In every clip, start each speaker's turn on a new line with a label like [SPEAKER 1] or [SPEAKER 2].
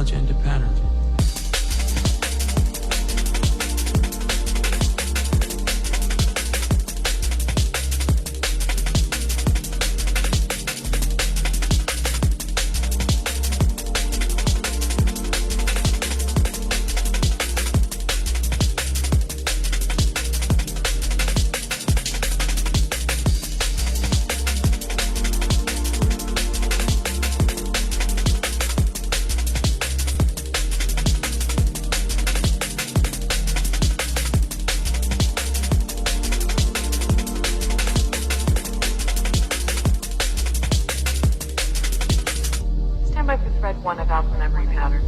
[SPEAKER 1] knowledge and a pattern.
[SPEAKER 2] One about the memory pattern.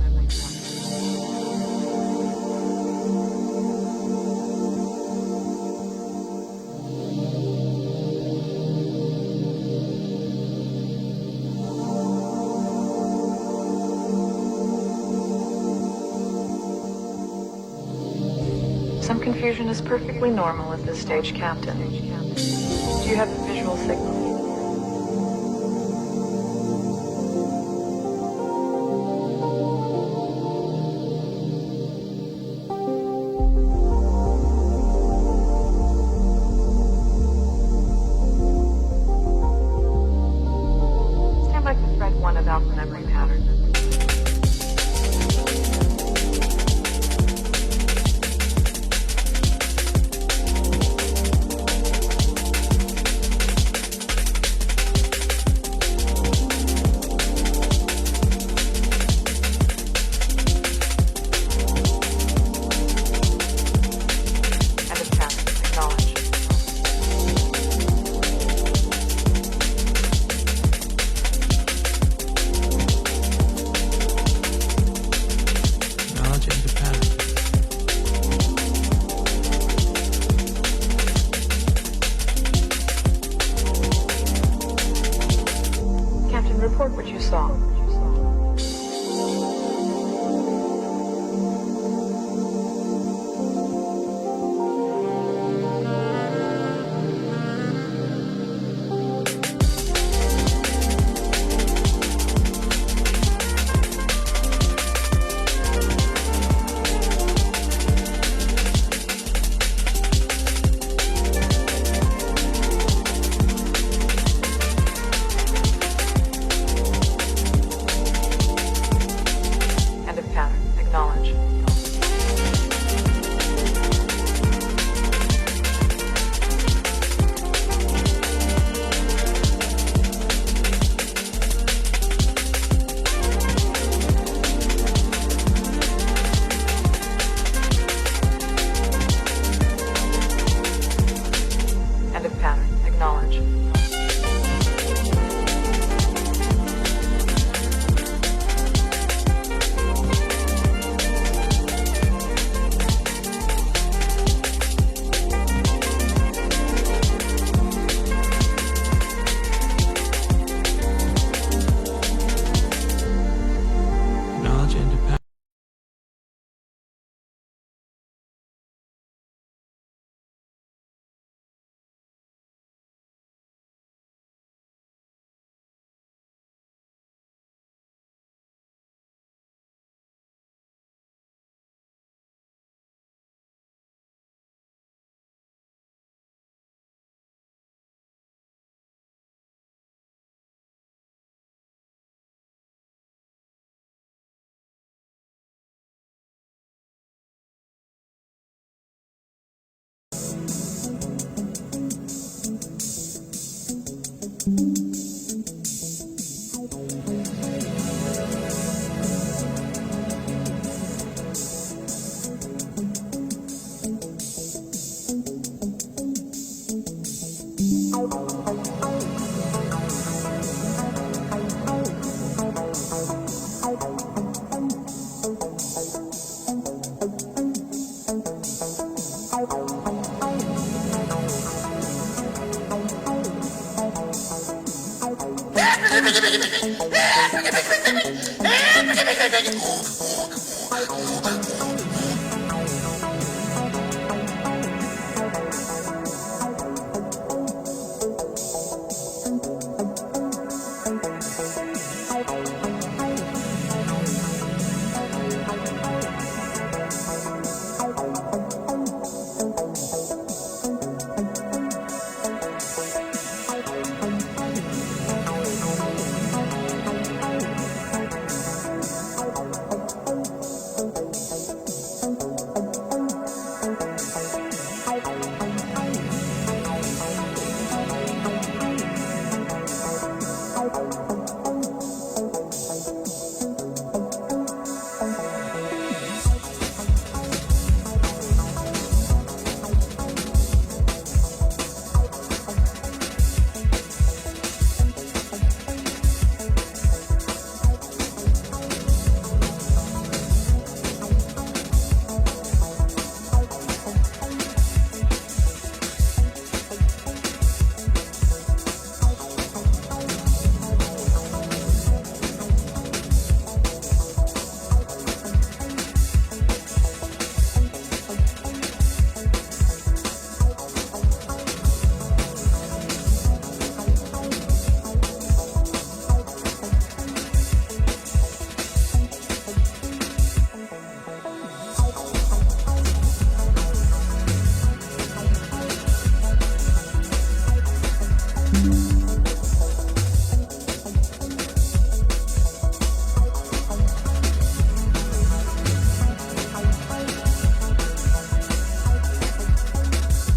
[SPEAKER 2] Some confusion is perfectly normal at this stage, Captain. Do you have a visual signal? One about the memory pattern. And a pattern. Acknowledge. Report what you saw.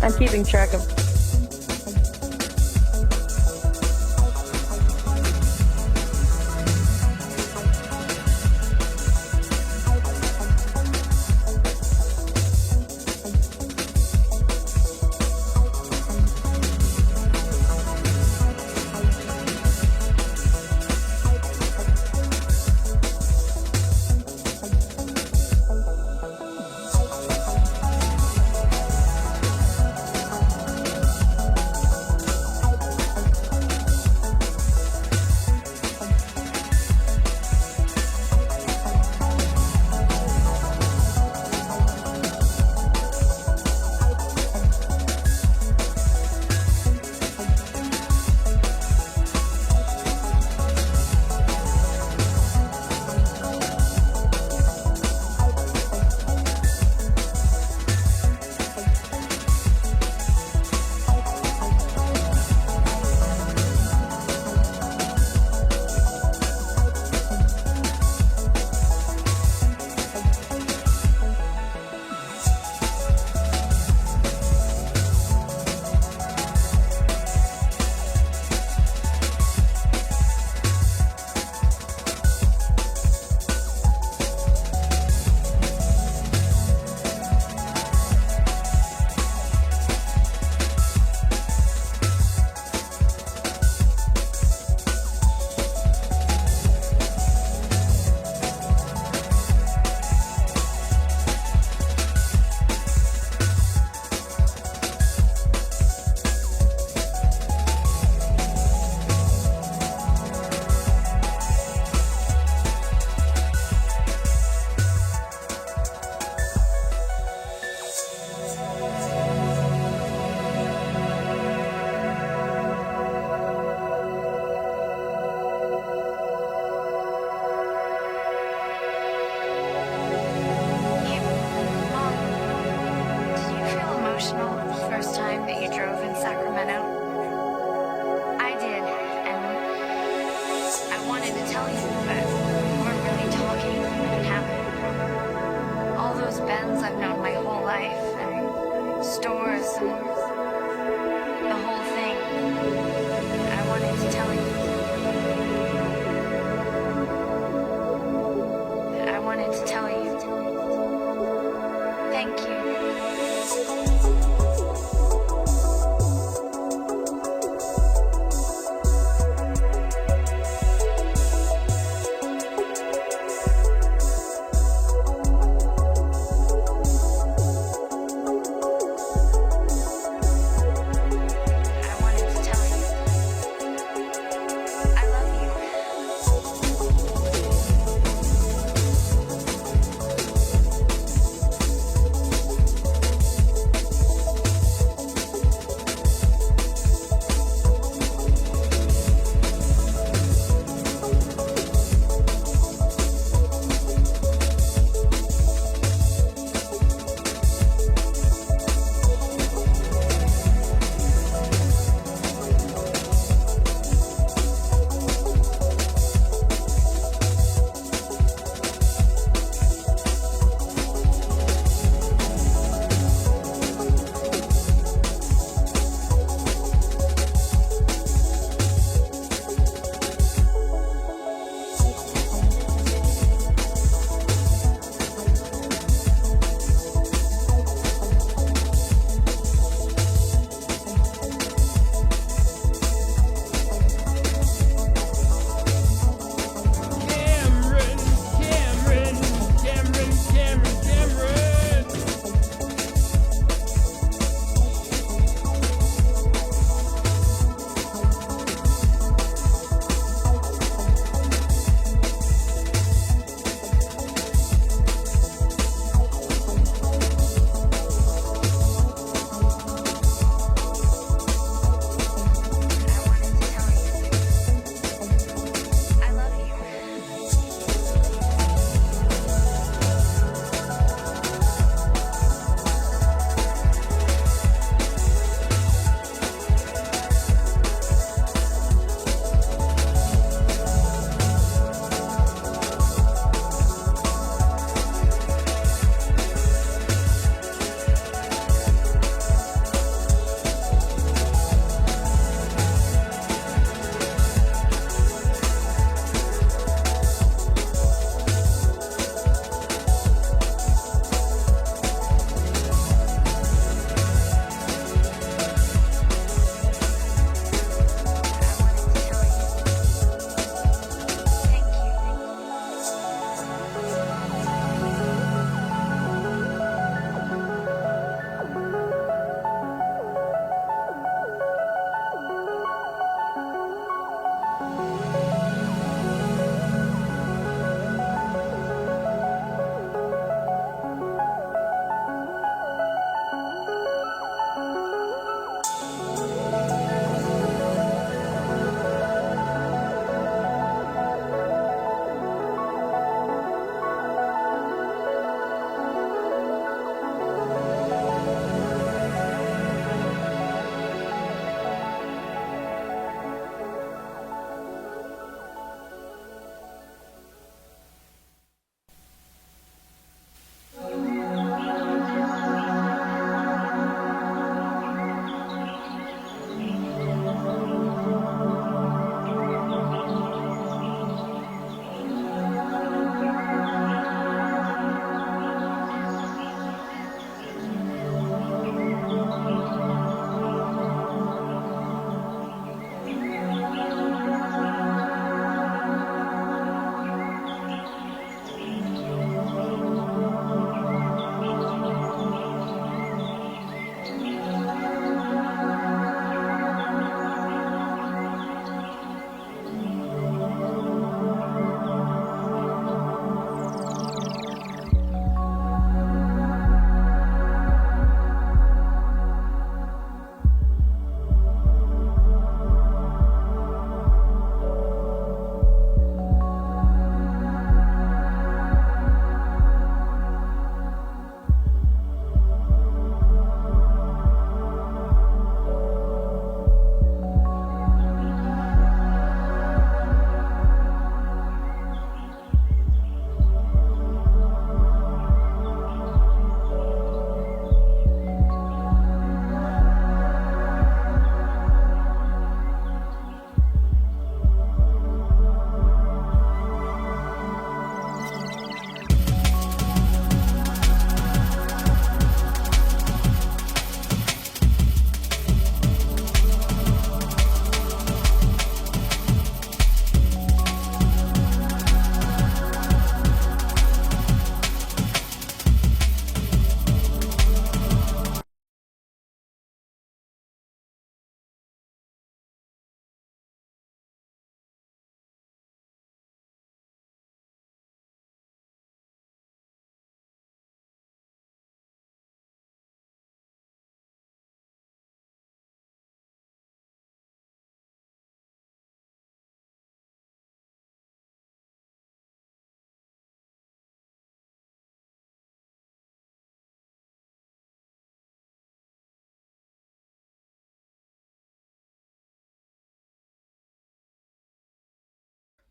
[SPEAKER 1] I'm keeping track of.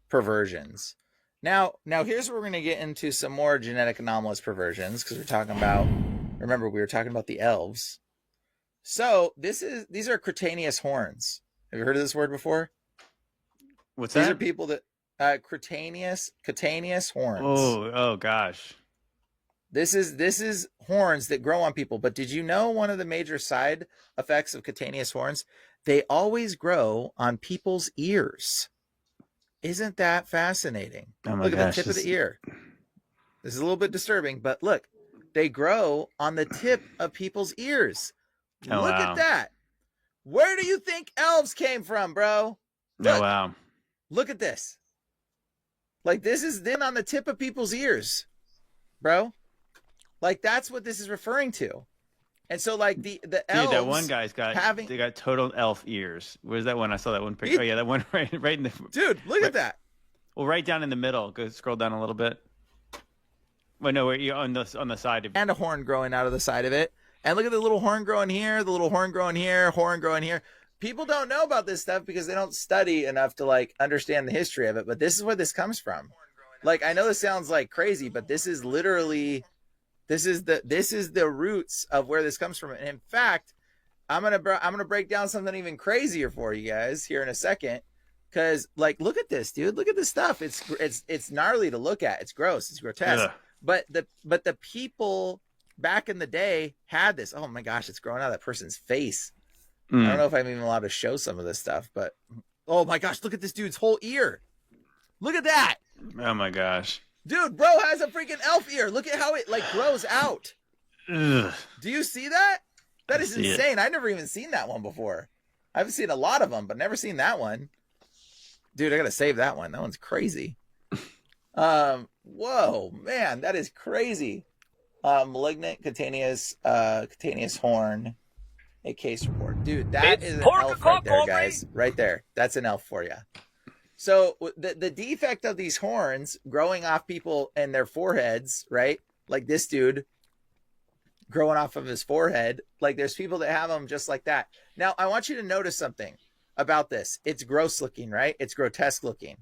[SPEAKER 1] perversions. Now here's where we're going to get into some more genetic anomalous perversions because we're talking about. Remember, we were talking about the elves. So these are cutaneous horns. Have you heard of this word before?
[SPEAKER 3] What's
[SPEAKER 1] These
[SPEAKER 3] that?
[SPEAKER 1] are people that cutaneous horns.
[SPEAKER 3] Oh gosh.
[SPEAKER 1] This is horns that grow on people. But did you know one of the major side effects of cutaneous horns? They always grow on people's ears. Isn't that fascinating?
[SPEAKER 3] Oh my
[SPEAKER 1] Look at the
[SPEAKER 3] gosh.
[SPEAKER 1] tip of the ear. This is a little bit disturbing, but look, they grow on the tip of people's ears.
[SPEAKER 3] Oh
[SPEAKER 1] Look at
[SPEAKER 3] wow.
[SPEAKER 1] that. Where do you think elves came from, bro?
[SPEAKER 3] Oh
[SPEAKER 1] Look,
[SPEAKER 3] wow.
[SPEAKER 1] look at this. Like this is then on the tip of people's ears, bro. Like that's what this is referring to. And so like the elves,
[SPEAKER 3] Dude, that one guy's got
[SPEAKER 1] having
[SPEAKER 3] they got total elf ears. Where's that one? I saw that one picture. Oh yeah, that one right in the
[SPEAKER 1] dude, look
[SPEAKER 3] right,
[SPEAKER 1] at that.
[SPEAKER 3] well, right down in the middle. Go scroll down a little bit. Well, no, where you on the side of
[SPEAKER 1] And a horn growing out of the side of it. And look at the little horn growing here, the little horn growing here, horn growing here. People don't know about this stuff because they don't study enough to like understand the history of it. But this is where this comes from. Like I know this sounds like crazy, but this is literally this is the roots of where this comes from. And in fact, I'm gonna break down something even crazier for you guys here in a second. Cause like look at this, dude. Look at this stuff. It's gnarly to look at. It's gross. It's grotesque.
[SPEAKER 3] Ugh.
[SPEAKER 1] But the people back in the day had this. Oh my gosh, it's growing out of that person's face. I don't know if I'm even allowed to show some of this stuff, but oh my gosh, look at this dude's whole ear. Look at that.
[SPEAKER 3] Oh my gosh.
[SPEAKER 1] Dude, bro has a freaking elf ear. Look at how it like grows out.
[SPEAKER 3] Ugh.
[SPEAKER 1] Do you see that? That is
[SPEAKER 3] see
[SPEAKER 1] insane. I've never even seen that one before. I've seen a lot of them, but never seen that one. Dude, I gotta save that one. That one's crazy. Whoa, man, that is crazy. Malignant cutaneous horn, a case report. Dude, that is an elf right there, guys. Right there. That's an elf for you. So the defect of these horns growing off people and their foreheads, right? Like this dude growing off of his forehead. Like there's people that have them just like that. Now, I want you to notice something about this. It's gross looking, right? It's grotesque looking.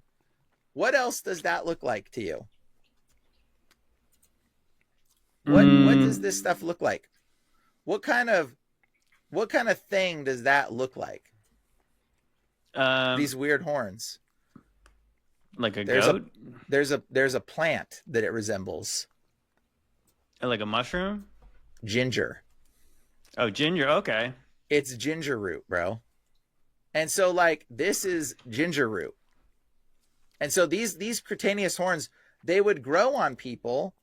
[SPEAKER 1] What else does that look like to you? What does this stuff look like? What kind of thing does that look like? These weird horns.
[SPEAKER 3] Like a goat?
[SPEAKER 1] There's a plant that it resembles.
[SPEAKER 3] Like a mushroom?
[SPEAKER 1] Ginger.
[SPEAKER 3] Oh, ginger. Okay.
[SPEAKER 1] It's ginger root, bro. And so like this is ginger root. And so these cutaneous horns, they would grow on people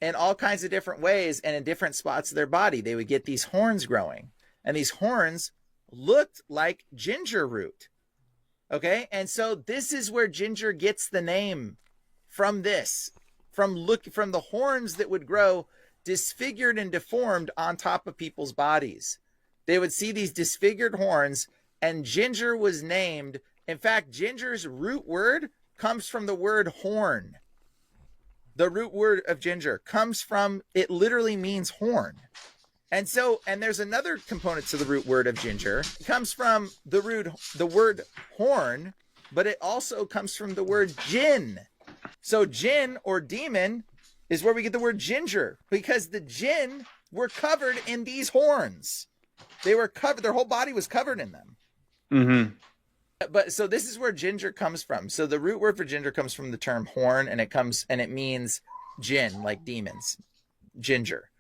[SPEAKER 1] in all kinds of different ways and in different spots of their body. They would get these horns growing. And these horns looked like ginger root. Okay? And so this is where ginger gets the name from this. From the horns that would grow disfigured and deformed on top of people's bodies. They would see these disfigured horns, and ginger was named. In fact, ginger's root word comes from the word horn. The root word of ginger comes from, it literally means horn. And so, and there's another component to the root word of ginger. It comes from the word horn, but it also comes from the word jinn. So jinn or demon is where we get the word ginger, because the jinn were covered in these horns. They were covered, their whole body was covered in them.
[SPEAKER 3] Mm-hmm.
[SPEAKER 1] But so this is where ginger comes from. So the root word for ginger comes from the term horn, and it means jinn, like demons, ginger.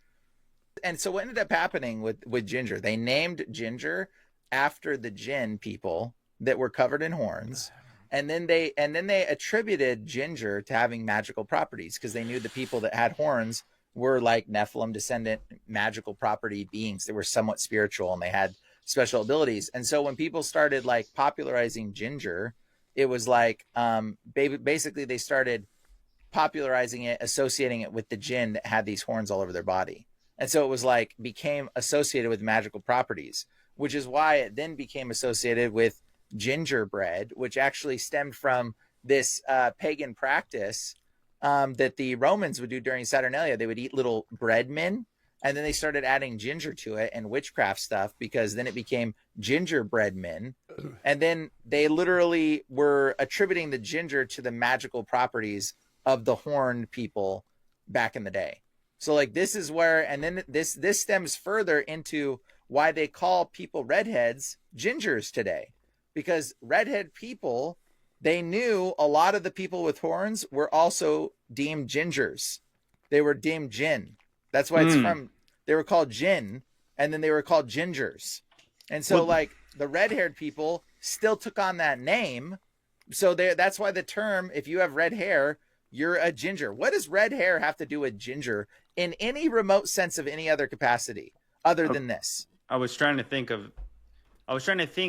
[SPEAKER 1] And so what ended up happening with ginger, they named ginger after the jinn people that were covered in horns. And then they attributed ginger to having magical properties, because they knew the people that had horns were like Nephilim descendant magical property beings. They were somewhat spiritual and they had special abilities. And so when people started like popularizing ginger, it was like basically they started popularizing it, associating it with the jinn that had these horns all over their body. And so it was like became associated with magical properties, which is why it then became associated with gingerbread, which actually stemmed from this pagan practice that the Romans would do during Saturnalia. They would eat little bread men, And then they started adding ginger to it and witchcraft stuff, because then it became gingerbread men. And then they literally were attributing the ginger to the magical properties of the horned people back in the day. So like this is where, and then this stems further into why they call people redheads gingers today, because redhead people, they knew a lot of the people with horns were also deemed gingers. They were deemed gin. That's why it's from, they were called gin, and then they were called gingers. And so like the red-haired people still took on that name. So that's why the term, if you have red hair, you're a ginger. What does red hair have to do with ginger in any remote sense of any other capacity other than this?
[SPEAKER 3] I was trying to think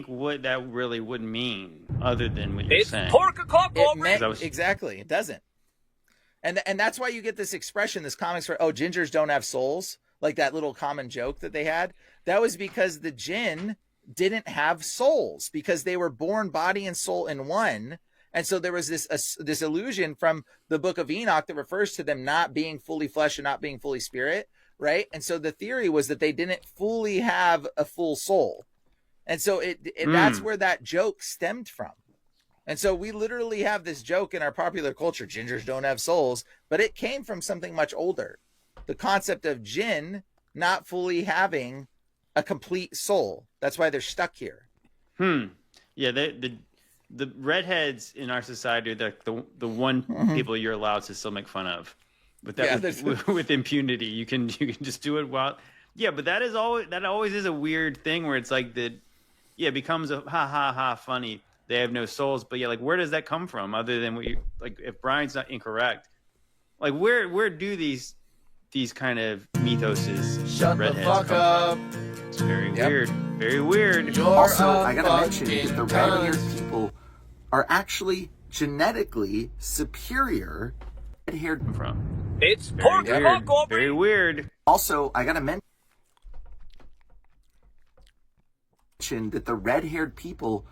[SPEAKER 3] what that really would mean other than what you're saying.
[SPEAKER 1] Exactly. It doesn't. And that's why you get this expression, this comics for, oh, gingers don't have souls, like that little common joke that they had. That was because the jinn didn't have souls, because they were born body and soul in one. And so there was this illusion from the book of Enoch that refers to them not being fully flesh and not being fully spirit, right? And so the theory was that they didn't fully have a full soul. And so that's where that joke stemmed from. And so we literally have this joke in our popular culture, gingers don't have souls, but it came from something much older. The concept of jinn not fully having a complete soul. That's why they're stuck here.
[SPEAKER 3] Yeah, the redheads in our society are the one people you're allowed to still make fun of. With that, with impunity, you can just do it while. Yeah, but that always is a weird thing where it's like it becomes a ha ha ha funny. They have no souls, but yeah, like where does that come from? Other than what you like, if Brian's not incorrect, like where do these kind of mythoses?
[SPEAKER 4] Shut the fuck up.
[SPEAKER 3] It's very weird. Very weird.
[SPEAKER 4] Also, I gotta mention that the red-haired people are actually genetically superior. Red-haired
[SPEAKER 3] from.
[SPEAKER 5] It's pork.
[SPEAKER 3] Very weird.
[SPEAKER 4] Also, I gotta mention that the red-haired people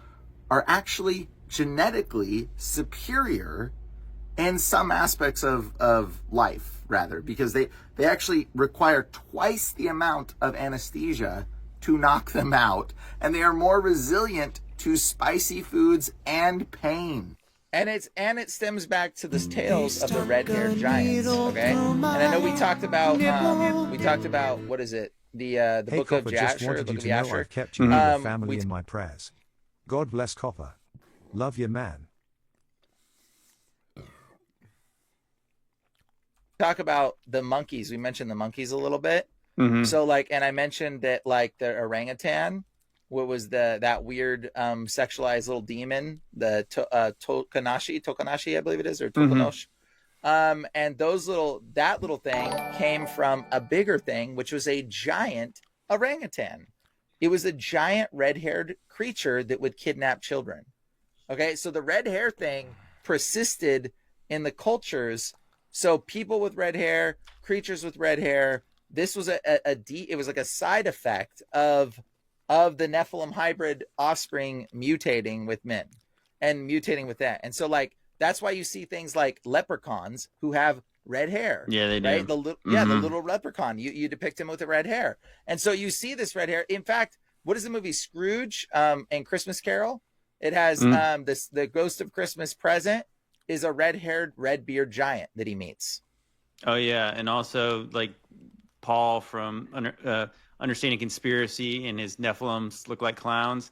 [SPEAKER 4] are actually genetically superior in some aspects of life, rather, because they actually require twice the amount of anesthesia to knock them out, and they are more resilient to spicy foods and pain.
[SPEAKER 1] And it stems back to the tales of the red-haired giants, okay? And I know we talked about what is it? The book of Jasher, the book of Jasher.
[SPEAKER 6] I've kept you and your family in my prayers. God bless Copper. Love you, man.
[SPEAKER 1] Talk about the monkeys. We mentioned the monkeys a little bit.
[SPEAKER 3] Mm-hmm.
[SPEAKER 1] So and I mentioned that the orangutan, what was that weird sexualized little demon, the Tokanashi, I believe it is, or Tokanosh. And that little thing came from a bigger thing, which was a giant orangutan. It was a giant red-haired creature that would kidnap children. Okay, so the red hair thing persisted in the cultures. So people with red hair, creatures with red hair. This was it was like a side effect of the Nephilim hybrid offspring mutating with men and mutating with that. And so that's why you see things like leprechauns who have red hair.
[SPEAKER 3] Yeah, they do.
[SPEAKER 1] Right? The little leprechaun. You depict him with the red hair. And so you see this red hair. In fact, what is the movie Scrooge and Christmas Carol? It has the Ghost of Christmas Present is a red-haired, red-beard giant that he meets.
[SPEAKER 3] Oh yeah, and also like Paul from Understanding Conspiracy and his Nephilims look like clowns.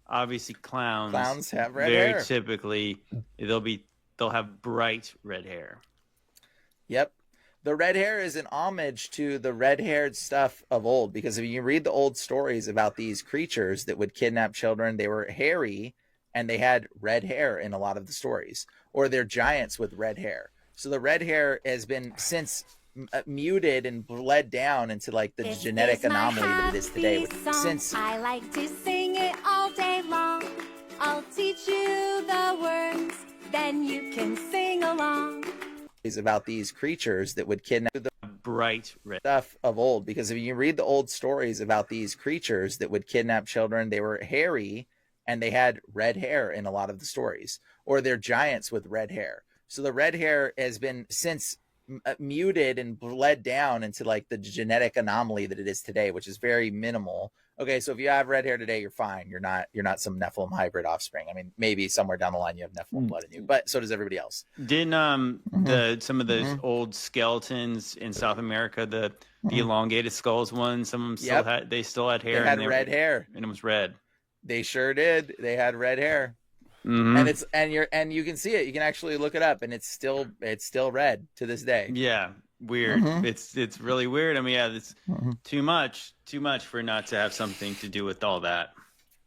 [SPEAKER 3] Obviously, clowns
[SPEAKER 1] have red hair.
[SPEAKER 3] Very typically, they'll have bright red hair.
[SPEAKER 1] Yep. The red hair is an homage to the red-haired stuff of old, because if you read the old stories about these creatures that would kidnap children, they were hairy and they had red hair in a lot of the stories, or they're giants with red hair. So the red hair has been since muted and bled down into the genetic anomaly that it is today.
[SPEAKER 7] I like to sing it all day long. I'll teach you the words, then you can sing along.
[SPEAKER 1] Is about these creatures that would kidnap the
[SPEAKER 3] bright red
[SPEAKER 1] stuff of old, because if you read the old stories about these creatures that would kidnap children, they were hairy and they had red hair in a lot of the stories, or they're giants with red hair. So the red hair has been since muted and bled down into like the genetic anomaly that it is today, which is very minimal. Okay, so if you have red hair today, you're fine. You're not some Nephilim hybrid offspring. I mean, maybe somewhere down the line you have Nephilim blood in you, but so does everybody else.
[SPEAKER 3] Didn't some of those old skeletons in South America, the elongated skulls ones, some of them still had hair.
[SPEAKER 1] They had red hair,
[SPEAKER 3] and it was red.
[SPEAKER 1] They sure did. They had red hair, and you can see it. You can actually look it up, and it's still red to this day.
[SPEAKER 3] Yeah. Weird. It's really weird. I mean, yeah, it's too much for not to have something to do with all that.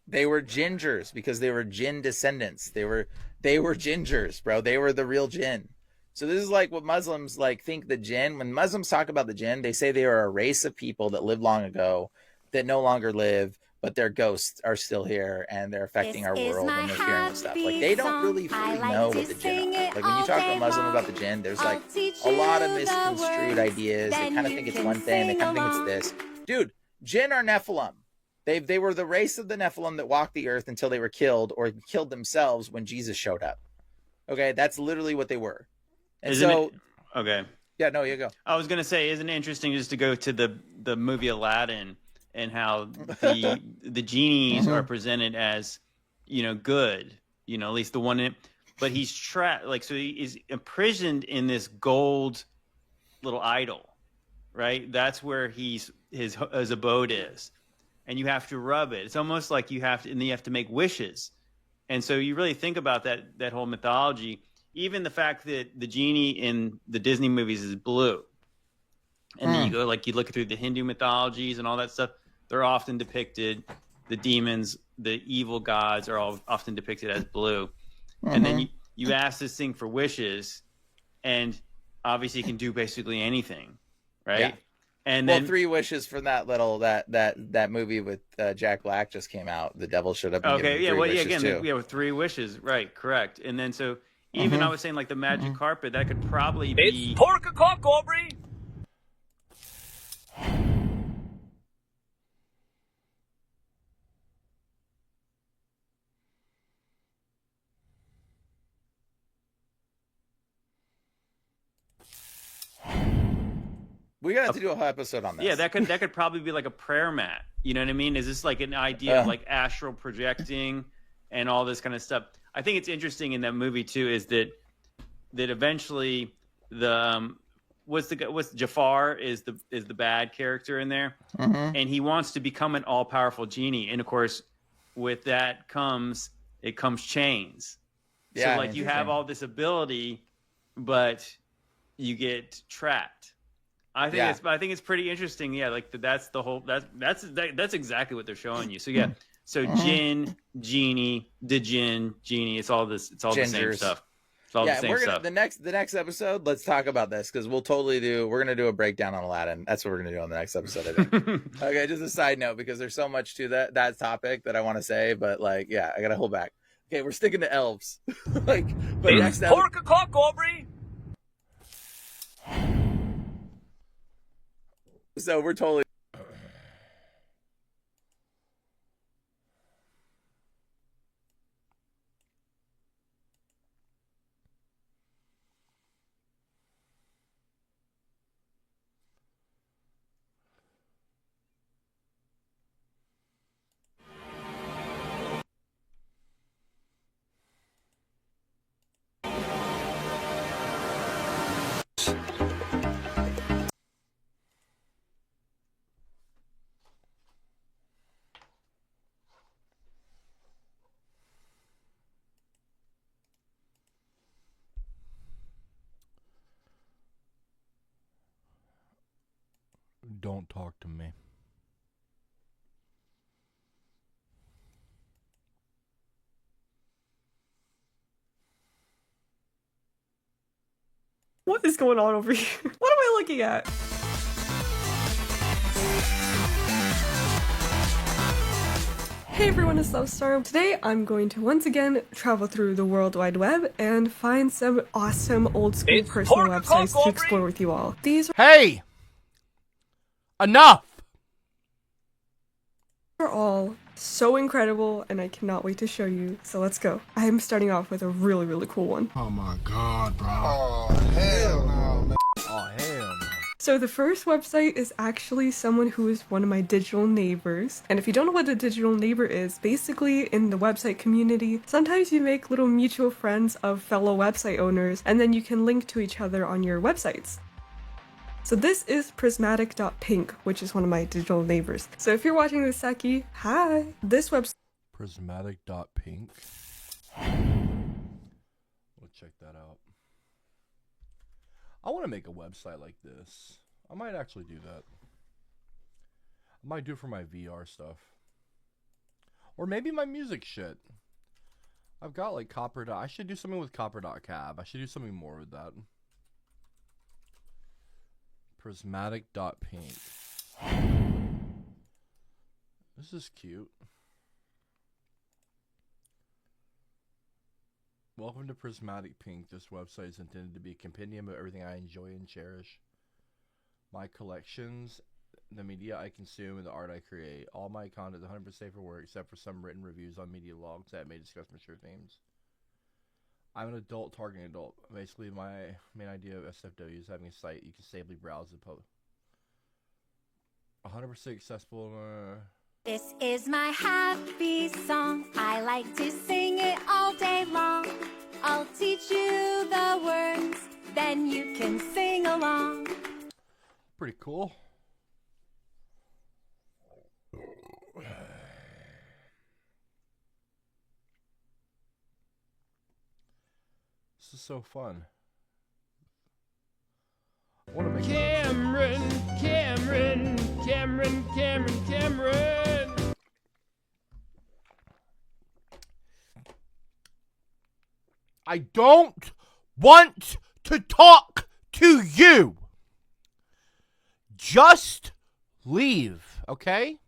[SPEAKER 1] They were gingers because they were jinn descendants. They were gingers, bro. They were the real jinn. So this is like what Muslims like think the jinn. When Muslims talk about the jinn, they say they are a race of people that lived long ago that no longer live, but their ghosts are still here and they're affecting our world and they're fearing and stuff. Like they don't really fully know what the jinn are. Like when you talk to a Muslim about the jinn, there's like a lot of misconstrued ideas. They kind of think it's one thing. They kind of think it's this. Dude, jinn are Nephilim. They were the race of the Nephilim that walked the earth until they were killed or killed themselves when Jesus showed up. Okay, that's literally what they were. And
[SPEAKER 3] okay.
[SPEAKER 1] Yeah, no, you go.
[SPEAKER 3] I was gonna say, isn't it interesting just to go to the movie Aladdin and how the genies are presented as, good, at least the one in it, but he's trapped, so he is imprisoned in this gold little idol, right? That's where his abode is, and you have to rub it. It's almost like you have to make wishes, and so you really think about that whole mythology. Even the fact that the genie in the Disney movies is blue, and then you look through the Hindu mythologies and all that stuff. They're often depicted, the demons, the evil gods are all often depicted as blue. And then you ask this thing for wishes, and obviously it can do basically anything, right? Yeah. And then
[SPEAKER 1] 3 wishes from that movie with Jack Black just came out. The devil showed up. And
[SPEAKER 3] with 3 wishes, right? Correct. And then so even I was saying like the magic carpet, that could probably be.
[SPEAKER 5] It's pork o'clock, Aubrey.
[SPEAKER 1] We got to do a whole episode on this.
[SPEAKER 3] Yeah, that could probably be like a prayer mat. You know what I mean? Is this like an idea of like astral projecting and all this kind of stuff? I think it's interesting in that movie too is that eventually Jafar is the bad character in there, and he wants to become an all powerful genie, and of course, with that comes chains. Yeah, so like you have all this ability, but you get trapped. I think it's pretty interesting. Yeah, like that's the whole that's exactly what they're showing you. So yeah, so jinn, genie, genie. It's all the same stuff. It's all the same stuff.
[SPEAKER 1] The next episode, let's talk about this because we're gonna do a breakdown on Aladdin. That's what we're gonna do on the next episode, I think. Okay, just a side note because there's so much to that topic that I want to say, but like, yeah, I gotta hold back. Okay, we're sticking to elves. But
[SPEAKER 5] it's pork o'clock, Aubrey.
[SPEAKER 1] So we're totally.
[SPEAKER 8] Don't talk to me.
[SPEAKER 9] What is going on over here? What am I looking at? Hey everyone, it's Lovestar. Today I'm going to once again travel through the World Wide Web and find some awesome old school personal websites to explore with you all. These
[SPEAKER 8] Hey! Enough!
[SPEAKER 9] are all so incredible and I cannot wait to show you, so let's go. I am starting off with a really, really cool one.
[SPEAKER 10] Oh my god, bro. Oh, hell no, man. Oh,
[SPEAKER 9] So the first website is actually someone who is one of my digital neighbors. And if you don't know what a digital neighbor is, basically in the website community, sometimes you make little mutual friends of fellow website owners, and then you can link to each other on your websites. So this is prismatic.pink, which is one of my digital neighbors. So if you're watching this, Saki, hi! This website...
[SPEAKER 8] Prismatic.pink. We'll check that out. I want to make a website like this. I might actually do that. I might do it for my VR stuff. Or maybe my music shit. I've got like I should do something with CopperCab. I should do something more with that. Prismatic.pink. This is cute. Welcome to Prismatic Pink. This website is intended to be a compendium of everything I enjoy and cherish. My collections, the media I consume, and the art I create. All my content is 100% safe for work, except for some written reviews on media logs that may discuss mature themes. I'm an adult targeting adult. Basically, my main idea of SFW is having a site you can safely browse the public. 100% accessible.
[SPEAKER 7] This is my happy song. I like to sing it all day long. I'll teach you the words, then you can sing along.
[SPEAKER 8] Pretty cool. This is so fun. I want to make
[SPEAKER 3] Cameron.
[SPEAKER 8] I don't want to talk to you. Just leave, okay?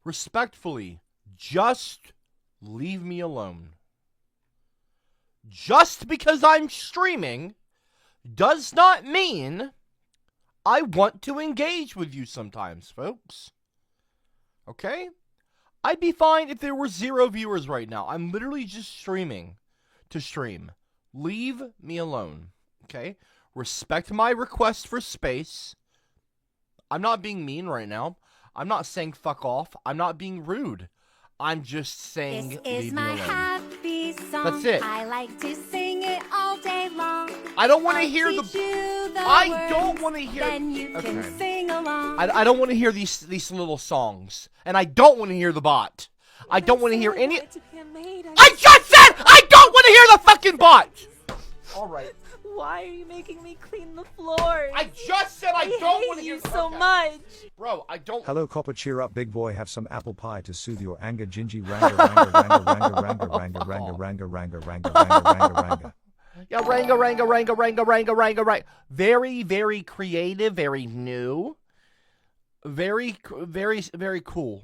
[SPEAKER 8] Respectfully, just leave me alone. Just because I'm streaming does not mean I want to engage with you sometimes, folks. Okay? I'd be fine if there were 0 viewers right now. I'm literally just streaming to stream. Leave me alone. Okay? Respect my request for space. I'm not being mean right now. I'm not saying fuck off. I'm not being rude. I'm just saying leave me alone.
[SPEAKER 7] Happy song.
[SPEAKER 8] That's it.
[SPEAKER 7] I like to sing it all day long.
[SPEAKER 8] I don't want to hear the I don't want to hear.
[SPEAKER 7] Then you can sing along.
[SPEAKER 8] I don't want to hear these little songs, and I don't want to hear the bot. I don't want to hear any. I just said I don't want to hear the fucking bot. All right.
[SPEAKER 10] Why are you making me clean the floors?
[SPEAKER 8] I just said I don't want to hear
[SPEAKER 10] you so much.
[SPEAKER 8] Bro, I don't.
[SPEAKER 6] Hello, Copper, cheer up, big boy. Have some apple pie to soothe your anger. Gingy ranga ranga ranga ranga ranga ranga ranga ranga ranga ranga ranga ranga.
[SPEAKER 8] Yeah, ranga. Very, very creative, very new, very cool.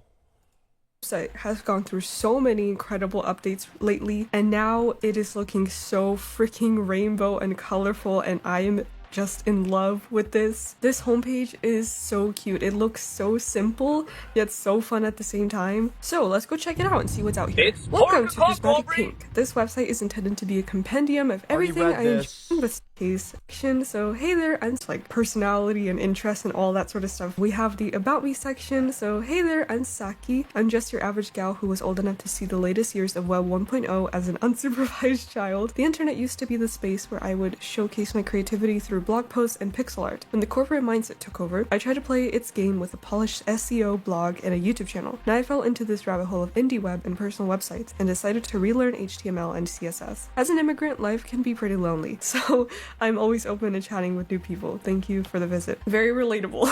[SPEAKER 9] Website has gone through so many incredible updates lately, and now it is looking so freaking rainbow and colorful, and I am just in love with this. This homepage is so cute. It looks so simple, yet so fun at the same time. So let's go check it out and see what's out here. Welcome to Prismatic Pink. This website is intended to be a compendium of everything I enjoy with case section. So hey there, and it's like personality and interest and all that sort of stuff. We have the About Me section. So hey there, I'm Saki. I'm just your average gal who was old enough to see the latest years of Web 1.0 as an unsupervised child. The internet used to be the space where I would showcase my creativity through blog posts and pixel art. When the corporate mindset took over, I tried to play its game with a polished SEO blog and a YouTube channel. Now I fell into this rabbit hole of indie web and personal websites and decided to relearn HTML and CSS. As an immigrant, life can be pretty lonely, so I'm always open to chatting with new people. Thank you for the visit. Very relatable.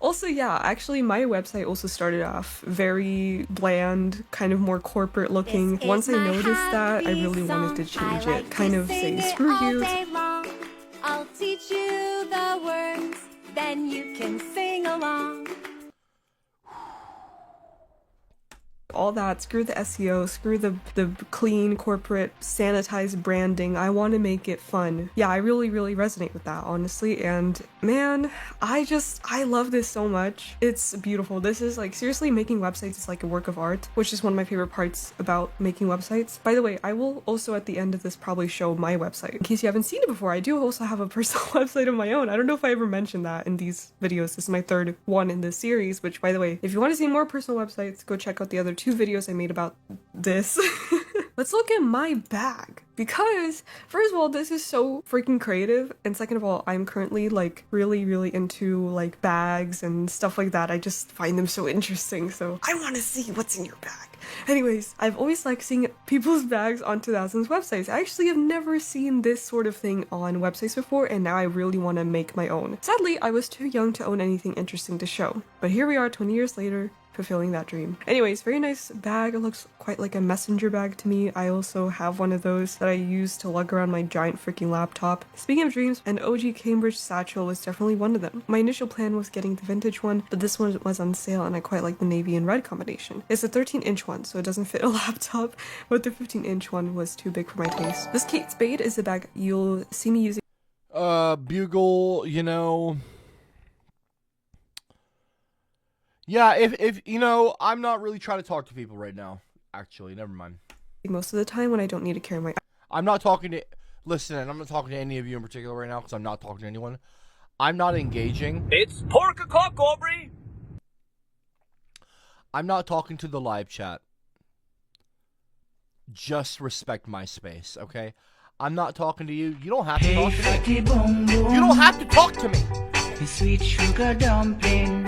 [SPEAKER 9] Also, yeah, actually my website also started off very bland, kind of more corporate looking. Once I noticed that, I really wanted to change it. Kind of say, screw you.
[SPEAKER 7] I'll teach you the words, then you can sing along.
[SPEAKER 9] all that. Screw the SEO, screw the clean corporate sanitized branding. I want to make it fun. Yeah, I really resonate with that, honestly. And man, I love this so much. It's beautiful. This is like, seriously, making websites is like a work of art, which is one of my favorite parts about making websites. By the way, I will also at the end of this probably show my website. In case you haven't seen it before, I do also have a personal website of my own. I don't know if I ever mentioned that in these videos. This is my third one in this series, which, by the way, if you want to see more personal websites, go check out the other 2 videos I made about this. Let's look at my bag, because first of all, this is so freaking creative, and second of all, I'm currently like really into like bags and stuff like that. I just find them so interesting, so I want to see what's in your bag. Anyways, I've always liked seeing people's bags on 2000s websites. I actually have never seen this sort of thing on websites before, and now I really want to make my own. Sadly, I was too young to own anything interesting to show, but here we are 20 years later, fulfilling that dream. Anyways, very nice bag. It looks quite like a messenger bag to me. I also have one of those that I use to lug around my giant freaking laptop. Speaking of dreams, an OG Cambridge satchel was definitely one of them. My initial plan was getting the vintage one, but this one was on sale and I quite like the navy and red combination. It's a 13-inch one, so it doesn't fit a laptop, but the 15-inch one was too big for my taste. This Kate Spade is a bag you'll see me using.
[SPEAKER 8] Bugle, you know... Yeah, if you know, I'm not really trying to talk to people right now. Actually, never mind.
[SPEAKER 9] Most of the time when I don't need to carry my...
[SPEAKER 8] I'm not talking to... Listen, and I'm not talking to any of you in particular right now, because I'm not talking to anyone. I'm not engaging.
[SPEAKER 5] It's pork o'clock, Aubrey.
[SPEAKER 8] I'm not talking to the live chat. Just respect my space, okay? I'm not talking to you. You don't have to talk to me. You don't have to talk to me.
[SPEAKER 11] Sweet sugar dumpling.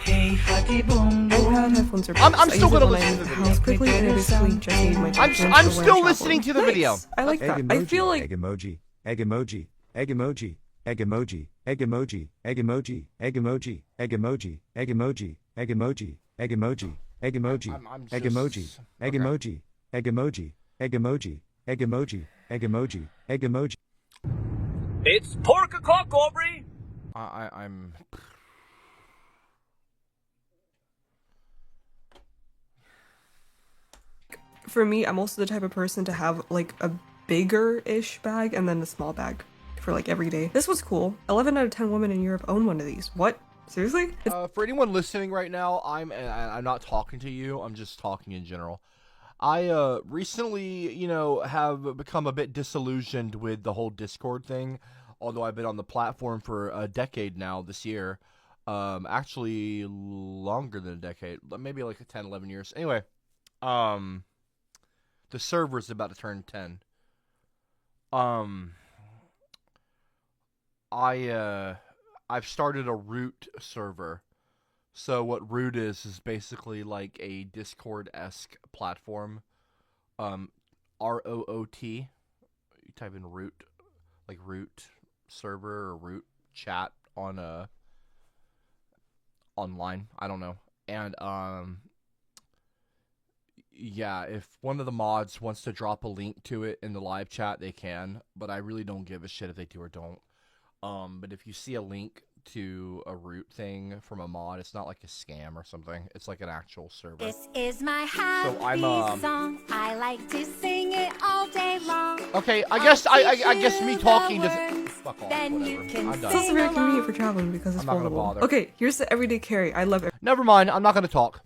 [SPEAKER 11] Hey, fatty boom boom.
[SPEAKER 8] I'm still gonna listen to the video.
[SPEAKER 9] Quickly, and I basically just need my
[SPEAKER 8] I'm still listening to the video.
[SPEAKER 9] I like that. I feel like
[SPEAKER 6] egg emoji, egg emoji, egg emoji, egg emoji, egg emoji, egg emoji, egg emoji, egg emoji, egg emoji, egg emoji, egg emoji, egg emoji, egg emoji, egg emoji, egg emoji, egg emoji, egg emoji, egg emoji, egg emoji.
[SPEAKER 5] It's pork o'clock, Aubrey.
[SPEAKER 8] I'm.
[SPEAKER 9] For me, I'm also the type of person to have like a bigger-ish bag and then a small bag for like every day. This was cool. 11 out of 10 women in Europe own one of these. What? Seriously?
[SPEAKER 8] For anyone listening right now, I'm not talking to you. I'm just talking in general. I recently, you know, have become a bit disillusioned with the whole Discord thing. Although I've been on the platform for a decade now this year. Actually longer than a decade. Maybe like 10, 11 years. Anyway, the server's about to turn 10. I've started a root server. So what root is basically like a Discord-esque platform. ROOT. You type in root, like root server or root chat on online. I don't know. And yeah, if one of the mods wants to drop a link to it in the live chat, they can, but I really don't give a shit if they do or don't. But if you see a link to a root thing from a mod, it's not like a scam or something. It's like an actual server.
[SPEAKER 7] This is my happy song. I like to sing it all day long.
[SPEAKER 8] Okay, I guess me talking doesn't. Fuck off.
[SPEAKER 7] Then
[SPEAKER 8] Whatever.
[SPEAKER 7] you can
[SPEAKER 8] I'm done.
[SPEAKER 9] it's also very convenient for traveling because it's
[SPEAKER 8] I'm not gonna
[SPEAKER 9] foldable.
[SPEAKER 8] bother.
[SPEAKER 9] Okay, here's the everyday carry. I love
[SPEAKER 8] Never mind. I'm not gonna talk.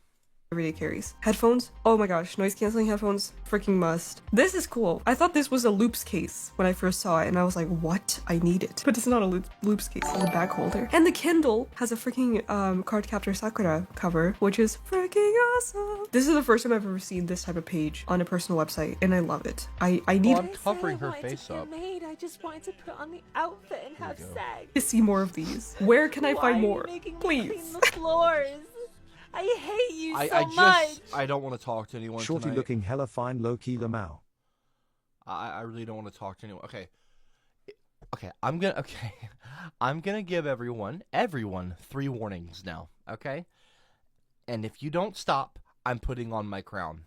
[SPEAKER 9] everyday carries. Headphones? Oh my gosh, noise canceling headphones? Freaking must. This is cool. I thought this was a loops case when I first saw it and I was like, what? I need it. But it's not a loops case, it's a bag holder. And the Kindle has a freaking Cardcaptor Sakura cover, which is freaking awesome. This is the first time I've ever seen this type of page on a personal website and I love it. I need
[SPEAKER 8] I'm covering her face up.
[SPEAKER 10] I just wanted to put on the outfit and have sex.
[SPEAKER 9] to see more of these. Where can I find
[SPEAKER 10] Why are
[SPEAKER 9] more?
[SPEAKER 10] you making me
[SPEAKER 9] Please.
[SPEAKER 10] clean the floors? I hate you so much.
[SPEAKER 8] I don't want to talk to anyone
[SPEAKER 6] Shorty
[SPEAKER 8] tonight.
[SPEAKER 6] looking hella fine, low key Lamau.
[SPEAKER 8] I really don't want to talk to anyone. Okay, I'm gonna give everyone 3 warnings now. Okay, and if you don't stop, I'm putting on my crown.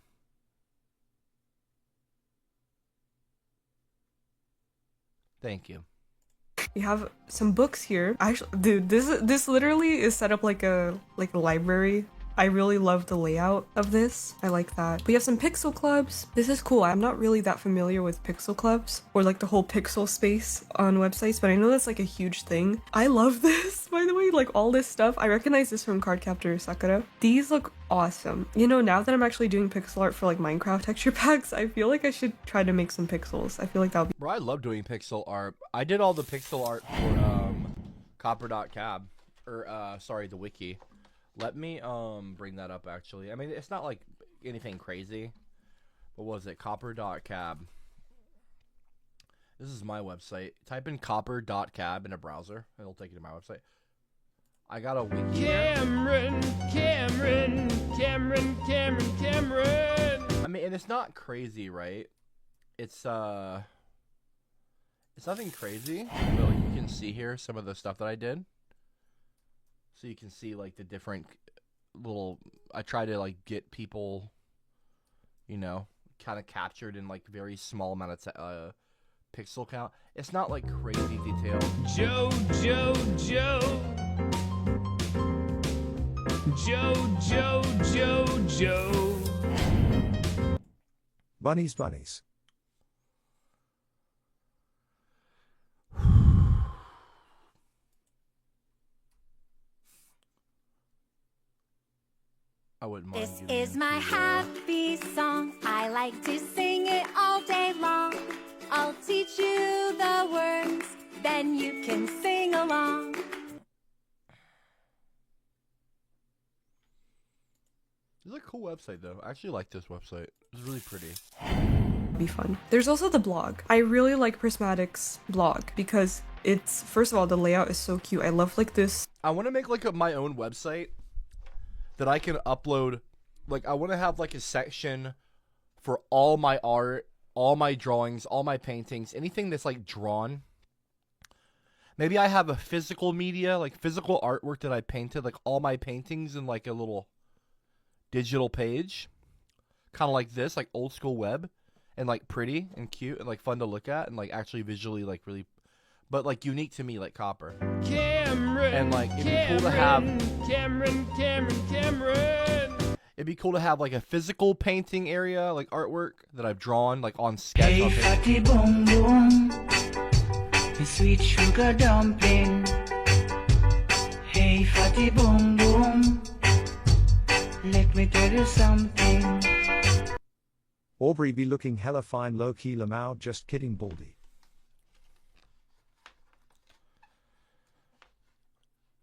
[SPEAKER 8] Thank you.
[SPEAKER 9] We have some books here. Actually, dude, this literally is set up like a library. I really love the layout of this. I like that. We have some pixel clubs. This is cool. I'm not really that familiar with pixel clubs or like the whole pixel space on websites, but I know that's like a huge thing. I love this, by the way, like all this stuff. I recognize this from Cardcaptor Sakura. These look awesome. You know, now that I'm actually doing pixel art for like Minecraft texture packs, I feel like I should try to make some pixels. I feel like that would be—
[SPEAKER 8] Bro, I love doing pixel art. I did all the pixel art for Copper.cab, or sorry, the wiki. Let me bring that up actually. I mean, it's not like anything crazy. What was it? Copper.cab. This is my website. Type in copper.cab in a browser, and it'll take you to my website. I got a wiki. Cameron. I mean, and it's not crazy, right? It's nothing crazy, but like, you can see here some of the stuff that I did. So you can see like the different little, I try to like get people, you know, kind of captured in like very small amount of pixel count. It's not like crazy detailed. Joe.
[SPEAKER 6] Bunnies.
[SPEAKER 8] I wouldn't mind.
[SPEAKER 7] This is my happy song. I like to sing it all day long. I'll teach you the words, then you can sing along.
[SPEAKER 8] It's a cool website though. I actually like this website. It's really pretty.
[SPEAKER 9] be fun. There's also the blog. I really like Prismatic's blog because it's, first of all, the layout is so cute. I love like this.
[SPEAKER 8] I want to make like my own website that I can upload. Like I want to have like a section for all my art, all my drawings, all my paintings, anything that's like drawn. Maybe I have a physical media, like physical artwork that I painted, like all my paintings in like a little digital page. Kind of like this, like old school web. And like pretty and cute and like fun to look at and like actually visually like really, but like unique to me, like Copper. Cameron, and like it'd be cool to have Cameron. It'd be cool to have like a physical painting area, like artwork that I've drawn like on sketch.
[SPEAKER 11] Hey, fatty boom boom, sweet sugar dumpling. Hey, fatty boom boom, let me tell you something.
[SPEAKER 6] Aubrey be looking hella fine, low-key Lamau, just kidding, Baldy.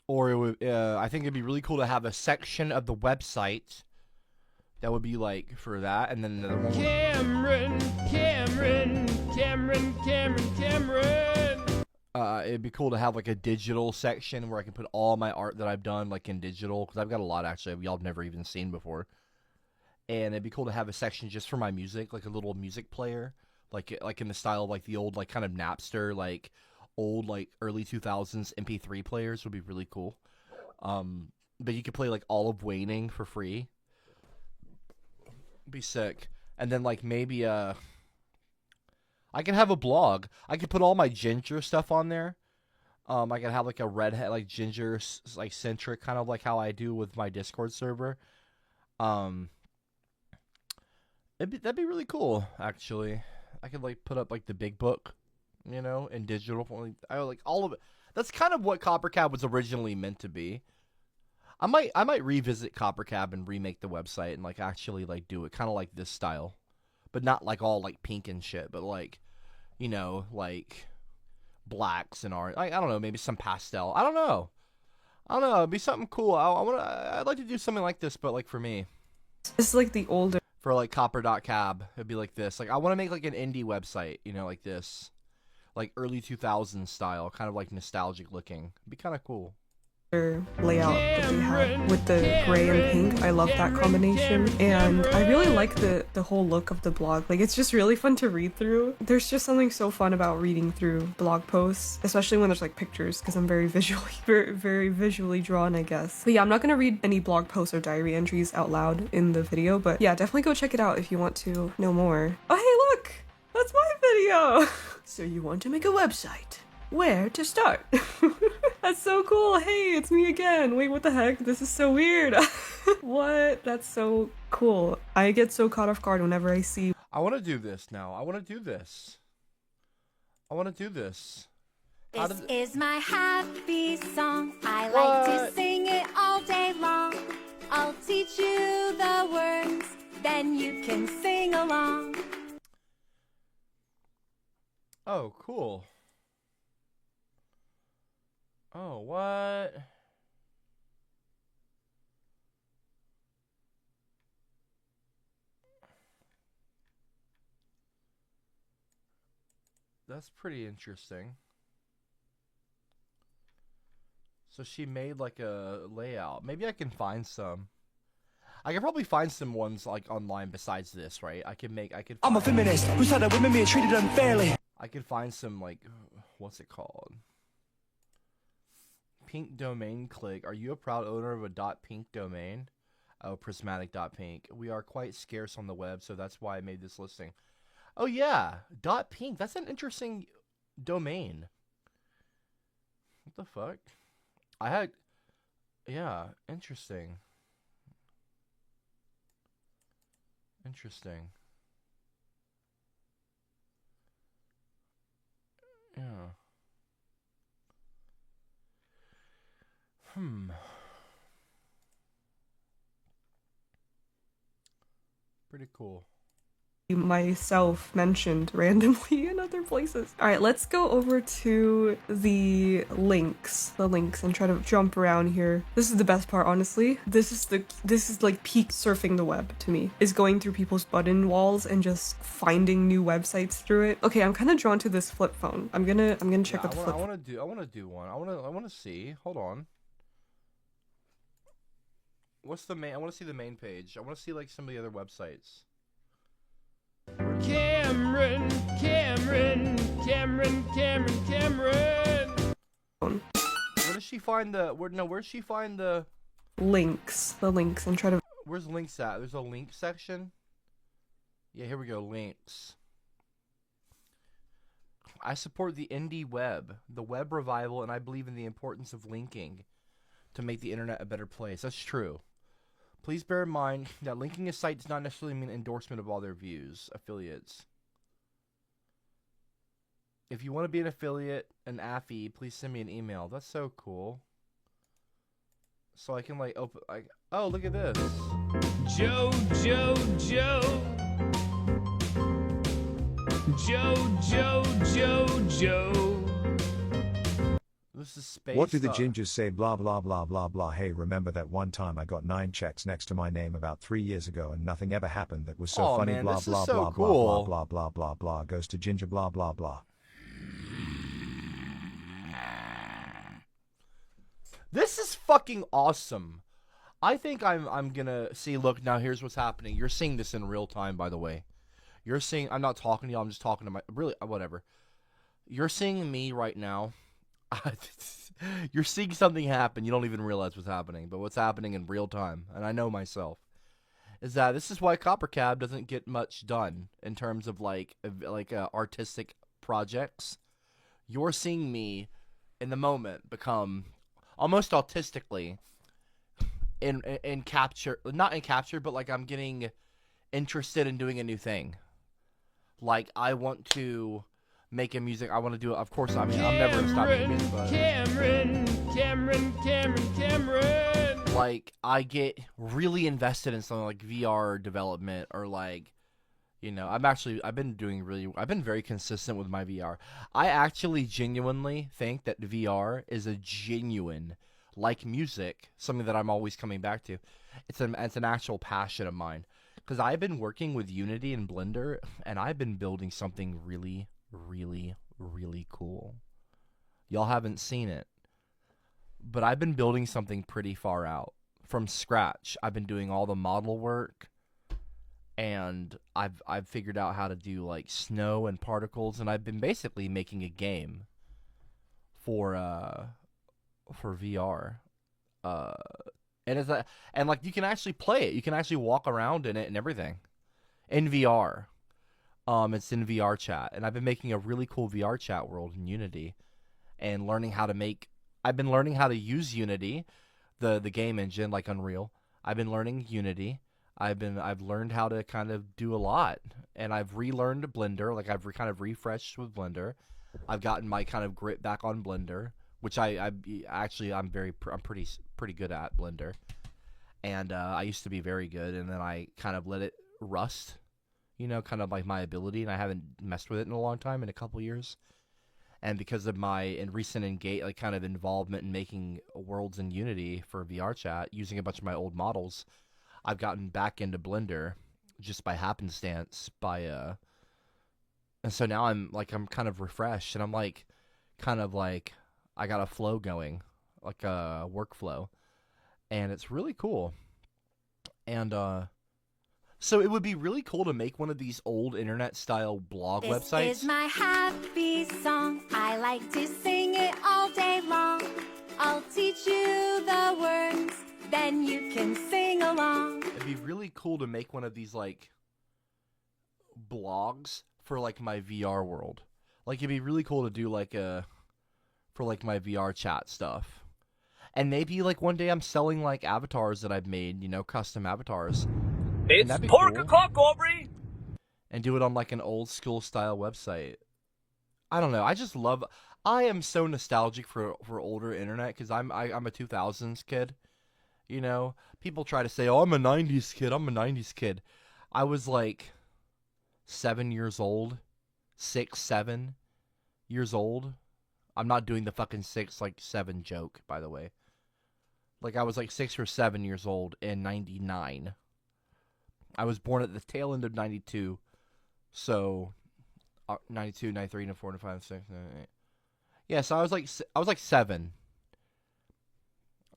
[SPEAKER 8] Or it would, I think it'd be really cool to have a section of the website that would be like for that, and then another one. Cameron. It'd be cool to have like a digital section where I can put all my art that I've done like in digital, because I've got a lot actually y'all have never even seen before. And it'd be cool to have a section just for my music, like a little music player, like in the style of like the old like kind of Napster, like old like early 2000s MP3 players would be really cool. But you could play like Olive Waning for free. Be sick. And then like maybe I can have a blog. I could put all my ginger stuff on there. I can have like a redhead, like ginger like centric, kind of like how I do with my Discord server. That'd be really cool, actually. I could like put up like the big book, you know, in digital. I like all of it. That's kind of what CopperCab was originally meant to be. I might revisit CopperCab and remake the website and like actually like do it kind of like this style, but not like all like pink and shit, but like, you know, like blacks and orange. I don't know, maybe some pastel. I don't know. It'd be something cool. I'd like to do something like this, but like for me.
[SPEAKER 9] This is like the older.
[SPEAKER 8] For like Copper.cab, it'd be like this. Like I want to make like an indie website, you know, like this, like early 2000s style, kind of like nostalgic looking. It'd be kind of cool.
[SPEAKER 9] Layout that they have with the gray and pink. I love that combination, and I really like the whole look of the blog. Like it's just really fun to read through. There's just something so fun about reading through blog posts, especially when there's like pictures, because I'm very very visually drawn, I guess. But yeah, I'm not gonna read any blog posts or diary entries out loud in the video, but yeah, definitely go check it out if you want to know more. Oh hey, look, that's my video. So you want to make a website? where to start. That's so cool. Hey, it's me again. Wait, what the heck? This is so weird. What? That's so cool. I get so caught off guard whenever I see.
[SPEAKER 8] I want to do this now. I want to do this.
[SPEAKER 7] This is my happy song. I like to sing it all day long. I'll teach you the words, then you can sing along.
[SPEAKER 8] Oh, cool. Oh, what? That's pretty interesting. So she made like a layout. Maybe I can find some. I can probably find some ones like online besides this, right? I'm a feminist who said that women being treated unfairly. I could find some like, what's it called? Pink domain click. Are you a proud owner of a .pink domain? Oh, prismatic.pink. We are quite scarce on the web, so that's why I made this listing. Oh yeah, .pink. That's an interesting domain. What the fuck? Yeah, interesting. Yeah. Pretty cool.
[SPEAKER 9] Myself mentioned randomly in other places. All right, let's go over to the links and try to jump around here. This is the best part, honestly. This is like peak surfing the web to me, is going through people's button walls and just finding new websites through it. Okay, I'm kind of drawn to this flip phone. I'm gonna check out the flip.
[SPEAKER 8] I want to do one. I want to see. Hold on. What's the main? I want to see the main page. I want to see like some of the other websites.
[SPEAKER 3] Cameron.
[SPEAKER 8] Where does she find the? Where's she find the
[SPEAKER 9] links? The links and try to.
[SPEAKER 8] Where's links at? There's a link section. Yeah, here we go. Links. I support the indie web, the web revival, and I believe in the importance of linking to make the internet a better place. That's true. Please bear in mind that linking a site does not necessarily mean endorsement of all their views, affiliates. If you want to be an affiliate, an affy, please send me an email. That's so cool. So I can like open, like, oh, look at this.
[SPEAKER 3] Joe.
[SPEAKER 8] This is space.
[SPEAKER 6] What do the gingers say? Blah blah blah blah blah. Hey, remember that one time I got 9 checks next to my name about 3 years ago and nothing ever happened? That was so funny.
[SPEAKER 8] Man,
[SPEAKER 6] blah
[SPEAKER 8] this
[SPEAKER 6] blah
[SPEAKER 8] is so
[SPEAKER 6] blah
[SPEAKER 8] cool.
[SPEAKER 6] blah blah blah blah blah. Goes to Ginger. Blah blah blah.
[SPEAKER 8] This is fucking awesome. I think I'm gonna see. Look, now here's what's happening. You're seeing this in real time, by the way. You're seeing. I'm not talking to you. I'm just talking to my. Really, whatever. You're seeing me right now. You're seeing something happen. You don't even realize what's happening, but what's happening in real time, and I know myself, is that this is why CopperCab doesn't get much done in terms of like artistic projects. You're seeing me in the moment become almost autistically in capture, not in capture, but like I'm getting interested in doing a new thing. Like I want to make a music. I want to do it. Of course, I mean, I'm never gonna stop making music, but Cameron. Like I get really invested in something like VR development or like, you know, I've been very consistent with my VR. I actually genuinely think that VR is a genuine, like music, something that I'm always coming back to. It's an actual passion of mine. Because I've been working with Unity and Blender, and I've been building something really, really, really cool. Y'all haven't seen it. But I've been building something pretty far out. From scratch. I've been doing all the model work. And I've figured out how to do like snow and particles, and I've been basically making a game for VR. And it's like you can actually play it. You can actually walk around in it and everything in VR. It's in VR chat, and I've been making a really cool VR chat world in Unity, and learning how to make. I've been learning how to use Unity, the game engine like Unreal. I've been learning Unity. I've learned how to kind of do a lot, and I've relearned Blender. Like I've kind of refreshed with Blender. I've gotten my kind of grip back on Blender, which I'm pretty good at Blender. And I used to be very good, and then I kind of let it rust, kind of like my ability, and I haven't messed with it in a long time, in a couple years. And because of my recent kind of involvement in making worlds in Unity for VR chat, using a bunch of my old models, I've gotten back into Blender just by happenstance. And so now I'm kind of refreshed, and I'm I got a flow going, like a workflow. And it's really cool. And so it would be really cool to make one of these old internet-style blog websites.
[SPEAKER 7] This is my happy song. I like to sing it all day long. I'll teach you the words, then you can sing along.
[SPEAKER 8] It'd be really cool to make one of these, blogs for, my VR world. It'd be really cool to do, for my VR chat stuff. And maybe, one day I'm selling, avatars that I've made, custom avatars.
[SPEAKER 5] It's CopperCab, Aubrey!
[SPEAKER 8] And do it on, an old-school style website. I don't know. I am so nostalgic for older internet, because I'm a 2000s kid. People try to say, oh, I'm a 90s kid. I was, 7 years old. 6, 7 years old. I'm not doing the fucking 6, 7 joke, by the way. I was 6 or 7 years old in 99. I was born at the tail end of 92. So, 92, 93, 94, 95, 96, 98. Yeah, so I was 7.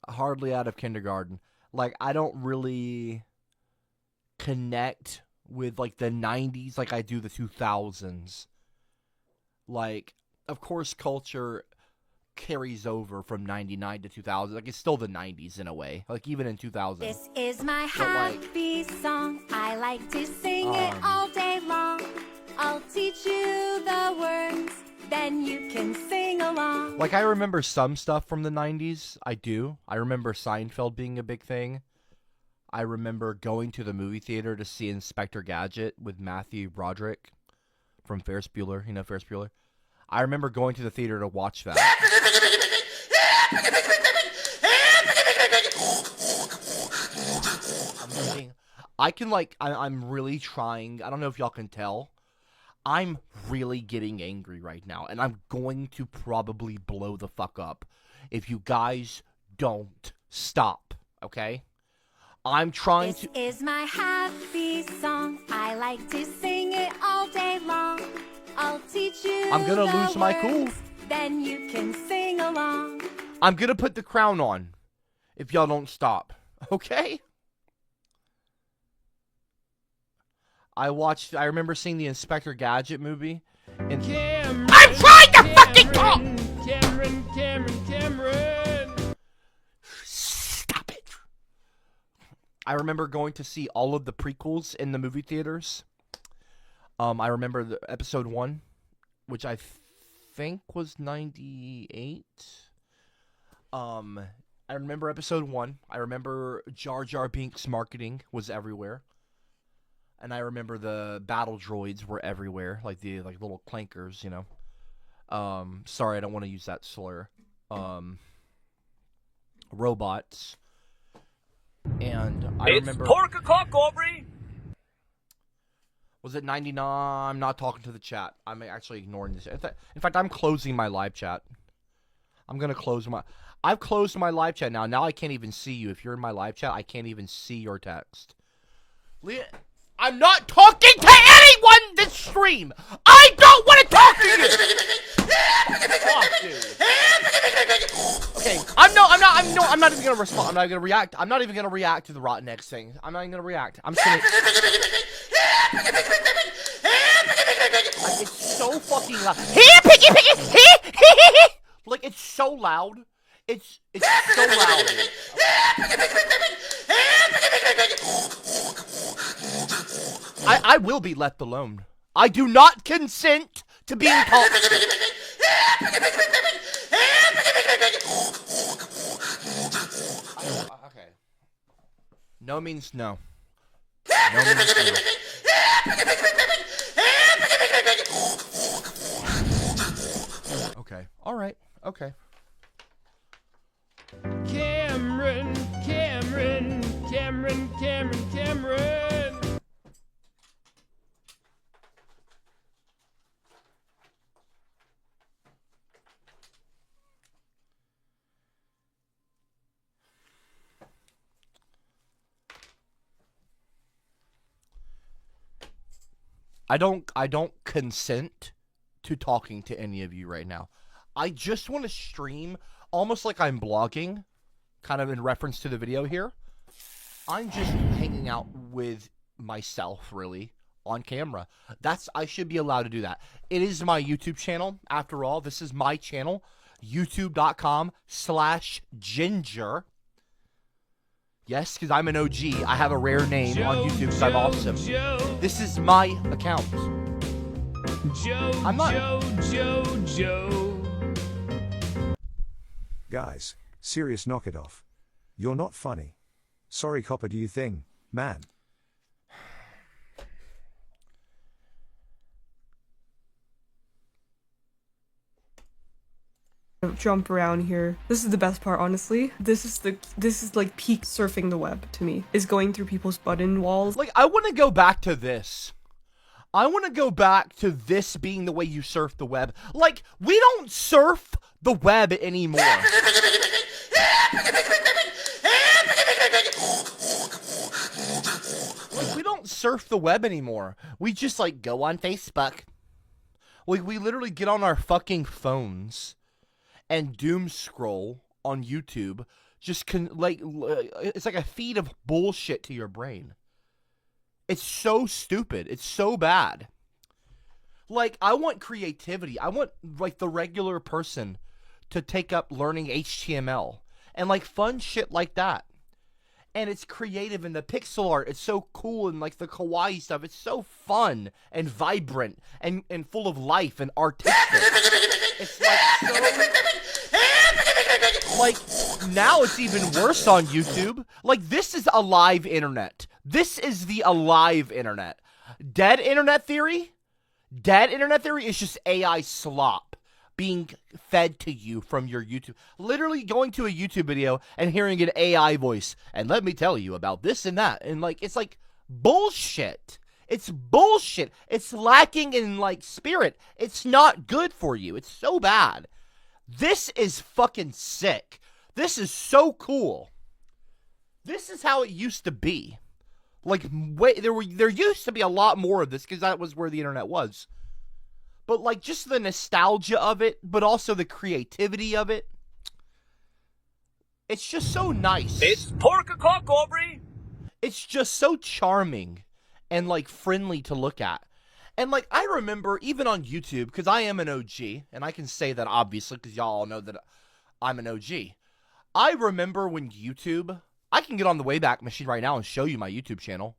[SPEAKER 8] Hardly out of kindergarten. I don't really connect with, the 90s like I do the 2000s. Of course, culture carries over from 99 to 2000. It's still the 90s in a way. Even in 2000.
[SPEAKER 7] This is my happy song. I like to sing it all day long. I'll teach you the words, then you can sing along.
[SPEAKER 8] I remember some stuff from the 90s. I do. I remember Seinfeld being a big thing. I remember going to the movie theater to see Inspector Gadget with Matthew Broderick from Ferris Bueller. Ferris Bueller? I remember going to the theater to watch that. I'm really trying. I don't know if y'all can tell. I'm really getting angry right now, and I'm going to probably blow the fuck up if you guys don't stop, okay? I'm trying to...
[SPEAKER 7] This is my happy song. I like to sing it all day long. I'll teach you
[SPEAKER 8] I'm gonna lose my cool.
[SPEAKER 7] Then you can sing along.
[SPEAKER 8] I'm gonna put the crown on if y'all don't stop, okay? I remember seeing the Inspector Gadget movie. And I'm trying to fucking talk! Cameron! Stop it. I remember going to see all of the prequels in the movie theaters. I remember the episode 1, which I think was 98. I remember episode 1. I remember Jar Jar Binks marketing was everywhere. And I remember the battle droids were everywhere, the little clankers, Sorry, I don't want to use that slur. Robots. And I remember...
[SPEAKER 5] It's CopperCab, Aubrey!
[SPEAKER 8] Was it 99? I'm not talking to the chat. I'm actually ignoring this. In fact, I'm closing my live chat. I'm going to close my... I've closed my live chat now. Now I can't even see you. If you're in my live chat, I can't even see your text. I'm not talking to anyone this stream! I don't want to talk to you! Fuck, dude. Okay, I'm not even gonna respond. I'm not gonna react. I'm not even gonna react to the Rotten X thing. I'm not even gonna react. I'm just gonna... It's so fucking loud. It's so loud. It's so loud. I will be left alone. I do not consent to being talked to. No means no. No means no. Okay. All right. Okay.
[SPEAKER 3] Cameron.
[SPEAKER 8] I don't consent to talking to any of you right now. I just want to stream almost like I'm blogging, kind of in reference to the video here. I'm just hanging out with myself, really, on camera. I should be allowed to do that. It is my YouTube channel. After all, this is my channel, youtube.com/ginger. Yes, because I'm an OG. I have a rare name on YouTube because I'm awesome. This is my account. I'm not.
[SPEAKER 6] Guys, serious, knock it off. You're not funny. Sorry, Copper, do you think, man?
[SPEAKER 9] Jump around here. This is the best part, honestly. This is like peak surfing the web to me. Is going through people's button walls.
[SPEAKER 8] Like, I want to go back to this. I want to go back to this being the way you surf the web. Like, we don't surf the web anymore. Like, we don't surf the web anymore. We just, like, go on Facebook. Like, we literally get on our fucking phones and doom scroll on YouTube. Just it's like a feed of bullshit to your brain. It's so stupid. It's so bad. Like, I want creativity. I want, like, the regular person to take up learning HTML and, like, fun shit like that. And it's creative, and the pixel art, it's so cool, and, like, the kawaii stuff, it's so fun and vibrant and full of life and artistic. It's, like, so... Like, now it's even worse on YouTube. Like, this is a live internet. This is the alive internet. Dead internet theory is just AI slop being fed to you from your YouTube. Literally going to a YouTube video and hearing an AI voice, and let me tell you about this and that. And, like, it's like bullshit. It's bullshit. It's lacking in, like, spirit. It's not good for you. It's so bad. This is fucking sick. This is so cool. This is how it used to be. Like, there used to be a lot more of this because that was where the internet was. But, like, just the nostalgia of it, but also the creativity of it. It's just so nice.
[SPEAKER 5] It's pork o'clock, Aubrey.
[SPEAKER 8] It's just so charming and, like, friendly to look at. And, like, I remember even on YouTube, because I am an OG, and I can say that obviously because y'all all know that I'm an OG. I remember when YouTube... I can get on the Wayback Machine right now and show you my YouTube channel.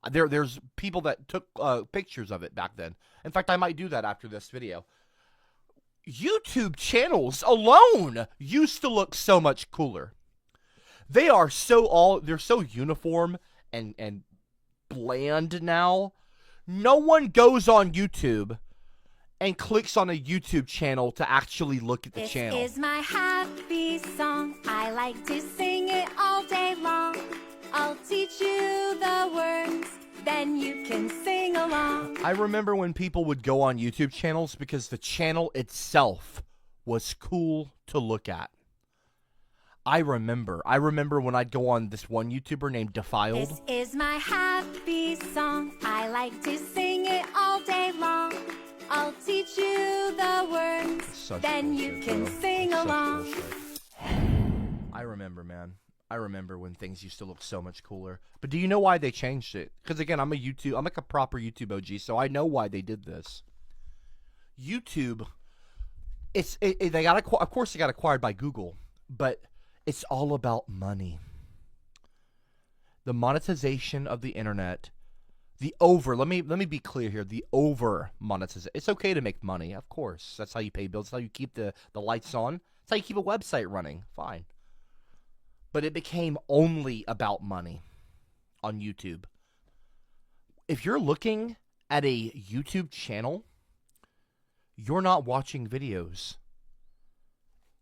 [SPEAKER 8] There's people that took pictures of it back then. In fact, I might do that after this video. YouTube channels alone used to look so much cooler. They're so uniform and bland now. No one goes on YouTube and clicks on a YouTube channel to actually look at the channel.
[SPEAKER 7] This is my happy song. I like to sing it all day long. I'll teach you the words, then you can sing along.
[SPEAKER 8] I remember when people would go on YouTube channels because the channel itself was cool to look at. I remember when I'd go on this one YouTuber named Defiled.
[SPEAKER 7] This is my happy song. I like to sing it all day long. I'll teach you the words, then you can sing along.
[SPEAKER 8] I remember, man. I remember when things used to look so much cooler. But do you know why they changed it? Because again, I'm like a proper YouTube OG, so I know why they did this. YouTube, of course they got acquired by Google, but it's all about money. The monetization of the internet. Let me be clear here. The over monetization. It's okay to make money, of course. That's how you pay bills. That's how you keep the lights on. That's how you keep a website running. Fine. But it became only about money. on YouTube. If you're looking at a YouTube channel, you're not watching videos.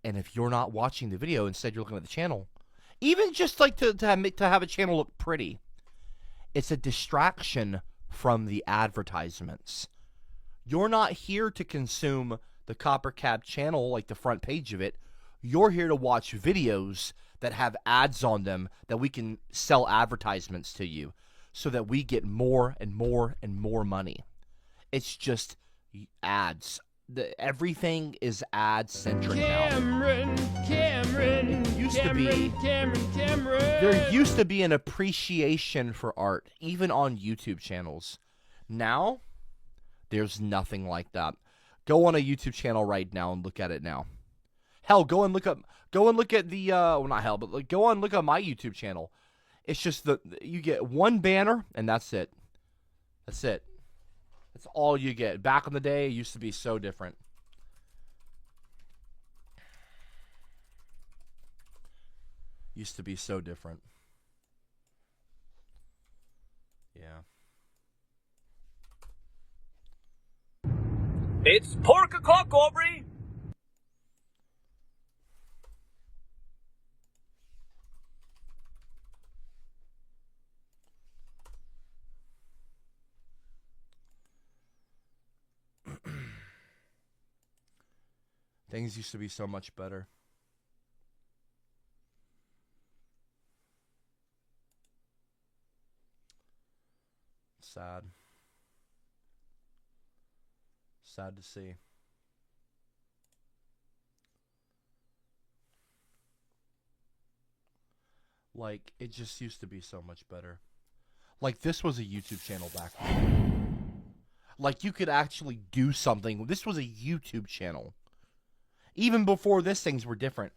[SPEAKER 8] And if you're not watching the video, instead you're looking at the channel, even just like to have a channel look pretty, it's a distraction from the advertisements. You're not here to consume the CopperCab channel, like the front page of it. You're here to watch videos that have ads on them that we can sell advertisements to you so that we get more and more and more money. It's just ads. Everything is ad-centric now. There used to be an appreciation for art, even on YouTube channels. Now, there's nothing like that. Go on a YouTube channel right now and look at it now. Hell, go and look at the well, not hell, but like, go and look at my YouTube channel. It's just you get one banner and that's it. That's it. That's all you get. Back in the day, it used to be so different. Used to be so different. Yeah.
[SPEAKER 5] It's pork o'clock, Aubrey.
[SPEAKER 8] Things used to be so much better. Sad. Sad to see. Like, it just used to be so much better. Like, this was a YouTube channel back then. Like, you could actually do something. This was a YouTube channel. Even before this, things were different.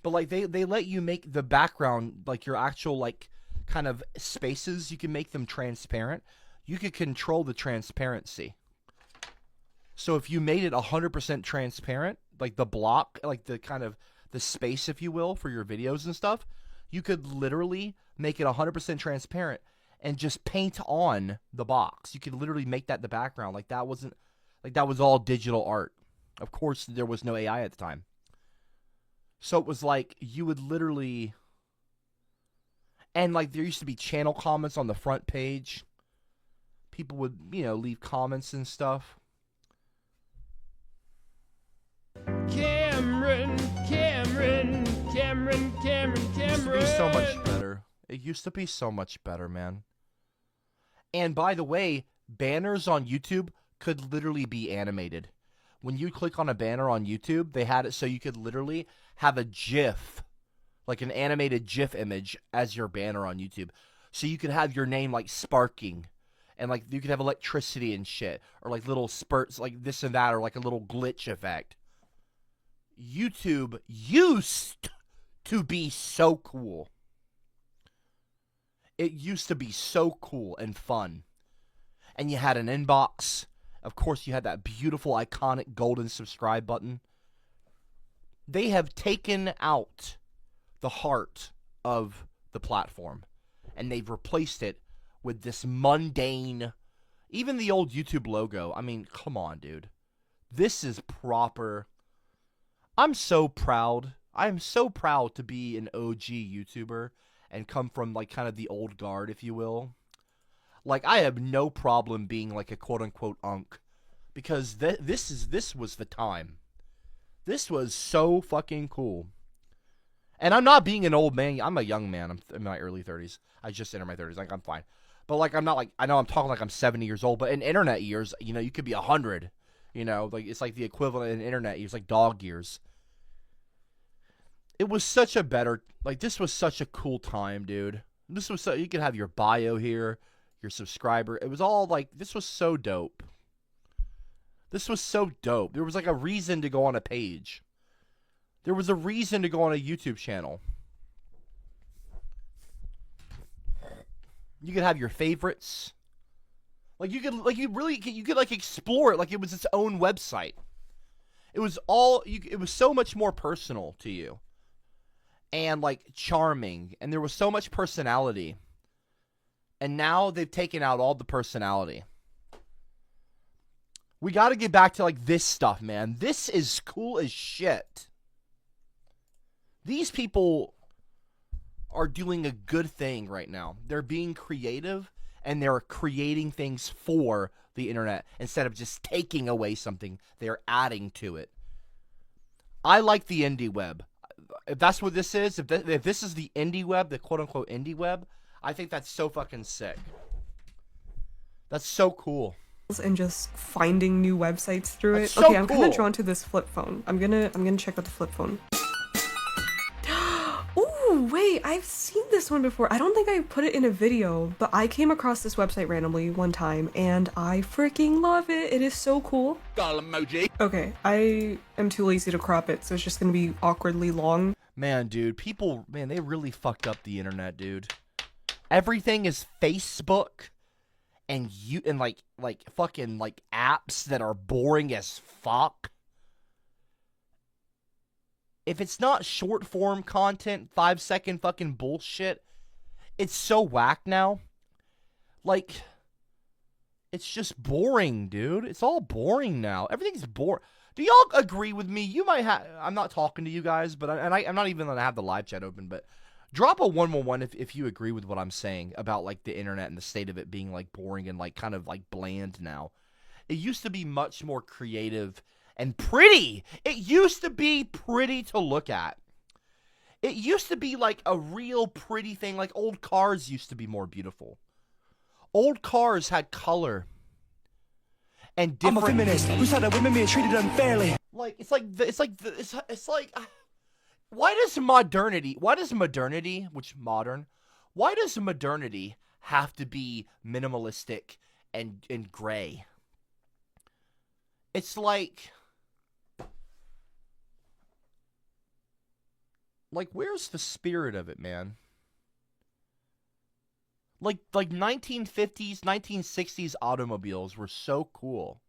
[SPEAKER 8] But, like, they let you make the background, like, your actual, like, kind of spaces. You can make them transparent. You could control the transparency. So if you made it 100% transparent, like the block, like the kind of the space, if you will, for your videos and stuff, you could literally make it 100% transparent and just paint on the box. You could literally make that the background. Like that was all digital art. Of course, there was no AI at the time. So it was like you would literally, and like there used to be channel comments on the front page. People would, leave comments and stuff. Cameron. It used to be so much better. It used to be so much better, man. And by the way, banners on YouTube could literally be animated. When you click on a banner on YouTube, they had it so you could literally have a GIF, like an animated GIF image as your banner on YouTube. So you could have your name like sparking, and like you could have electricity and shit, or like little spurts like this and that, or like a little glitch effect. YouTube used to be so cool. It used to be so cool and fun. And you had an inbox. Of course, you had that beautiful, iconic golden subscribe button. They have taken out the heart of the platform, and they've replaced it with this mundane, even the old YouTube logo. I mean, come on, dude. This is proper. I'm so proud. I am so proud to be an OG YouTuber and come from like kind of the old guard, if you will. Like, I have no problem being like a quote-unquote unk, because this was the time. This was so fucking cool. And I'm not being an old man. I'm a young man. I'm in my early 30s. I just entered my 30s. Like, I'm fine. But like, I'm not like, I know I'm talking like I'm 70 years old, but in internet years, you could be 100. Like it's like the equivalent in internet years, like dog years. It was such a better, like, this was such a cool time, dude. This was so, you could have your bio here, your subscriber. It was all like, this was so dope. This was so dope. There was like a reason to go on a page. There was a reason to go on a YouTube channel. You could have your favorites. Like you could like explore it like it was its own website. It was it was so much more personal to you. And like charming, and there was so much personality. And now they've taken out all the personality. We got to get back to, like, this stuff, man. This is cool as shit. These people are doing a good thing right now. They're being creative, and they're creating things for the internet instead of just taking away something. They're adding to it. I like the indie web. If that's what this is, if this is the indie web, the quote-unquote indie web, I think that's so fucking sick. That's so cool.
[SPEAKER 9] And just finding new websites through
[SPEAKER 8] That's
[SPEAKER 9] it.
[SPEAKER 8] so
[SPEAKER 9] Okay, I'm kind
[SPEAKER 8] cool.
[SPEAKER 9] of drawn to this flip phone. I'm gonna check out the flip phone. Ooh, wait, I've seen this one before. I don't think I put it in a video, but I came across this website randomly one time, and I freaking love it. It is so cool.
[SPEAKER 5] emoji.
[SPEAKER 9] Okay, I am too lazy to crop it, so it's just gonna be awkwardly long.
[SPEAKER 8] Man, dude, people, man, they really fucked up the internet, dude. Everything is Facebook and like fucking like apps that are boring as fuck. If it's not short form content, 5-second fucking bullshit, it's so whack now. Like, it's just boring, dude. It's all boring now. Everything's boring. Do y'all agree with me? You might have. I'm not talking to you guys, but I'm not even gonna have the live chat open. But drop a 111 if you agree with what I'm saying about like the internet and the state of it being like boring and like kind of like bland now. It used to be much more creative and pretty. It used to be pretty to look at. It used to be like a real pretty thing. Like old cars used to be more beautiful. Old cars had color and different.
[SPEAKER 5] I'm a feminist who said that women being treated unfairly.
[SPEAKER 8] Like it's like why does modernity have to be minimalistic and gray? It's like where's the spirit of it, man? Like 1950s, 1960s automobiles were so cool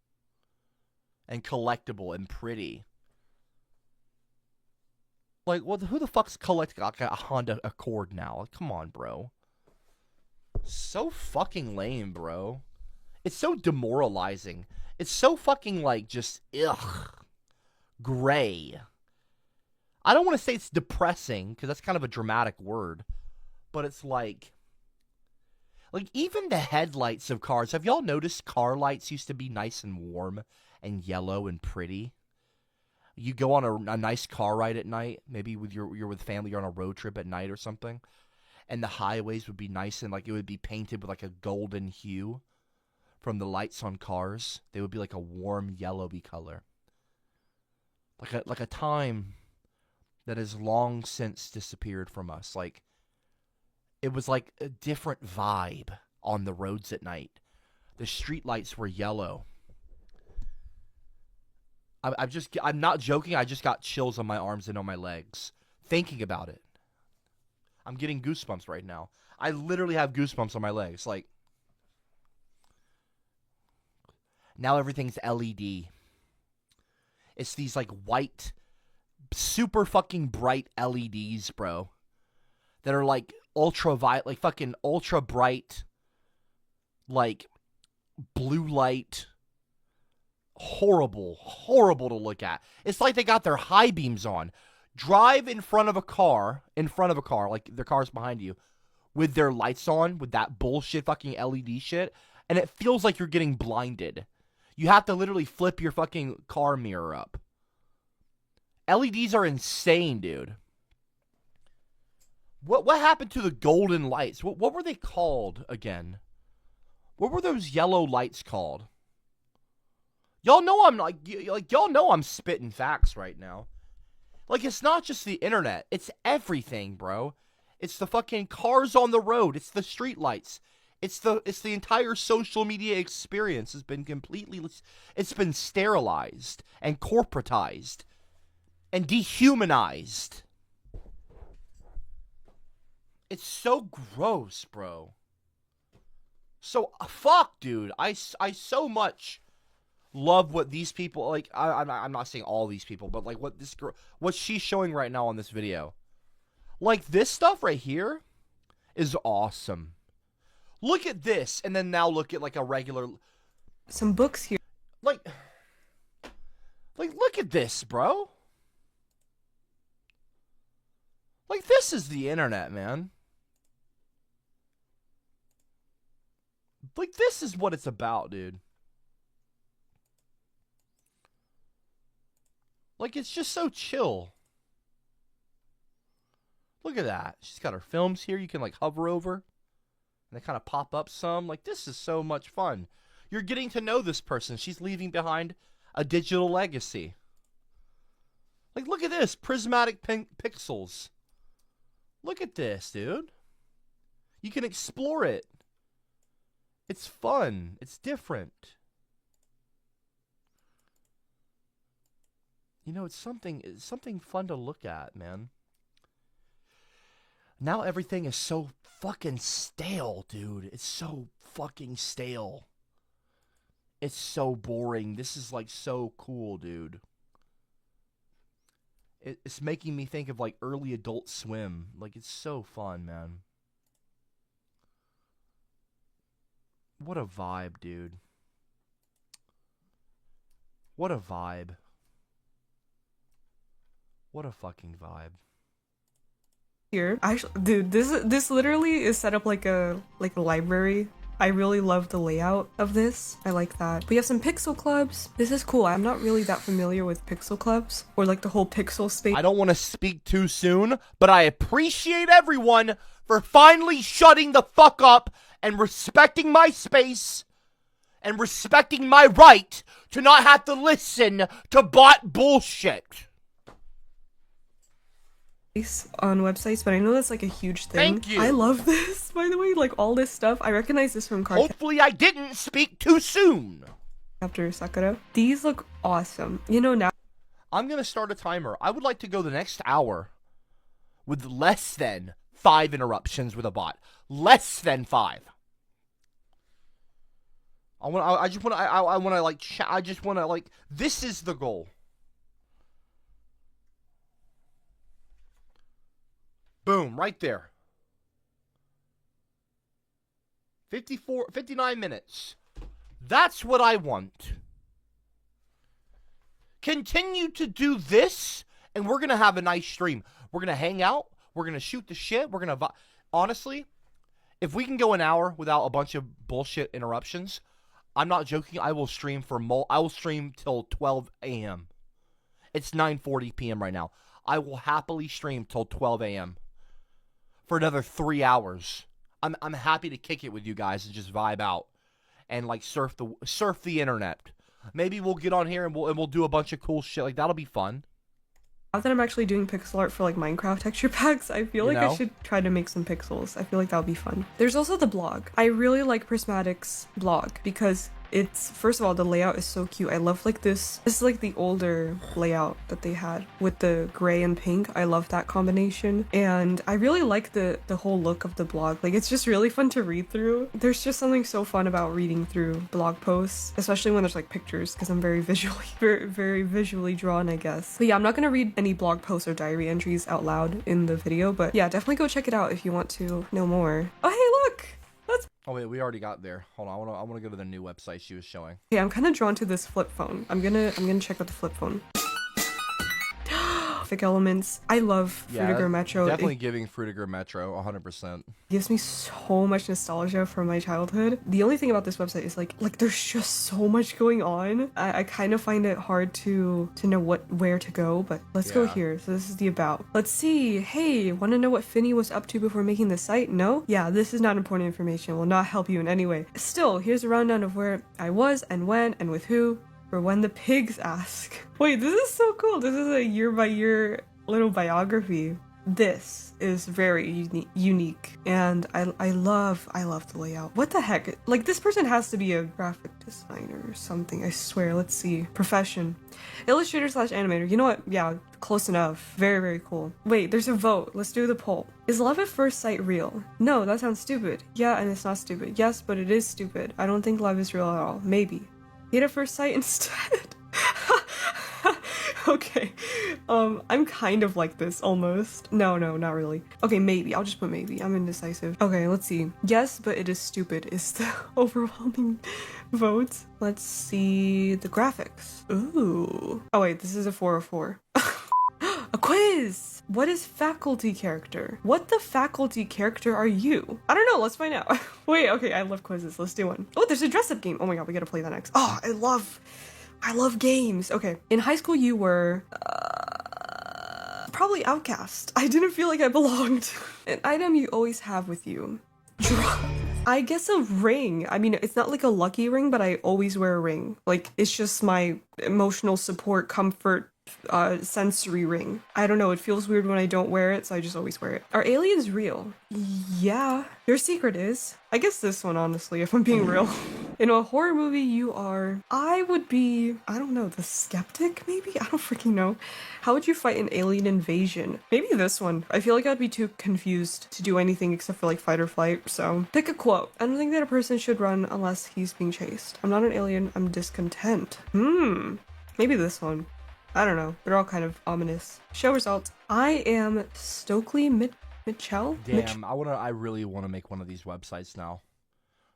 [SPEAKER 8] and collectible and pretty. Like, who the fuck's collecting like a Honda Accord now? Like, come on, bro. So fucking lame, bro. It's so demoralizing. It's so fucking, like, just, gray. I don't want to say it's depressing, because that's kind of a dramatic word. But it's like, even the headlights of cars. Have y'all noticed car lights used to be nice and warm and yellow and pretty? You go on a nice car ride at night, maybe you're with family, you're on a road trip at night or something, and the highways would be nice and like it would be painted with like a golden hue from the lights on cars. They would be like a warm yellowy color. Like a time that has long since disappeared from us. Like it was like a different vibe on the roads at night. The street lights were yellow. I'm not joking. I just got chills on my arms and on my legs thinking about it. I'm getting goosebumps right now. I literally have goosebumps on my legs. Like, now everything's LED. It's these like white, super fucking bright LEDs, bro, that are like ultraviolet, like fucking ultra bright, like blue light. Horrible to look at. It's like they got their high beams on. Drive in front of a car, like their car's behind you, with their lights on, with that bullshit fucking LED shit, and it feels like you're getting blinded. You have to literally flip your fucking car mirror up. LEDs are insane, dude. What happened to the golden lights? What were they called again? What were those yellow lights called? Y'all know y'all know I'm spitting facts right now. Like, it's not just the internet. It's everything, bro. It's the fucking cars on the road. It's the street lights. It's the entire social media experience has been it's been sterilized and corporatized and dehumanized. It's so gross, bro. So, fuck, dude. I so much love what these people, like, I'm not saying all these people, but like what this girl, what she's showing right now on this video. Like, this stuff right here is awesome. Look at this, and then now look at like a regular.
[SPEAKER 9] Some books here.
[SPEAKER 8] Like, look at this, bro. Like, this is the internet, man. Like, this is what it's about, dude. Like, it's just so chill. Look at that. She's got her films here. You can, like, hover over. And they kind of pop up some. Like, this is so much fun. You're getting to know this person. She's leaving behind a digital legacy. Like, look at this. Prismatic pixels. Look at this, dude. You can explore it. It's fun. It's different. You know, it's something fun to look at, man. Now everything is so fucking stale, dude. It's so fucking stale. It's so boring. This is like so cool, dude. It's making me think of like early Adult Swim. Like, it's so fun, man. What a vibe, dude. What a vibe. What a fucking vibe.
[SPEAKER 9] Here, actually, dude, this literally is set up like a library. I really love the layout of this. I like that. We have some pixel clubs. This is cool. I'm not really that familiar with pixel clubs or like the whole pixel space.
[SPEAKER 8] I don't want to speak too soon, but I appreciate everyone for finally shutting the fuck up and respecting my space and respecting my right to not have to listen to bot bullshit.
[SPEAKER 9] On websites, but I know that's like a huge thing.
[SPEAKER 8] Thank you.
[SPEAKER 9] I love this, by the way, like all this stuff. I recognize this from
[SPEAKER 8] Hopefully I didn't speak too soon.
[SPEAKER 9] After Sakura. These look awesome. You know, now
[SPEAKER 8] I'm gonna start a timer. I would like to go the next hour with less than 5 interruptions with a bot. Less than 5. I just want to like this is the goal. Boom, right there. 59 minutes. That's what I want. Continue to do this, and we're going to have a nice stream. We're going to hang out. We're going to shoot the shit. We're going to... Honestly, if we can go an hour without a bunch of bullshit interruptions, I'm not joking. I will stream I will stream till 12 a.m. It's 9:40 p.m. right now. I will happily stream till 12 a.m. for another 3 hours. I'm happy to kick it with you guys and just vibe out and like surf the internet. Maybe we'll get on here and we'll do a bunch of cool shit. Like, that'll be fun.
[SPEAKER 9] now that I'm actually doing pixel art for like Minecraft texture packs, I feel like I should try to make some pixels. I feel like that would be fun. There's also the blog. I really like Prismatic's blog because it's, first of all, the layout is so cute. I love like this is like the older layout that they had with the gray and pink. I love that combination, and I really like the whole look of the blog. Like, it's just really fun to read through. There's just something so fun about reading through blog posts, especially when there's like pictures, because I'm very visually drawn, I guess. But yeah, I'm not gonna read any blog posts or diary entries out loud in the video, but yeah, definitely go check it out if you want to know more. Oh, hey, look!
[SPEAKER 8] Oh wait, we already got there. Hold on, I wanna go to the new website she was showing.
[SPEAKER 9] Yeah, I'm kind of drawn to this flip phone. I'm gonna check out the flip phone. Graphic elements. I love Fruitiger Metro.
[SPEAKER 8] Definitely giving Fruitiger Metro 100%.
[SPEAKER 9] Gives me so much nostalgia from my childhood. The only thing about this website is like there's just so much going on. I kind of find it hard to know where to go, but let's go here. So this is the about. Let's see. Hey, want to know what Finny was up to before making the site? No? Yeah, this is not important information. Will not help you in any way. Still, here's a rundown of where I was and when and with who. For when the pigs ask. Wait, this is so cool. This is a year-by-year little biography. This is very unique, and I love the layout. What the heck? Like, this person has to be a graphic designer or something, I swear. Let's see. Profession. Illustrator/animator. You know what? Yeah, close enough. Very, very cool. Wait, there's a vote. Let's do the poll. Is love at first sight real? No, that sounds stupid. Yeah, and it's not stupid. Yes, but it is stupid. I don't think love is real at all. Maybe. Hate at first sight instead. Okay. I'm kind of like this almost. No, not really. Okay, maybe. I'll just put maybe. I'm indecisive. Okay, let's see. Yes, but it is stupid is the overwhelming vote. Let's see the graphics. Ooh. Oh wait, this is a 404. A quiz! What is faculty character? What the faculty character are you? I don't know, let's find out. Wait, okay, I love quizzes. Let's do one. Oh, there's a dress-up game. Oh my god, we gotta play that next. Oh, I love games. Okay, in high school you were probably outcast. I didn't feel like I belonged. An item you always have with you. I guess a ring. I mean, it's not like a lucky ring, but I always wear a ring. Like, it's just my emotional support, comfort, sensory ring. I don't know, it feels weird when I don't wear it, so I just always wear it. Are aliens real? Yeah. Your secret is? I guess this one, honestly, if I'm being real. In a horror movie, you are... I would be... I don't know, the skeptic, maybe? I don't freaking know. How would you fight an alien invasion? Maybe this one. I feel like I'd be too confused to do anything except for, like, fight or flight, so... Pick a quote. I don't think that a person should run unless he's being chased. I'm not an alien, I'm discontent. Maybe this one. I don't know. They're all kind of ominous. Show results. I am Stokely Mitchell.
[SPEAKER 8] Damn, I really want to make one of these websites now.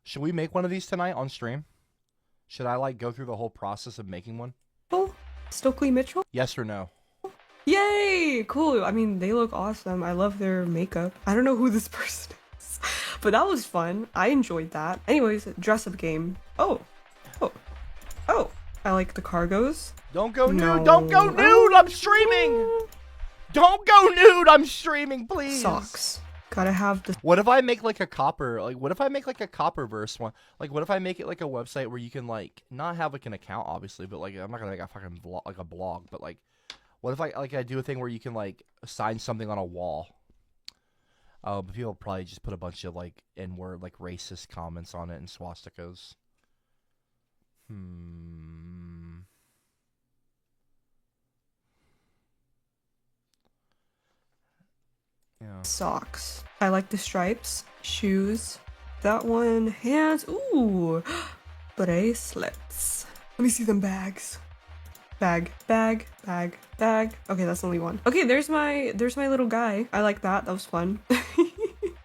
[SPEAKER 8] Should we make one of these tonight on stream? Should I like go through the whole process of making one?
[SPEAKER 9] Oh, Stokely Mitchell?
[SPEAKER 8] Yes or no?
[SPEAKER 9] Yay! Cool. I mean, they look awesome. I love their makeup. I don't know who this person is, but that was fun. I enjoyed that. Anyways, dress-up game. Oh. I like the cargos.
[SPEAKER 8] Don't go nude! Don't go nude! I'm streaming! Don't go nude! I'm streaming, please!
[SPEAKER 9] Socks. Gotta have the...
[SPEAKER 8] What if I make like a Copperverse one? Like, what if I make it like a website where you can like, not have like an account, obviously, but like, I'm not gonna make a fucking vlog, like a blog, but like, what if I do a thing where you can like sign something on a wall? But people probably just put a bunch of like N-word, like racist comments on it and swastikas. Yeah.
[SPEAKER 9] Socks. I like the stripes. Shoes. That one. Hands. Ooh. Bracelets. Let me see them bags. Bag. Okay, that's only one. Okay, there's my little guy. I like that. That was fun.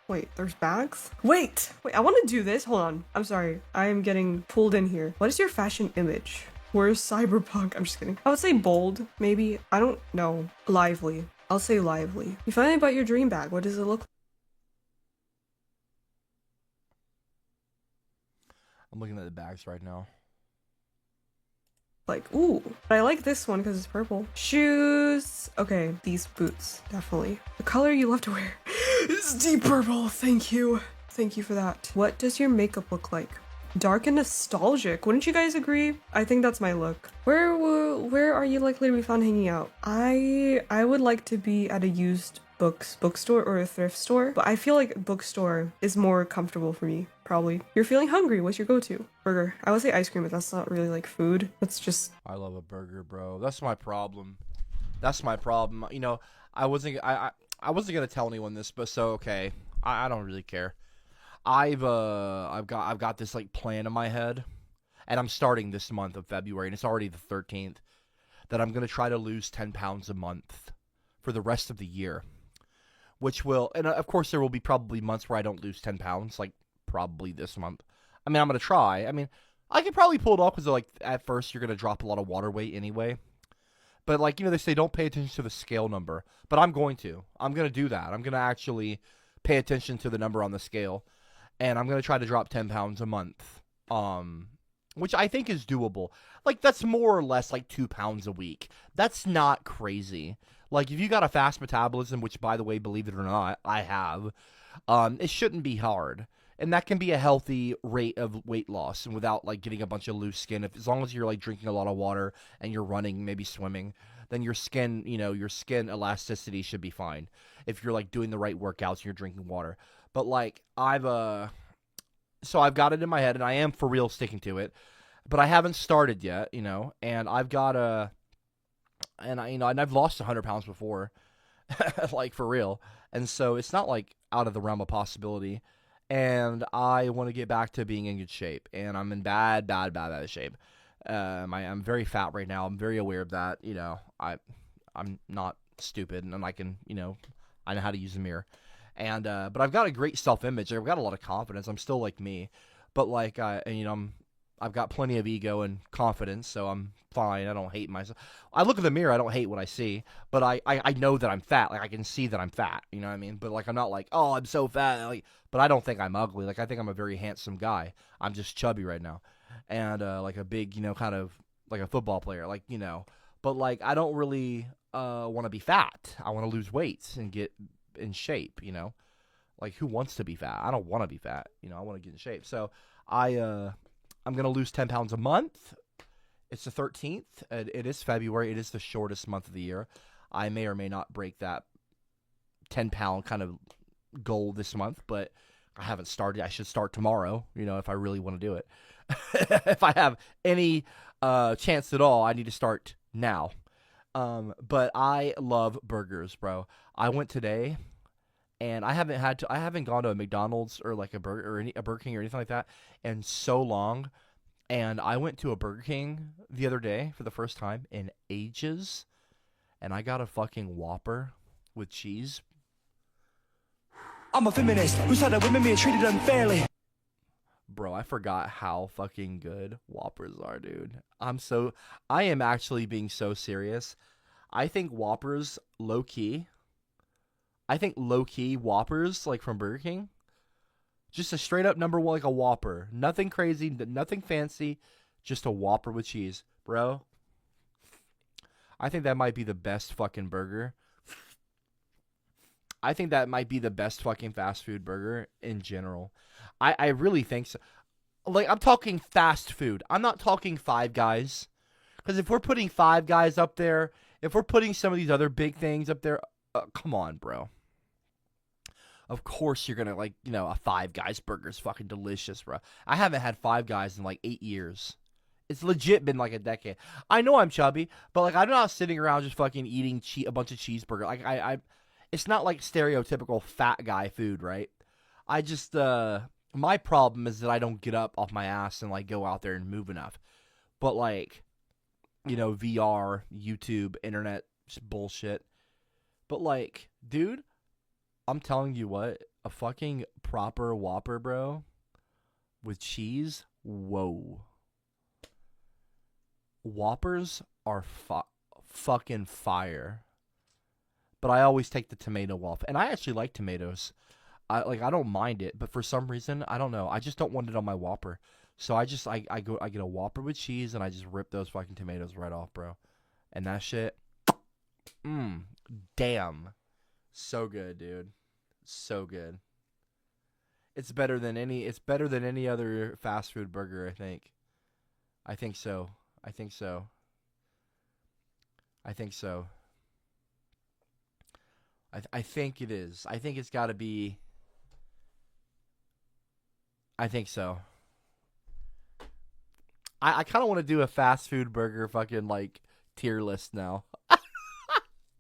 [SPEAKER 9] Wait, there's bags? Wait, I want to do this. Hold on. I'm sorry. I am getting pulled in here. What is your fashion image? Where's cyberpunk? I'm just kidding. I would say bold, maybe. I don't know. Lively. I'll say lively. You finally bought your dream bag. What does it look like?
[SPEAKER 8] I'm looking at the bags right now.
[SPEAKER 9] Like, ooh. But I like this one because it's purple. Shoes. Okay, these boots. Definitely. The color you love to wear is deep purple. Thank you. Thank you for that. What does your makeup look like? Dark and nostalgic. Wouldn't you guys agree? I think that's my look. Where are you likely to be found hanging out? I would like to be at a used bookstore or a thrift store, but I feel like bookstore is more comfortable for me, probably. You're feeling hungry. What's your go-to? Burger. I would say ice cream, but that's not really like food. That's just...
[SPEAKER 8] I love a burger, bro. That's my problem. You know, I wasn't gonna tell anyone this, but so okay. I don't really care. I've got this like plan in my head, and I'm starting this month of February, and it's already the 13th, that I'm gonna try to lose 10 pounds a month for the rest of the year, which will, and of course there will be probably months where I don't lose 10 pounds, like probably this month. I mean, I'm gonna try. I mean, I could probably pull it off because like at first you're gonna drop a lot of water weight anyway. But like, you know, they say don't pay attention to the scale number, but I'm going to do that. I'm gonna actually pay attention to the number on the scale. And I'm going to try to drop 10 pounds a month, which I think is doable. Like, that's more or less like 2 pounds a week. That's not crazy. Like, if you got a fast metabolism, which, by the way, believe it or not, I have, it shouldn't be hard. And that can be a healthy rate of weight loss and without, like, getting a bunch of loose skin. As long as you're, like, drinking a lot of water and you're running, maybe swimming, then your skin, you know, your skin elasticity should be fine. If you're, like, doing the right workouts and you're drinking water. But, like, so I've got it in my head, and I am for real sticking to it. But I haven't started yet, you know, and I've got and I've lost 100 pounds before, like, for real. And so it's not, like, out of the realm of possibility. And I want to get back to being in good shape. And I'm in bad shape. I'm very fat right now. I'm very aware of that. I'm not stupid, and I can, I know how to use a mirror. And but I've got a great self-image. I've got a lot of confidence. I'm still like me, but like I've got plenty of ego and confidence, so I'm fine. I don't hate myself. I look in the mirror, I don't hate what I see, but I know that I'm fat. Like, I can see that I'm fat, you know what I mean? But like, I'm not like, oh, I'm so fat. Like, but I don't think I'm ugly. Like, I think I'm a very handsome guy. I'm just chubby right now, and like a big, kind of like a football player, like, But like, I don't really want to be fat. I want to lose weight and get in shape, Like, who wants to be fat? I don't want to be fat, I want to get in shape. So I'm going to lose 10 pounds a month. It's the 13th. It is February. It is the shortest month of the year. I may or may not break that 10-pound kind of goal this month, but I haven't started. I should start tomorrow, if I really want to do it. If I have any chance at all, I need to start now. But I love burgers, bro. I went today, and I haven't gone to a McDonald's or like a Burger King or anything like that in so long. And I went to a Burger King the other day for the first time in ages, and I got a fucking Whopper with cheese.
[SPEAKER 5] I'm a feminist who said that women being treated unfairly.
[SPEAKER 8] Bro, I forgot how fucking good Whoppers are, dude. I am actually being so serious. I think Whoppers low-key Whoppers, like from Burger King, just a straight up number one, like a Whopper. Nothing crazy, nothing fancy, just a Whopper with cheese. Bro, I think that might be the best fucking burger. I think that might be the best fucking fast food burger in general. I really think so. Like, I'm talking fast food. I'm not talking Five Guys. Because if we're putting Five Guys up there, if we're putting some of these other big things up there, come on, bro. Of course you're going to, like, a Five Guys burger is fucking delicious, bro. I haven't had Five Guys in, like, 8 years. It's legit been, like, a decade. I know I'm chubby, but, like, I'm not sitting around just fucking eating a bunch of cheeseburger. Like, it's not, like, stereotypical fat guy food, right? I just, my problem is that I don't get up off my ass and, like, go out there and move enough. But, like, VR, YouTube, internet, bullshit. But, like, dude, I'm telling you what, a fucking proper Whopper, bro, with cheese, whoa. Whoppers are fucking fire. But I always take the tomato off. And I actually like tomatoes. I don't mind it, but for some reason, I don't know. I just don't want it on my Whopper. So I get a Whopper with cheese and I just rip those fucking tomatoes right off, bro. And that shit, damn. So good, dude. So good. It's better than any other fast food burger, I think. I think so. I think it is. I think it's got to be. I think so. I kind of want to do a fast food burger fucking like tier list now.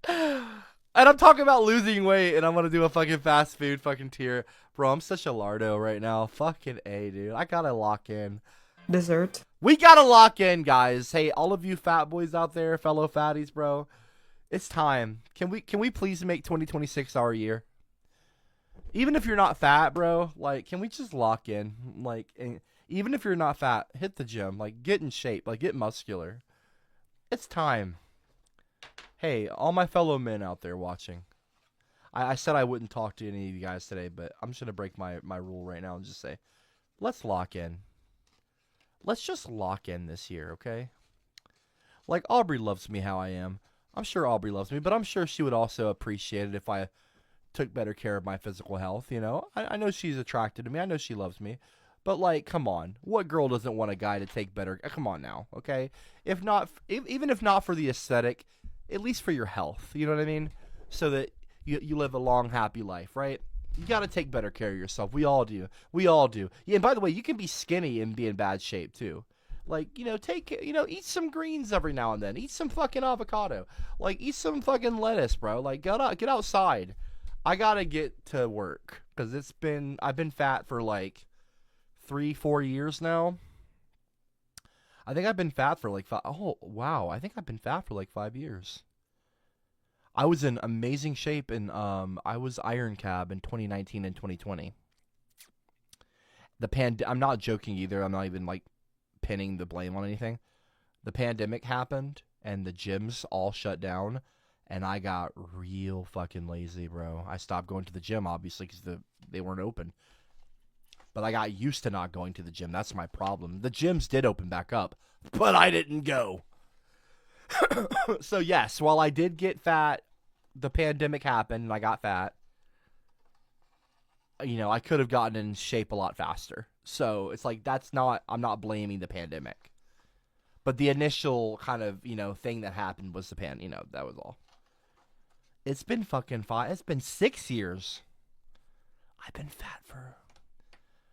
[SPEAKER 8] And I'm talking about losing weight, and I'm gonna do a fucking fast food fucking tier. Bro, I'm such a lardo right now. Fucking A, dude. I gotta lock in.
[SPEAKER 9] Dessert.
[SPEAKER 8] We gotta lock in, guys. Hey, all of you fat boys out there, fellow fatties, bro. It's time. Can we please make 2026 our year? Even if you're not fat, bro, like, can we just lock in? Like, even if you're not fat, hit the gym. Like, get in shape. Like, get muscular. It's time. Hey, all my fellow men out there watching. I said I wouldn't talk to any of you guys today, but I'm just going to break my rule right now and just say, let's lock in. Let's just lock in this year, okay? Like, Aubrey loves me how I am. I'm sure Aubrey loves me, but I'm sure she would also appreciate it if I took better care of my physical health, I know she's attracted to me. I know she loves me. But, like, come on. What girl doesn't want a guy to take better... Come on now, okay? Even if not for the aesthetic, at least for your health, you know what I mean? So that you live a long, happy life, right? You got to take better care of yourself. We all do. Yeah, and by the way, you can be skinny and be in bad shape, too. Like, eat some greens every now and then. Eat some fucking avocado. Like, eat some fucking lettuce, bro. Like, get outside. I got to get to work. Because I've been fat for, like, 3-4 years now. I think I've been fat for like oh, wow. I think I've been fat for like 5 years. I was in amazing shape and I was Iron Cab in 2019 and 2020. I'm not joking either. I'm not even like pinning the blame on anything. The pandemic happened and the gyms all shut down and I got real fucking lazy, bro. I stopped going to the gym obviously cuz they weren't open. But I got used to not going to the gym. That's my problem. The gyms did open back up, but I didn't go. So yes, while I did get fat, the pandemic happened and I got fat. You know, I could have gotten in shape a lot faster. So it's like I'm not blaming the pandemic. But the initial kind of, thing that happened was the that was all. It's been fucking it's been 6 years. I've been fat for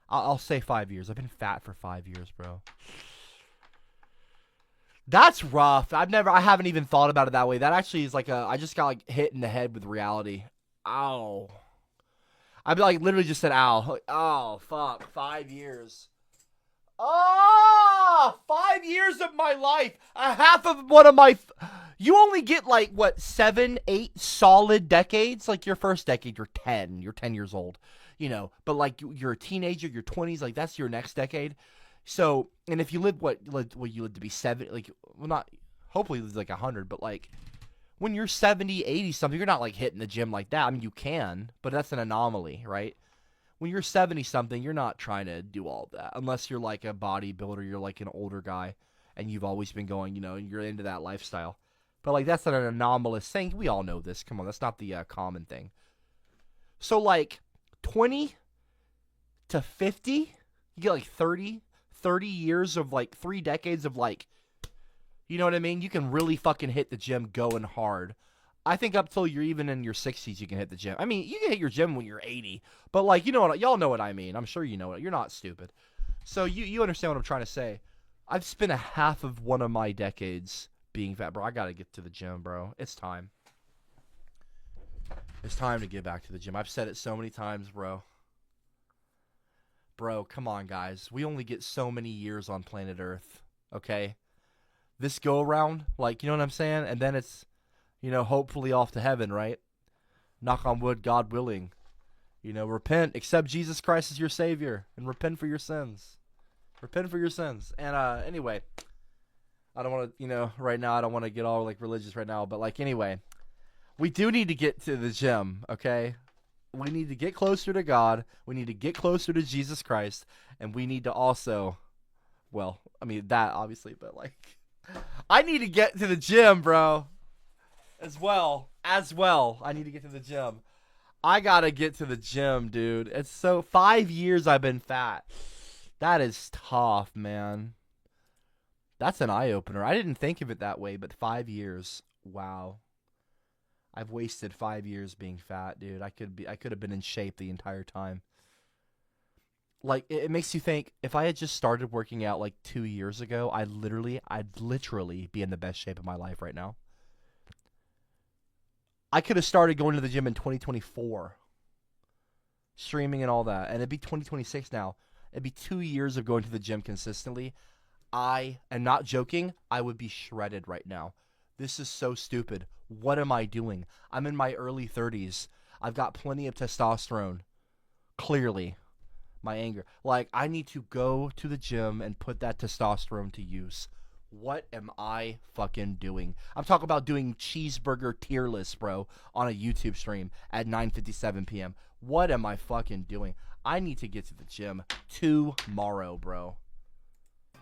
[SPEAKER 8] I'll say 5 years. I've been fat for 5 years, bro. That's rough. I haven't even thought about it that way. That actually is like I just got like hit in the head with reality. Ow. I like literally just said ow. Like, oh, fuck. 5 years. Oh, 5 years of my life. A half of one of my... You only get like, what, 7, 8 solid decades? Like your first decade, you're 10. You're 10 years old. But like you're a teenager, your 20s, like that's your next decade. So, and if you live you live to be 70, like, well, not, hopefully it's like 100, but like when you're 70, 80 something, you're not like hitting the gym like that. I mean, you can, but that's an anomaly, right? When you're 70 something, you're not trying to do all that unless you're like a bodybuilder, you're like an older guy and you've always been going, you're into that lifestyle. But like, that's not an anomalous thing. We all know this. Come on. That's not the common thing. So like, 20 to 50, you get like 30 years of like 3 decades of like, you know what I mean? You can really fucking hit the gym going hard. I think up till you're even in your 60s, you can hit the gym. I mean, you can hit your gym when you're 80, but like, y'all know what I mean. I'm sure you know it. You're not stupid. So you understand what I'm trying to say. I've spent a half of one of my decades being fat, bro. I gotta get to the gym, bro. It's time. It's time to get back to the gym. I've said it so many times, bro. Bro, come on, guys. We only get so many years on planet Earth, okay? This go-around, like, you know what I'm saying? And then it's, hopefully off to heaven, right? Knock on wood, God willing. Repent, accept Jesus Christ as your Savior, and repent for your sins. Repent for your sins. And, anyway, I don't want to, right now, I don't want to get all, like, religious right now, but, like, anyway... We do need to get to the gym, okay? We need to get closer to God. We need to get closer to Jesus Christ. And we need to also, well, I mean, that obviously, but like, I need to get to the gym, bro. As well. I need to get to the gym. I gotta get to the gym, dude. It's 5 years I've been fat. That is tough, man. That's an eye-opener. I didn't think of it that way, but 5 years. Wow. I've wasted 5 years being fat, dude. I could have been in shape the entire time. Like, it makes you think, if I had just started working out like 2 years ago, I'd literally be in the best shape of my life right now. I could have started going to the gym in 2024. Streaming and all that. And it'd be 2026 now. It'd be 2 years of going to the gym consistently. I am not joking. I would be shredded right now. This is so stupid. What am I doing? I'm in my early 30s. I've got plenty of testosterone. Clearly. My anger. Like, I need to go to the gym and put that testosterone to use. What am I fucking doing? I'm talking about doing cheeseburger tier lists, bro, on a YouTube stream at 9:57 p.m. What am I fucking doing? I need to get to the gym tomorrow, bro.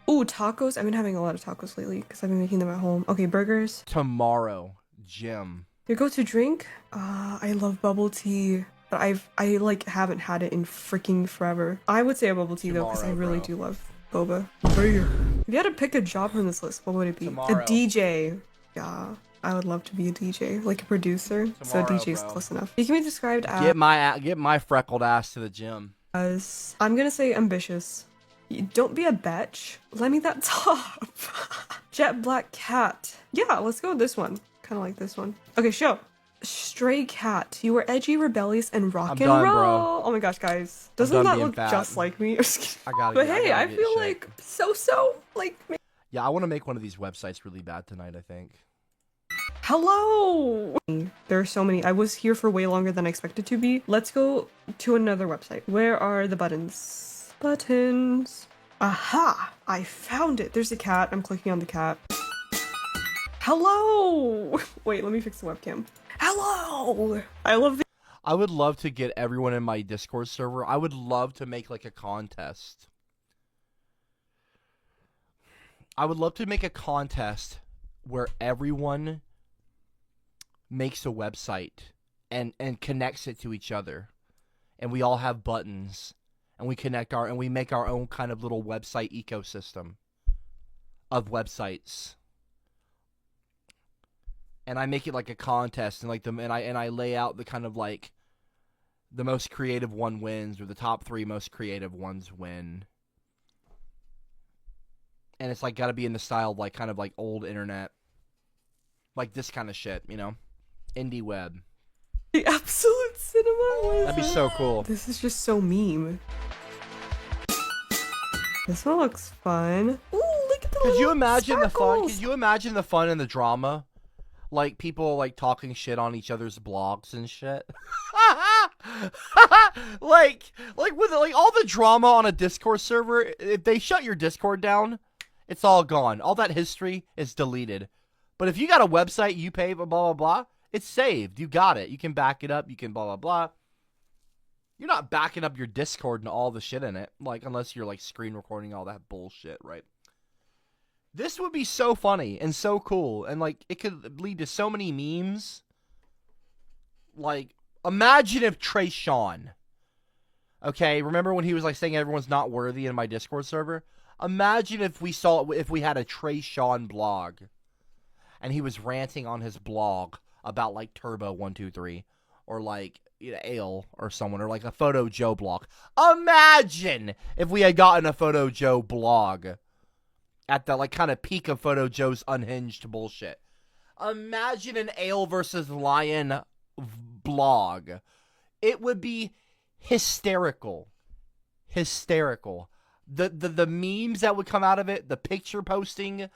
[SPEAKER 9] Ooh, tacos. I've been having a lot of tacos lately because I've been making them at home. Okay, burgers.
[SPEAKER 8] Tomorrow, gym.
[SPEAKER 9] Your go-to drink? I love bubble tea, but I like haven't had it in freaking forever. I would say a bubble tea though, because I really do love boba. If you had to pick a job from this list, what would it be?
[SPEAKER 8] Tomorrow.
[SPEAKER 9] A DJ. Yeah, I would love to be a DJ, like a producer. So DJ is close enough. You can be described as
[SPEAKER 8] get my freckled ass to the gym.
[SPEAKER 9] As I'm gonna say ambitious. Don't be a bitch. Let me that top. Jet Black Cat. Yeah, let's go with this one. Kind of like this one. Okay, show. Stray Cat. You were edgy, rebellious, and rock and roll.
[SPEAKER 8] Bro.
[SPEAKER 9] Oh my gosh, guys. Doesn't that look just like me?
[SPEAKER 8] I gotta
[SPEAKER 9] but hey, I feel like so like.
[SPEAKER 8] Yeah, I want to make one of these websites really bad tonight, I think.
[SPEAKER 9] Hello! There are so many. I was here for way longer than I expected to be. Let's go to another website. Where are the buttons? Buttons. Aha! I found it. There's a cat. I'm clicking on the cat. Hello! Wait, let me fix the webcam. Hello! I love the—
[SPEAKER 8] I would love to get everyone in my Discord server. I would love to make like a contest. I would love to make a contest where everyone makes a website and connects it to each other. And we all have buttons. And we connect and we make our own kind of little website ecosystem of websites. And I make it like a contest, and like I lay out the kind of like the most creative one wins, or the top 3 most creative ones win. And it's like got to be in the style of like kind of like old internet, like this kind of shit, you know, indie web.
[SPEAKER 9] The absolute cinema.
[SPEAKER 8] That'd be so cool.
[SPEAKER 9] This is just so meme. This one looks fun. Ooh, look at the
[SPEAKER 8] Could you imagine
[SPEAKER 9] sparkles.
[SPEAKER 8] the fun? Could you imagine the fun and the drama? Like people like talking shit on each other's blogs and shit. like with like all the drama on a Discord server, if they shut your Discord down, it's all gone. All that history is deleted. But if you got a website, you pay blah blah blah, it's saved. You got it. You can back it up. You can blah blah blah. You're not backing up your Discord and all the shit in it, like unless you're like screen recording all that bullshit, right? This would be so funny and so cool, and like it could lead to so many memes. Like, imagine if Trey Sean, okay, remember when he was like saying everyone's not worthy in my Discord server? Imagine if we had a Trey Sean blog, and he was ranting on his blog about like Turbo 123 or like Ale or someone, or like a Photo Joe blog. Imagine if we had gotten a Photo Joe blog at the like kind of peak of Photo Joe's unhinged bullshit. Imagine an Ale versus Lion blog. It would be hysterical. Hysterical. The memes that would come out of it, the picture posting.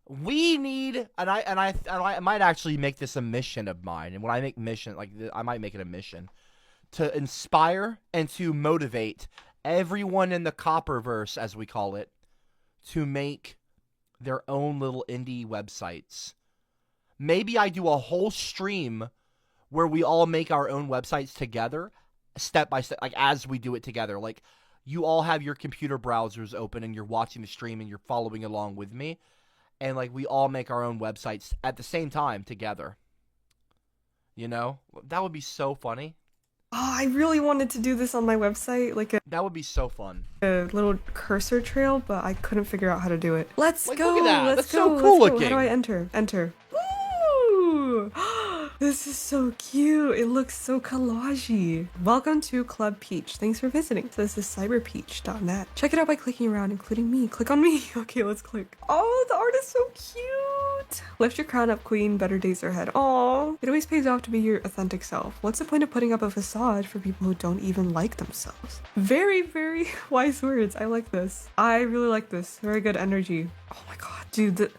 [SPEAKER 8] We need, and I might actually make this a mission of mine. And when I make mission, like I might make it a mission to inspire and to motivate everyone in the Copperverse, as we call it, to make their own little indie websites. Maybe I do a whole stream where we all make our own websites together, step by step, like as we do it together. Like you all have your computer browsers open and you're watching the stream and you're following along with me. And like we all make our own websites at the same time together. You know? That would be so funny.
[SPEAKER 9] Oh, I really wanted to do this on my website, like
[SPEAKER 8] that would be so fun.
[SPEAKER 9] A little cursor trail, but I couldn't figure out how to do it. Let's
[SPEAKER 8] like,
[SPEAKER 9] go.
[SPEAKER 8] Look at that.
[SPEAKER 9] Let's
[SPEAKER 8] That's
[SPEAKER 9] go.
[SPEAKER 8] so cool
[SPEAKER 9] Let's
[SPEAKER 8] looking.
[SPEAKER 9] Go. How do I enter? Enter. Ooh! This is so cute. It looks so collagey. Welcome to Club Peach. Thanks for visiting. So this is cyberpeach.net. Check it out by clicking around, including me. Click on me. Okay, let's click. Oh, the art is so cute. Lift your crown up, queen. Better days are ahead. Aw. It always pays off to be your authentic self. What's the point of putting up a facade for people who don't even like themselves? Very, very wise words. I like this. I really like this. Very good energy. Oh my god. Dude,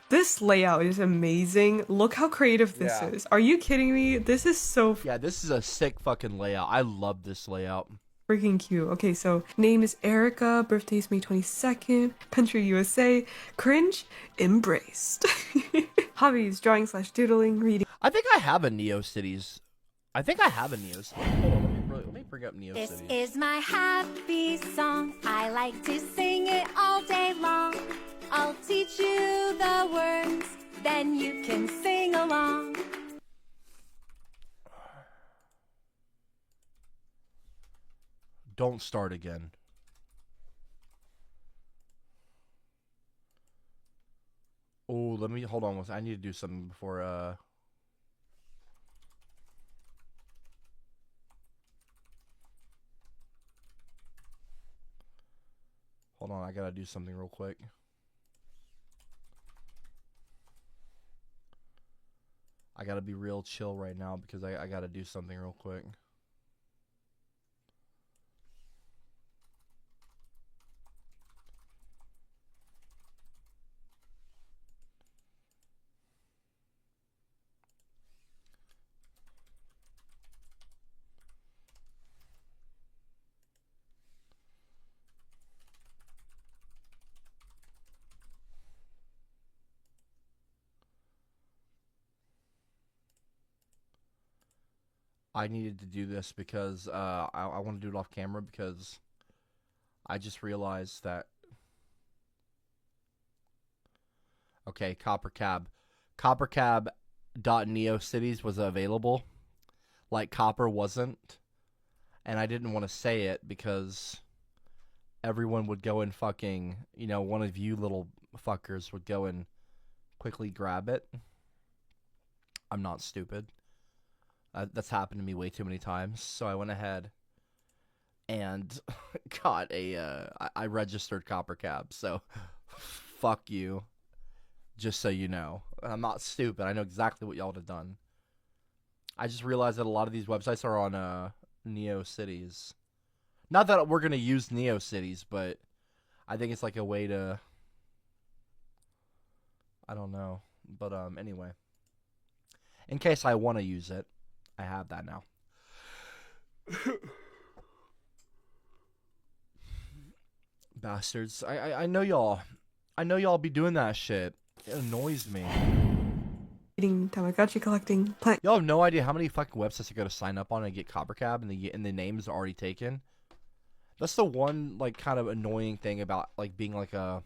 [SPEAKER 9] this layout is amazing. Look how creative this is. Are you kidding me? This is so
[SPEAKER 8] yeah, this is a sick fucking layout. I love this layout.
[SPEAKER 9] Freaking cute. Okay, so name is Erica, birthday is May 22nd, country USA, cringe, embraced. Hobbies, drawing / doodling, reading.
[SPEAKER 8] I think I have a NeoCities. Hold on, let me bring up NeoCities.
[SPEAKER 7] This is my happy song. I like to sing it all day long. I'll teach you the words, then you can sing along.
[SPEAKER 8] Don't start again. Oh, hold on. I need to do something before, Hold on, I gotta do something real quick. I gotta be real chill right now because I gotta do something real quick. I needed to do this because I want to do it off camera because I just realized that. Okay, CopperCab. CopperCab.neocities was available. Like Copper wasn't. And I didn't want to say it because everyone would go and fucking, you know, one of you little fuckers would go and quickly grab it. I'm not stupid. That's happened to me way too many times. So I went ahead and got I registered CopperCab. So fuck you. Just so you know. I'm not stupid. I know exactly what y'all would have done. I just realized that a lot of these websites are on NeoCities. Not that we're going to use NeoCities, but I think it's like a way to... I don't know. But anyway. In case I want to use it, I have that now. Bastards. I know y'all. I know y'all be doing that shit. It annoys me.
[SPEAKER 9] Eating Tamagotchi, collecting plant.
[SPEAKER 8] Y'all have no idea how many fucking websites I go to sign up on and get CopperCab and the names are already taken. That's the one like kind of annoying thing about like being like a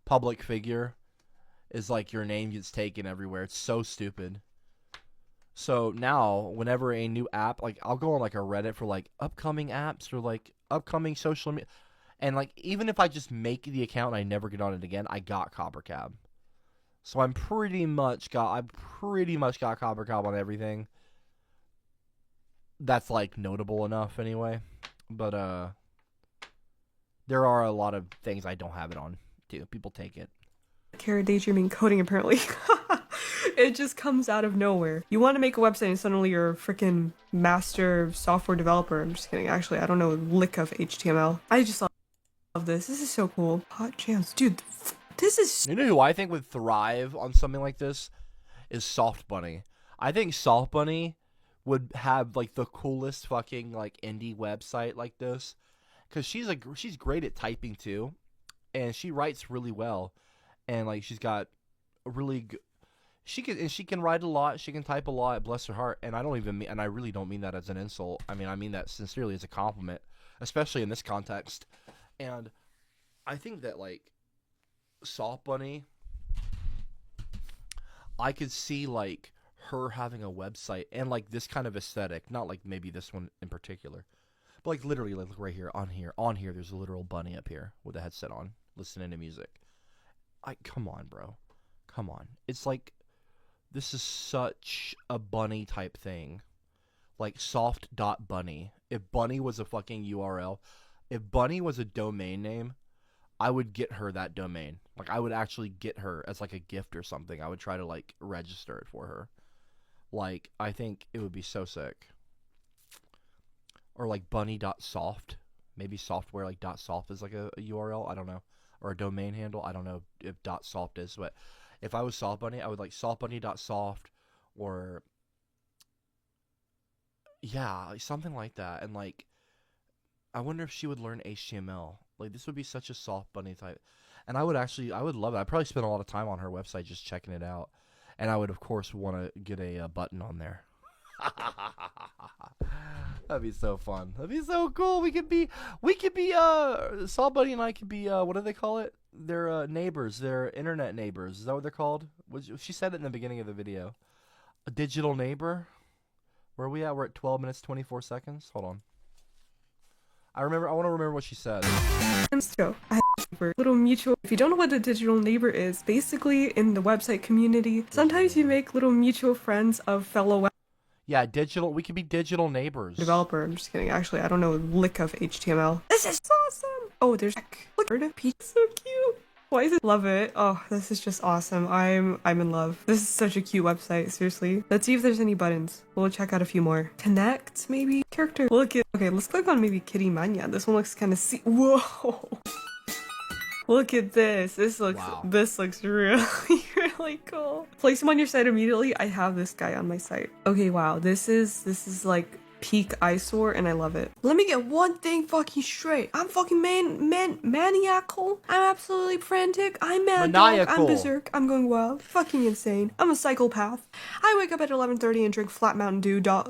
[SPEAKER 8] public figure is like your name gets taken everywhere. It's so stupid. So now whenever a new app, like I'll go on like a Reddit for like upcoming apps or like upcoming social media, and like even if I just make the account and I never get on it again, I got CopperCab. So I pretty much got CopperCab on everything. That's like notable enough anyway. But there are a lot of things I don't have it on too. People take it.
[SPEAKER 9] Kara daydreaming coding apparently. It just comes out of nowhere. You want to make a website and suddenly you're a freaking master software developer. I'm just kidding. Actually, I don't know a lick of HTML. I just love this. This is so cool. Hot jams. Dude, this is...
[SPEAKER 8] You know who I think would thrive on something like this? Is Soft Bunny. I think Soft Bunny would have like the coolest fucking like indie website like this. Because she's great at typing too. And she writes really well. And like she's got a really good... She can write a lot. She can type a lot. Bless her heart. And I really don't mean that as an insult. I mean that sincerely as a compliment, especially in this context. And I think that like Soft Bunny, I could see like her having a website and like this kind of aesthetic. Not like maybe this one in particular, but like literally like look right here on here. There's a literal bunny up here with a headset on, listening to music. Come on, bro. Come on. It's like. This is such a bunny type thing. Like soft.bunny. If bunny was a fucking URL, if bunny was a domain name, I would get her that domain. Like I would actually get her as like a gift or something. I would try to like register it for her. Like I think it would be so sick. Or like bunny.soft. Maybe software like .soft is like a URL. I don't know. Or a domain handle. I don't know if .soft is, but if I was Soft Bunny, I would like softbunny.soft or yeah, like something like that. And like I wonder if she would learn HTML. Like this would be such a Soft Bunny type. And I would love it. I'd probably spend a lot of time on her website just checking it out. And I would of course want to get a button on there. That'd be so fun. That'd be so cool. We could be Soft Bunny and I could be what do they call it? They're neighbors. They're internet neighbors. Is that what they're called? She said it in the beginning of the video. A digital neighbor? Where are we at? We're at 12 minutes, 24 seconds. Hold on. I want to remember what she said.
[SPEAKER 9] Let's go. Little mutual. If you don't know what a digital neighbor is, basically in the website community, sometimes you make little mutual friends of fellow
[SPEAKER 8] yeah, digital. We could be digital neighbors.
[SPEAKER 9] Developer. I'm just kidding. Actually, I don't know a lick of HTML. This is awesome. Oh, there's look, peach. So cute. Why is it? Love it. Oh, this is just awesome. I'm in love. This is such a cute website. Seriously. Let's see if there's any buttons. We'll check out a few more. Connect, maybe character. Look at. Okay, let's click on maybe Kitty Mania. This one looks kind of whoa. Look at this. This looks really, really cool. Place him on your site immediately. I have this guy on my site. Okay, wow. This is like peak eyesore, and I love it. Let me get one thing fucking straight. I'm fucking maniacal. I'm absolutely frantic. I'm mad dog. I'm berserk. I'm going wild. Fucking insane. I'm a psychopath. I wake up at 11:30 and drink flat Mountain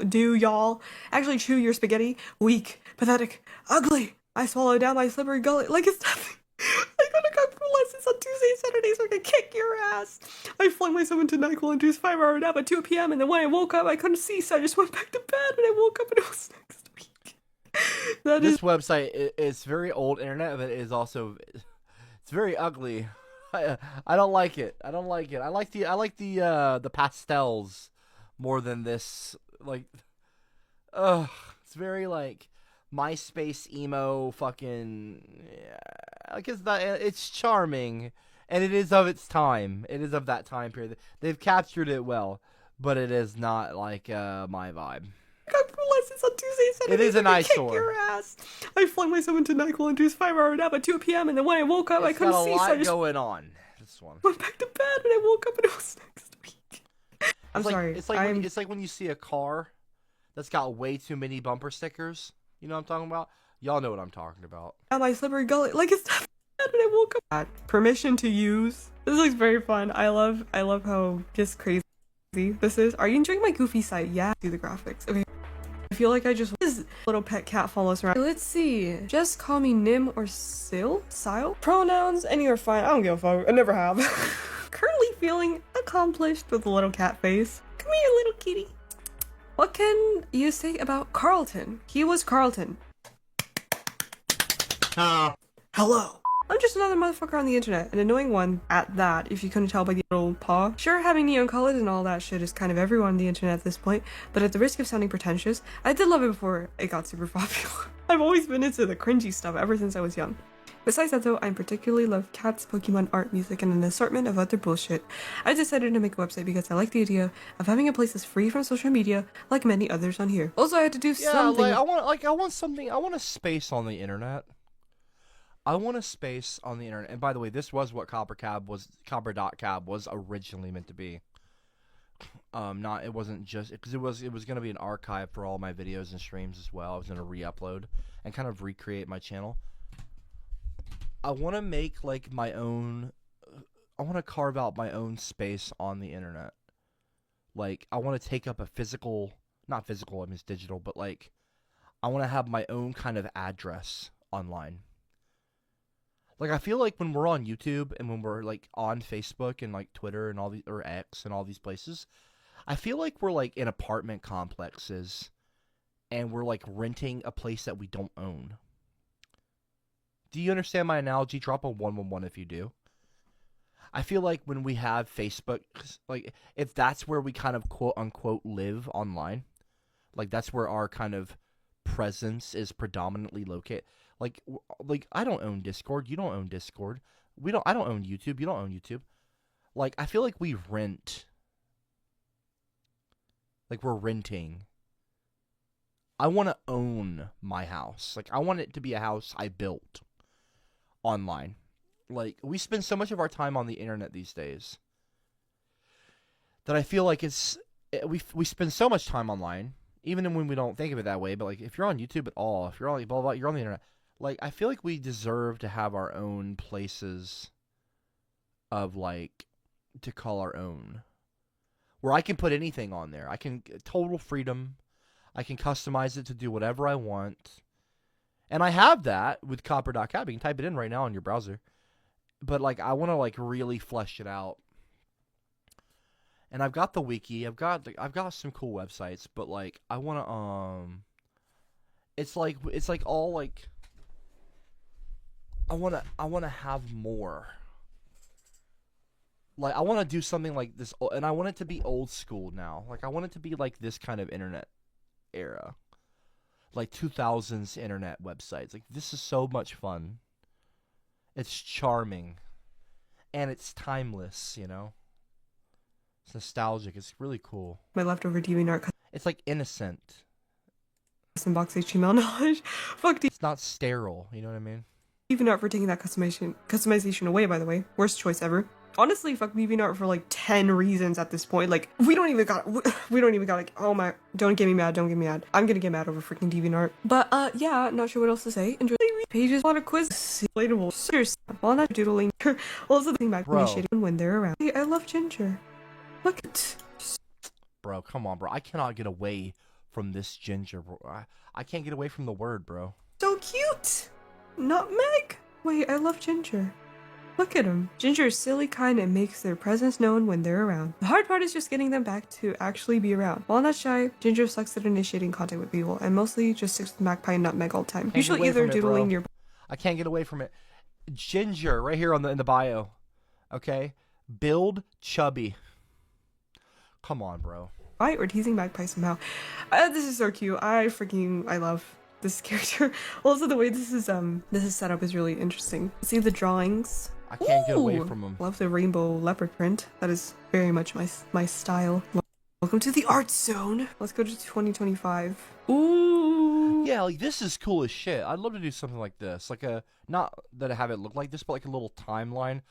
[SPEAKER 9] Dew, y'all. Actually chew your spaghetti. Weak, pathetic, ugly. I swallow down my slippery gullet like it's nothing. I go to kung fu lessons on Tuesdays and Saturdays so I can kick your ass. I flung myself into NyQuil and juice 5-hour nap at 2 p.m. and then when I woke up I couldn't see, so I just went back to bed and I woke up and it was next week.
[SPEAKER 8] This website is very old internet, but it is also it's very ugly. I don't like it. I don't like it. I like the pastels more than this. Like, it's very like MySpace emo fucking. I guess that it's charming, and it is of its time. It is of that time period. They've captured it well, but it is not like my vibe.
[SPEAKER 9] Lessons on Tuesdays, Saturdays.
[SPEAKER 8] It is an eyesore.
[SPEAKER 9] Kick your ass. I flung myself into NyQuil and juice 5-hour nap at 2 p.m. and then when I woke up I couldn't see, so I just
[SPEAKER 8] going on. This one.
[SPEAKER 9] Went back to bed and I woke up and it was next week. I'm sorry.
[SPEAKER 8] It's like when you see a car that's got way too many bumper stickers. You know what I'm talking about? Y'all know what I'm talking about.
[SPEAKER 9] My slippery gullet like it's not bad, and I woke up. Permission to use. This looks very fun. I love how just crazy this is. Are you enjoying my goofy site? Yeah. Do the graphics. Okay. I feel like I just this little pet cat follows around. Let's see. Just call me Nim or Sile. Pronouns, any are fine. I don't give a fuck. I never have. Currently feeling accomplished with a little cat face. Come here, little kitty. What can you say about Carlton? He was Carlton. Hello. I'm just another motherfucker on the internet, an annoying one at that, if you couldn't tell by the little paw. Sure, having neon colors and all that shit is kind of everyone on the internet at this point, but at the risk of sounding pretentious, I did love it before it got super popular. I've always been into the cringy stuff ever since I was young. Besides that though, I particularly love cats, Pokemon, art, music, and an assortment of other bullshit. I decided to make a website because I like the idea of having a place that's free from social media, like many others on here. Also, I had to do something.
[SPEAKER 8] I want a space on the internet. I want a space on the internet. And by the way, this was what Copper.cab was originally meant to be. It wasn't just because it was going to be an archive for all my videos and streams as well. I was going to re-upload and kind of recreate my channel. I want to make like my own. I want to carve out my own space on the internet. Like I want to take up a physical, not physical, I mean it's digital, but like I want to have my own kind of address online. Like, I feel like when we're on YouTube and when we're, like, on Facebook and, like, Twitter and all these, or X and all these places, I feel like we're, like, in apartment complexes and we're, like, renting a place that we don't own. Do you understand my analogy? Drop a 111 if you do. I feel like when we have Facebook, like, if that's where we kind of quote-unquote live online, like, that's where our kind of presence is predominantly located. Like I don't own Discord. You don't own Discord. I don't own YouTube. You don't own YouTube. Like, I feel like we rent. Like, we're renting. I want to own my house. Like, I want it to be a house I built online. Like, we spend so much of our time on the internet these days that I feel like we spend so much time online, even when we don't think of it that way. But, like, if you're on YouTube at all, if you're on, like, blah, blah, you're on the internet. Like, I feel like we deserve to have our own places of, like, to call our own. Where I can put anything on there. I can, total freedom. I can customize it to do whatever I want. And I have that with Copper.cab. You can type it in right now on your browser. But, like, I want to, like, really flesh it out. And I've got the wiki. I've got some cool websites. But, like, I want to, it's like all, like, I want to have more. Like, I want to do something like this, and I want it to be old school now. Like, I want it to be like this kind of internet era. Like 2000s internet websites. Like, this is so much fun. It's charming. And it's timeless, you know? It's nostalgic. It's really cool.
[SPEAKER 9] My leftover DeviantArt.
[SPEAKER 8] It's like innocent.
[SPEAKER 9] Custom box HTML knowledge. Fuck.
[SPEAKER 8] It's not sterile, you know what I mean?
[SPEAKER 9] DeviantArt for taking that customization away, by the way. Worst choice ever. Honestly, fuck DeviantArt for like 10 reasons at this point. Like, we don't even got like, oh my, don't get me mad, don't get me mad. I'm gonna get mad over freaking DeviantArt. But, yeah, not sure what else to say. Enjoy the pages, a lot of quizzes, relatable, serious, all that doodling. Also, the thing back when they're around. Hey, I love Ginger. Look at.
[SPEAKER 8] Bro, come on, bro. I cannot get away from this Ginger, bro. I can't get away from the word, bro.
[SPEAKER 9] So cute! Nutmeg? Wait, I love Ginger. Look at him. Ginger is silly, kind, and makes their presence known when they're around. The hard part is just getting them back to actually be around. While not shy, Ginger sucks at initiating contact with people, and mostly just sticks with Magpie and Nutmeg all the time. Usually either doodling your...
[SPEAKER 8] I can't get away from it. Ginger, right here in the bio. Okay? Build chubby. Come on, bro.
[SPEAKER 9] Or teasing Magpie somehow. This is so cute. I love this character. Also, the way this is set up is really interesting. See the drawings?
[SPEAKER 8] I can't get away from them.
[SPEAKER 9] Love the rainbow leopard print. That is very much my style. Welcome to the art zone. Let's go to 2025. Ooh.
[SPEAKER 8] Yeah, like this is cool as shit. I'd love to do something like this. Like not that I have it look like this, but like a little timeline.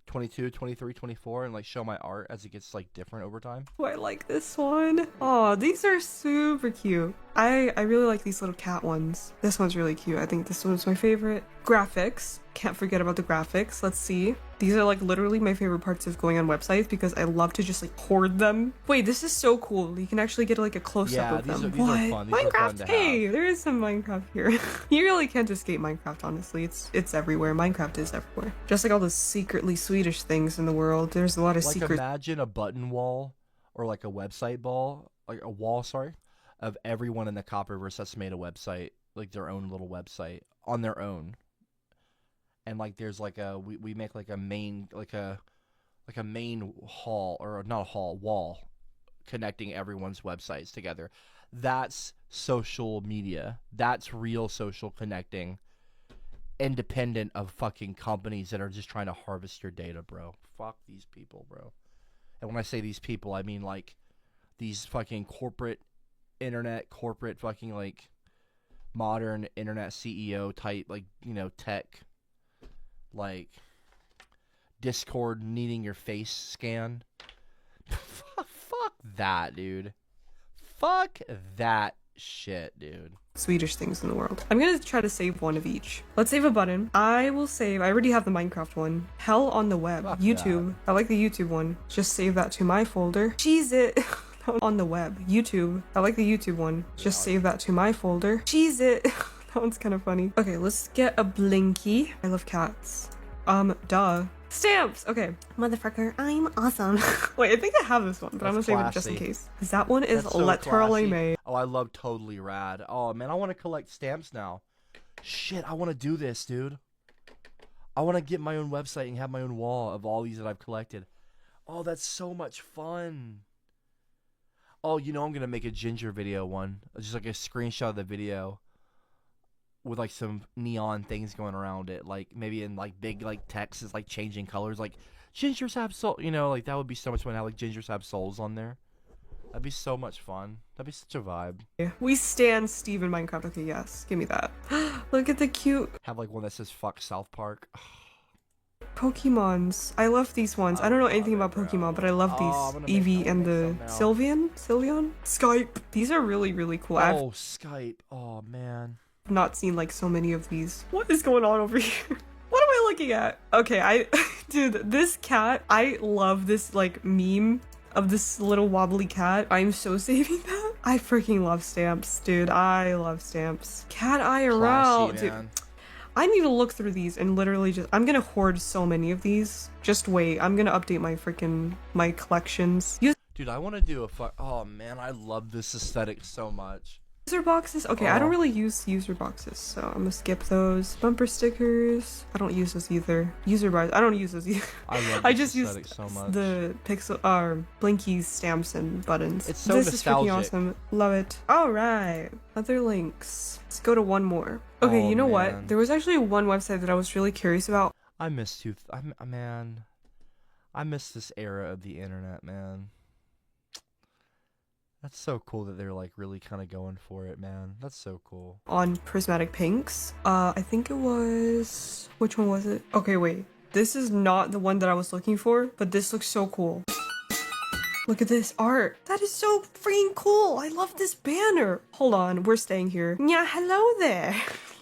[SPEAKER 8] 22, 23, 24, and like show my art as it gets like different over time.
[SPEAKER 9] Oh, I like this one. Oh, these are super cute. I really like these little cat ones. This one's really cute. I think this one's my favorite. Graphics. Can't forget about the graphics. Let's see. These are like literally my favorite parts of going on websites because I love to just like hoard them. Wait, this is so cool. You can actually get like a close-up of them.
[SPEAKER 8] These are fun.
[SPEAKER 9] Minecraft. Hey, there is some Minecraft here. You really can't escape Minecraft, honestly. It's everywhere. Minecraft is everywhere. Just like all the secretly Swedish things in the world. There's a lot of secret.
[SPEAKER 8] Imagine a button wall or like a website wall, of everyone in the Copperverse that's made a website, like their own little website on their own. And like there's like we make like a main main hall, or not a hall, wall connecting everyone's websites together. That's social media. That's real social connecting, independent of fucking companies that are just trying to harvest your data, bro. Fuck these people, bro. And when I say these people, I mean like these fucking corporate fucking like modern internet CEO type, like, you know, tech, like Discord needing your face scan. Fuck that, dude. Fuck that shit, dude.
[SPEAKER 9] Swedish things in the world. I'm gonna try to save one of each. Let's save a button. I already have the Minecraft one. Hell on the web.
[SPEAKER 8] Fuck
[SPEAKER 9] YouTube.
[SPEAKER 8] that.
[SPEAKER 9] I like the YouTube one. Just save that to my folder. Cheese it. On the web. YouTube. I like the YouTube one. Just save that to my folder. Cheese it. That one's kind of funny. Okay, let's get a Blinky. I love cats. Duh. Stamps! Okay. Motherfucker, I'm awesome. Wait, I think I have this one, but I'm gonna save it just in case. Because that one is literally made.
[SPEAKER 8] Oh, I love Totally Rad. Oh, man, I want to collect stamps now. Shit, I want to do this, dude. I want to get my own website and have my own wall of all these that I've collected. Oh, that's so much fun. Oh, you know I'm going to make a Ginger video one. Just like a screenshot of the video with like some neon things going around it. Like maybe in like big like text is like changing colors. Like Gingers have soul. You know, like that would be so much fun. How like Gingers have souls on there. That'd be so much fun. That'd be such a vibe.
[SPEAKER 9] Yeah. We stand Steve in Minecraft. Okay, yes. Give me that. Look at the cute.
[SPEAKER 8] Have like one that says fuck South Park.
[SPEAKER 9] Pokemons. I love these ones. I don't know anything about Pokemon, but I love these. Eevee and the Sylveon? Skype. These are really, really cool.
[SPEAKER 8] Oh, Skype. Oh, man.
[SPEAKER 9] I've not seen like so many of these. What is going on over here? What am I looking at? Okay, dude, this cat, I love this like meme of this little wobbly cat. I'm so saving that. I freaking love stamps, dude. I love stamps. Cat IRL, dude. I need to look through these and literally I'm gonna hoard so many of these. Just wait, I'm gonna update my collections.
[SPEAKER 8] Dude, I want to do oh man, I love this aesthetic so much.
[SPEAKER 9] User boxes? Okay, I don't really use user boxes, so I'm gonna skip those. Bumper stickers. I don't use those either. User bars. I don't use those either.
[SPEAKER 8] I
[SPEAKER 9] just use
[SPEAKER 8] so much.
[SPEAKER 9] The Blinky's stamps and buttons.
[SPEAKER 8] It's so
[SPEAKER 9] nostalgic.
[SPEAKER 8] This
[SPEAKER 9] is freaking awesome. Love it. Alright. Other links. Let's go to one more. Okay, you know what? There was actually one website that I was really curious about.
[SPEAKER 8] I miss you. Man. I miss this era of the internet, man. That's so cool that they're like really kind of going for it, man. That's so cool.
[SPEAKER 9] On Prismatic Pinks. I think it was... Which one was it? Okay, wait. This is not the one that I was looking for, but this looks so cool. Look at this art. That is so freaking cool. I love this banner. Hold on, we're staying here. Yeah, hello there.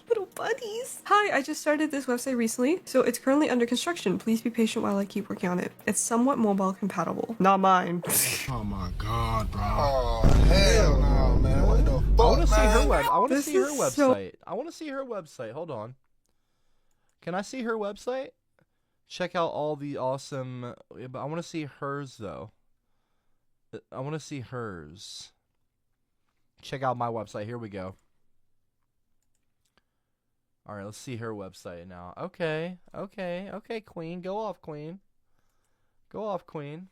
[SPEAKER 9] Little buddies. Hi, I just started this website recently, so it's currently under construction. Please be patient while I keep working on it. It's somewhat mobile compatible. Not mine.
[SPEAKER 12] Oh my god, bro. Oh, hell no, man. What the fuck,
[SPEAKER 8] I want to see her
[SPEAKER 12] man?
[SPEAKER 8] I want to see her
[SPEAKER 9] is
[SPEAKER 8] website. I want to see her website. Hold on. Can I see her website? Check out all the awesome... But I want to see hers, though. I want to see hers. Check out my website. Here we go. All right, let's see her website now. Okay, Queen. Go off, Queen. Go off, Queen.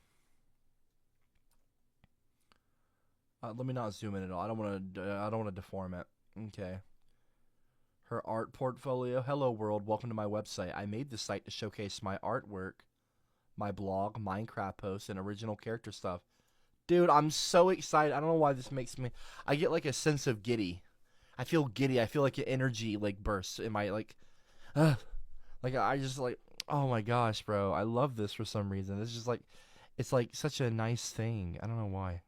[SPEAKER 8] Let me not zoom in at all. I don't want to deform it. Okay. Her art portfolio. Hello, world. Welcome to my website. I made this site to showcase my artwork, my blog, Minecraft posts, and original character stuff. Dude, I'm so excited. I don't know why this makes me... I get like a sense of giddy. I feel giddy. I feel like an energy like bursts in my like I just like, oh my gosh, bro. I love this for some reason. It's just like, it's like such a nice thing. I don't know why.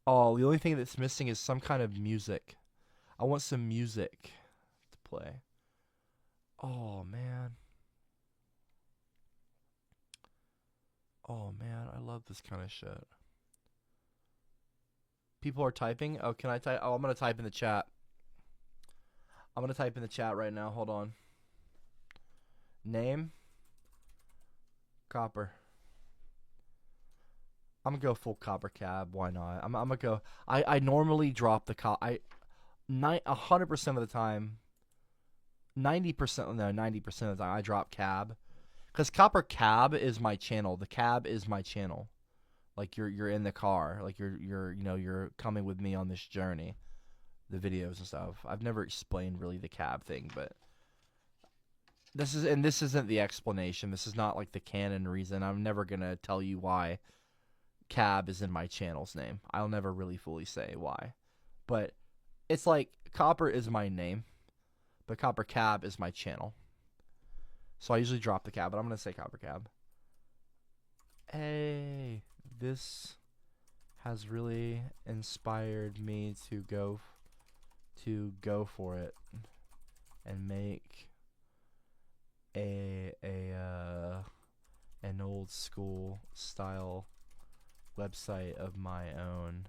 [SPEAKER 8] Oh, the only thing that's missing is some kind of music. I want some music to play. Oh man. Oh man, I love this kind of shit. People are typing. Oh, can I type? Oh, I'm going to type in the chat. I'm going to type in the chat right now. Hold on. Name. Copper. I'm going to go full CopperCab. Why not? I'm going to go. I normally drop the 100% of the time. 90%. No, 90% of the time I drop cab. Because CopperCab is my channel. The cab is my channel. Like you're in the car, like you're coming with me on this journey, the videos and stuff. I've never explained really the cab thing, but this isn't the explanation. This is not like the canon reason. I'm never gonna tell you why cab is in my channel's name. I'll never really fully say why, but it's like Copper is my name, but CopperCab is my channel. So I usually drop the cab, but I'm gonna say CopperCab. Hey. This has really inspired me to go for it and make an old school style website of my own.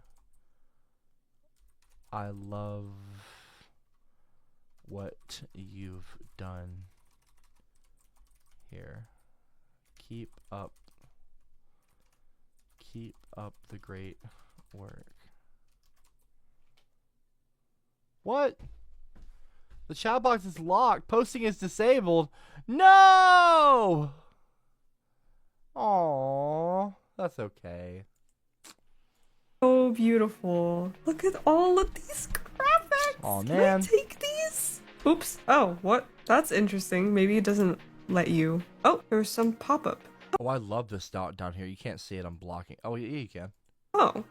[SPEAKER 8] I love what you've done here. Keep up the great work. What? The chat box is locked. Posting is disabled. No! Aww. That's okay.
[SPEAKER 9] So beautiful. Look at all of these graphics.
[SPEAKER 8] Oh man.
[SPEAKER 9] Can I take these? Oops. Oh, what? That's interesting. Maybe it doesn't let you. Oh, there's some pop-up.
[SPEAKER 8] Oh, I love this dot down here. You can't see it. I'm blocking. Oh, yeah, you can.
[SPEAKER 9] Oh.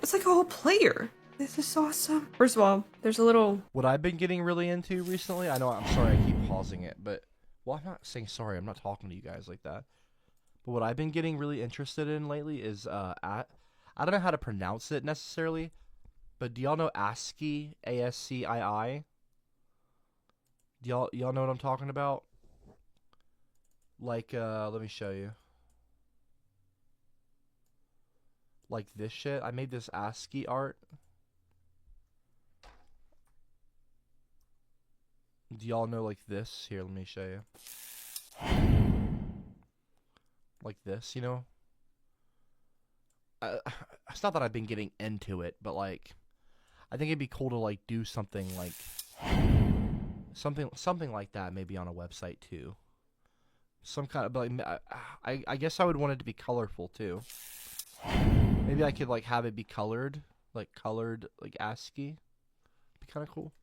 [SPEAKER 9] It's like a whole player. This is awesome. First of all, there's a little...
[SPEAKER 8] What I've been getting really into recently, I know, I'm sorry I keep pausing it, but... Well, I'm not saying sorry. I'm not talking to you guys like that. But what I've been getting really interested in lately is, I don't know how to pronounce it necessarily, but do y'all know ASCII? ASCII? Do y'all know what I'm talking about? Like, let me show you. Like this shit. I made this ASCII art. Do y'all know like this? Here, let me show you. Like this, you know? It's not that I've been getting into it, but like, I think it'd be cool to like do something like, something like that maybe on a website too. Some kind of, like, I guess I would want it to be colorful too. Maybe I could like have it be colored like ASCII. Be kind of cool.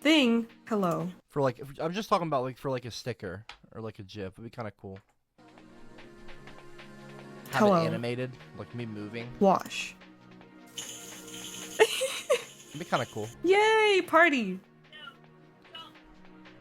[SPEAKER 9] Thing. Hello.
[SPEAKER 8] For like, I'm just talking about like for like a sticker or like a GIF. It'd be kind of cool. Have
[SPEAKER 9] Hello.
[SPEAKER 8] it animated, like me moving.
[SPEAKER 9] Wash.
[SPEAKER 8] It'd be kind of cool.
[SPEAKER 9] Yay, party.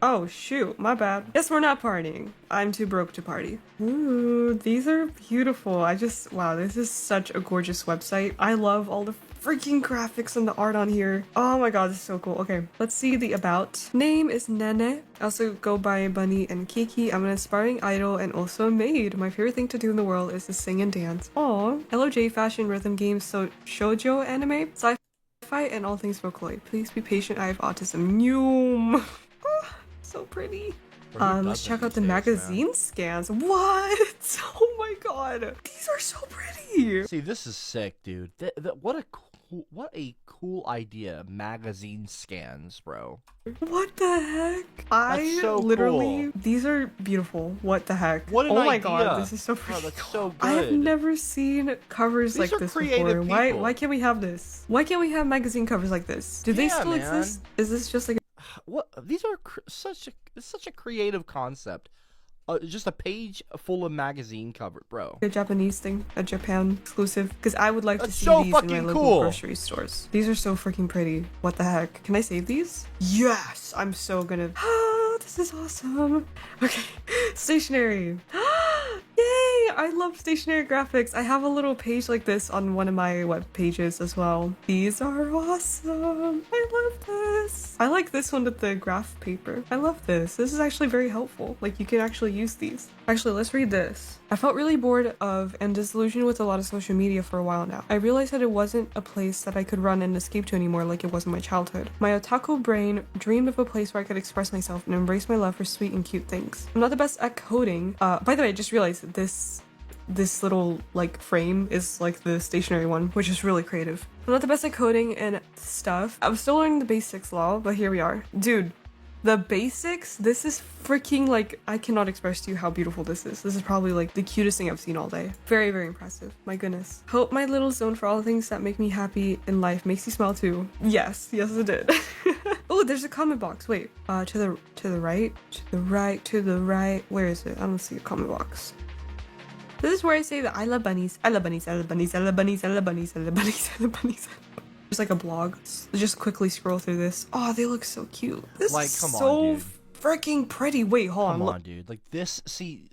[SPEAKER 9] Oh, shoot, my bad. Guess we're not partying. I'm too broke to party. Ooh, these are beautiful. Wow, this is such a gorgeous website. I love all the freaking graphics and the art on here. Oh my god, this is so cool. Okay, let's see the about. Name is Nene. I also go by Bunny and Kiki. I'm an aspiring idol and also a maid. My favorite thing to do in the world is to sing and dance. Aw. LOJ, fashion, rhythm games, so shoujo anime, sci-fi, and all things folklore. Please be patient, I have autism. Noom. So pretty. Let's check out the magazine scans. What? Oh my god. These are so pretty.
[SPEAKER 8] See, this is sick, dude. What a cool idea. Magazine scans, bro.
[SPEAKER 9] What the heck? That's so literally cool. These are beautiful. What the heck?
[SPEAKER 8] What an idea.
[SPEAKER 9] My god, this is so pretty.
[SPEAKER 8] Bro, that's so good.
[SPEAKER 9] I have never seen covers like this before. Why can't we have this? Why can't we have magazine covers like this? Do they still exist? Is this just like
[SPEAKER 8] what? These are such a creative concept. Just a page full of magazine cover, bro.
[SPEAKER 9] A Japanese thing, a Japan exclusive, because I would like to see these in my local grocery stores. These are so freaking pretty. What the heck? Can I save these? Yes, I'm so gonna. Ah, this is awesome. Okay, stationery. Yay! I love stationery graphics. I have a little page like this on one of my web pages as well. These are awesome. I love this. I like this one with the graph paper. I love this. This is actually very helpful. Like, you can actually use these. Actually, let's read this. I felt really bored of and disillusioned with a lot of social media for a while now. I realized that it wasn't a place that I could run and escape to anymore like it was in my childhood. My otaku brain dreamed of a place where I could express myself and embrace my love for sweet and cute things. I'm not the best at coding. By the way, I just realized that this little like frame is like the stationary one, which is really creative. I'm not the best at coding and stuff. I'm still learning the basics, lol, but here we are. Dude, the basics, this is freaking like, I cannot express to you how beautiful this is. This is probably like the cutest thing I've seen all day. Very, very impressive. My goodness. Hope my little zone for all the things that make me happy in life makes you smile too. Yes, it did. Oh, there's a comment box. Wait, to the right. Where is it? I don't see a comment box. This is where I say that I love bunnies. I love bunnies. I love bunnies. I love bunnies. I love bunnies. I love bunnies. I love bunnies. There's like a blog. Just quickly scroll through this. Oh, they look so cute. This like, is so freaking pretty. Wait, hold on.
[SPEAKER 8] Come on, dude. Like this. See.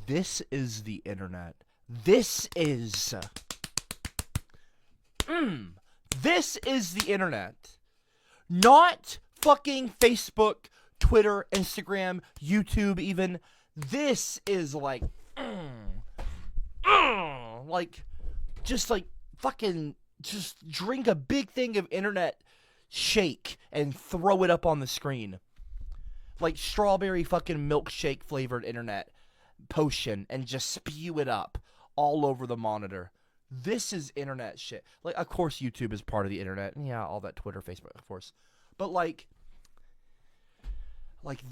[SPEAKER 8] This is the internet. This is. This is the internet. Not fucking Facebook, Twitter, Instagram, YouTube, even. This is like, just like fucking, just drink a big thing of internet shake and throw it up on the screen. Like strawberry fucking milkshake flavored internet potion and just spew it up all over the monitor. This is internet shit. Like, of course YouTube is part of the internet. Yeah, all that Twitter, Facebook, of course. But like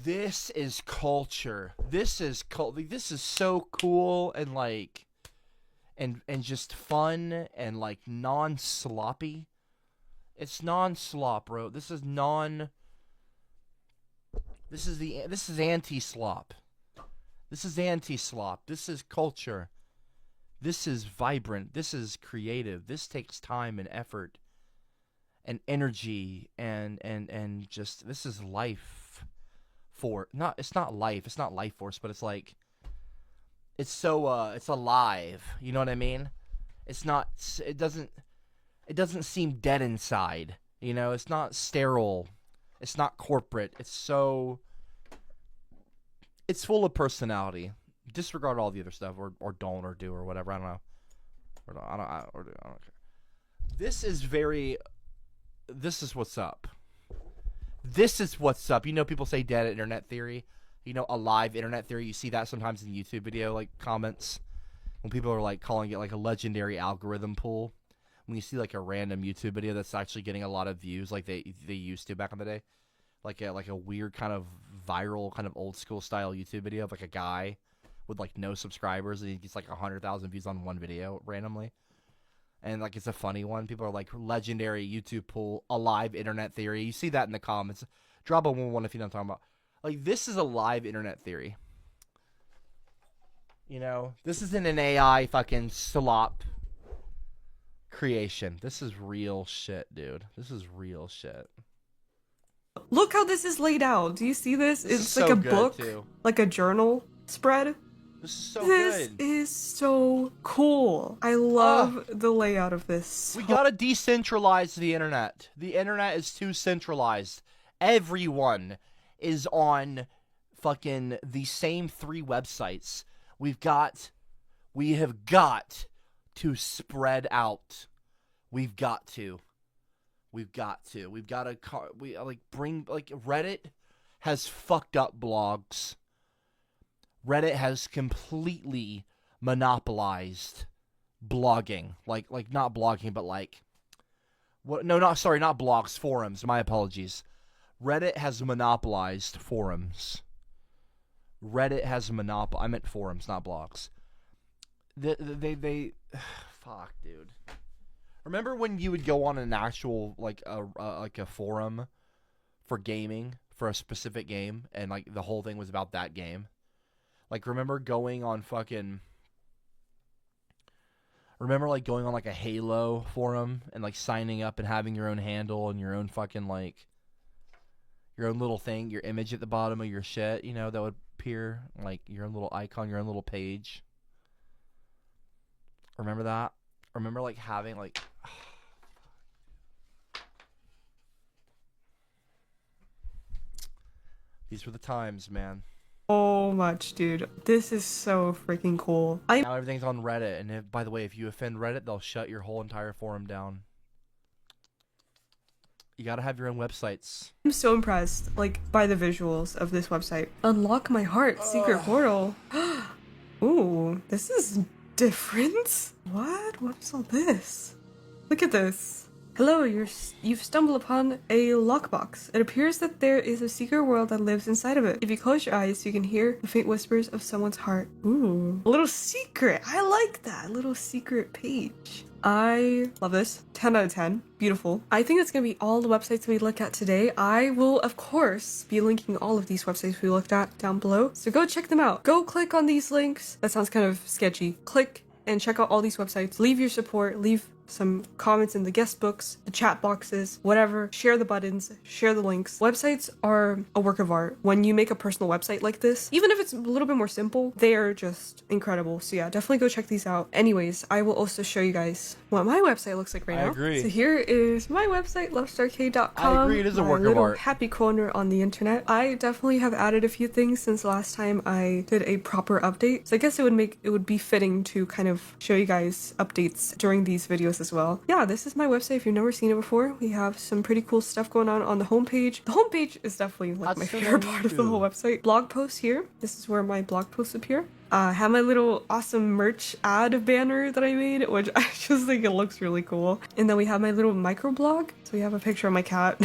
[SPEAKER 8] this is culture. This is this is so cool and like and just fun and like non-sloppy. It's non-slop, bro. This is anti-slop. This is anti-slop. This is culture. This is vibrant. This is creative. This takes time and effort and energy and just this is life. It's not life force, but it's like it's so it's alive, you know what I mean? It doesn't seem dead inside, you know? It's not sterile, it's not corporate, it's full of personality. Disregard all the other stuff or don't or do or whatever, I don't know. I don't care. This is what's up. This is what's up. You know, people say dead internet theory. You know, alive internet theory. You see that sometimes in YouTube video, like, comments. When people are, like, calling it, like, a legendary algorithm pool. When you see, like, a random YouTube video that's actually getting a lot of views, like they used to back in the day. Like a weird kind of viral, kind of old-school style YouTube video of, like, a guy with, like, no subscribers. And he gets, like, 100,000 views on one video randomly. And, like, it's a funny one. People are like, legendary YouTube pool, alive internet theory. You see that in the comments. Drop a 1-1 if you know what I'm talking about. Like, this is a live internet theory. You know? This isn't an AI fucking slop creation. This is real shit, dude. This is real shit.
[SPEAKER 9] Look how this is laid out. Do you see this?
[SPEAKER 8] This is
[SPEAKER 9] It's
[SPEAKER 8] so
[SPEAKER 9] like a
[SPEAKER 8] good,
[SPEAKER 9] book,
[SPEAKER 8] too.
[SPEAKER 9] like a journal spread.
[SPEAKER 8] This is so
[SPEAKER 9] This
[SPEAKER 8] good.
[SPEAKER 9] is so cool. I love the layout of this.
[SPEAKER 8] We gotta decentralize the internet. The internet is too centralized. Everyone is on fucking the same 3 websites. We have got to spread out. We've got to bring, like, Reddit has fucked up blogs. Reddit has completely monopolized blogging. Like not blogging, but like what? No, not blogs, forums. My apologies. Reddit has monopolized forums. Reddit has I meant forums, not blogs. They fuck, dude. Remember when you would go on an actual like a forum for gaming for a specific game, and like the whole thing was about that game? Like, remember going on like a Halo forum and like signing up and having your own handle and your own fucking like your own little thing, your image at the bottom of your shit, you know, that would appear, like your own little icon, your own little page. Remember that? Remember like having like these were the times, man.
[SPEAKER 9] So much, dude. This is so freaking cool.
[SPEAKER 8] Now everything's on Reddit, and by the way, if you offend Reddit, they'll shut your whole entire forum down. You gotta have your own websites.
[SPEAKER 9] I'm so impressed, like, by the visuals of this website. Unlock my heart, secret portal. Ooh, this is different. What? What's all this? Look at this. Hello, you've stumbled upon a lockbox. It appears that there is a secret world that lives inside of it. If you close your eyes, you can hear the faint whispers of someone's heart. Ooh, a little secret. I like that. A little secret page. I love this. 10 out of 10. Beautiful. I think that's going to be all the websites we look at today. I will, of course, be linking all of these websites we looked at down below. So go check them out. Go click on these links. That sounds kind of sketchy. Click and check out all these websites. Leave your support. Leave some comments in the guest books, the chat boxes, whatever. Share the buttons, share the links. Websites are a work of art. When you make a personal website like this, even if it's a little bit more simple, they are just incredible. So yeah, definitely go check these out. Anyways, I will also show you guys what my website looks like right now.
[SPEAKER 8] I agree.
[SPEAKER 9] So here is my website, lovestarcade.com.
[SPEAKER 8] I agree, it is a work of art.
[SPEAKER 9] Happy corner on the internet. I definitely have added a few things since the last time I did a proper update. So I guess it would be fitting to kind of show you guys updates during these videos as well. Yeah, this is my website. If you've never seen it before, we have some pretty cool stuff going on the homepage. The homepage is definitely like my favorite part of the whole website. Blog posts here. This is where my blog posts appear. I have my little awesome merch ad banner that I made, which I just think it looks really cool. And then we have my little microblog. So we have a picture of my cat.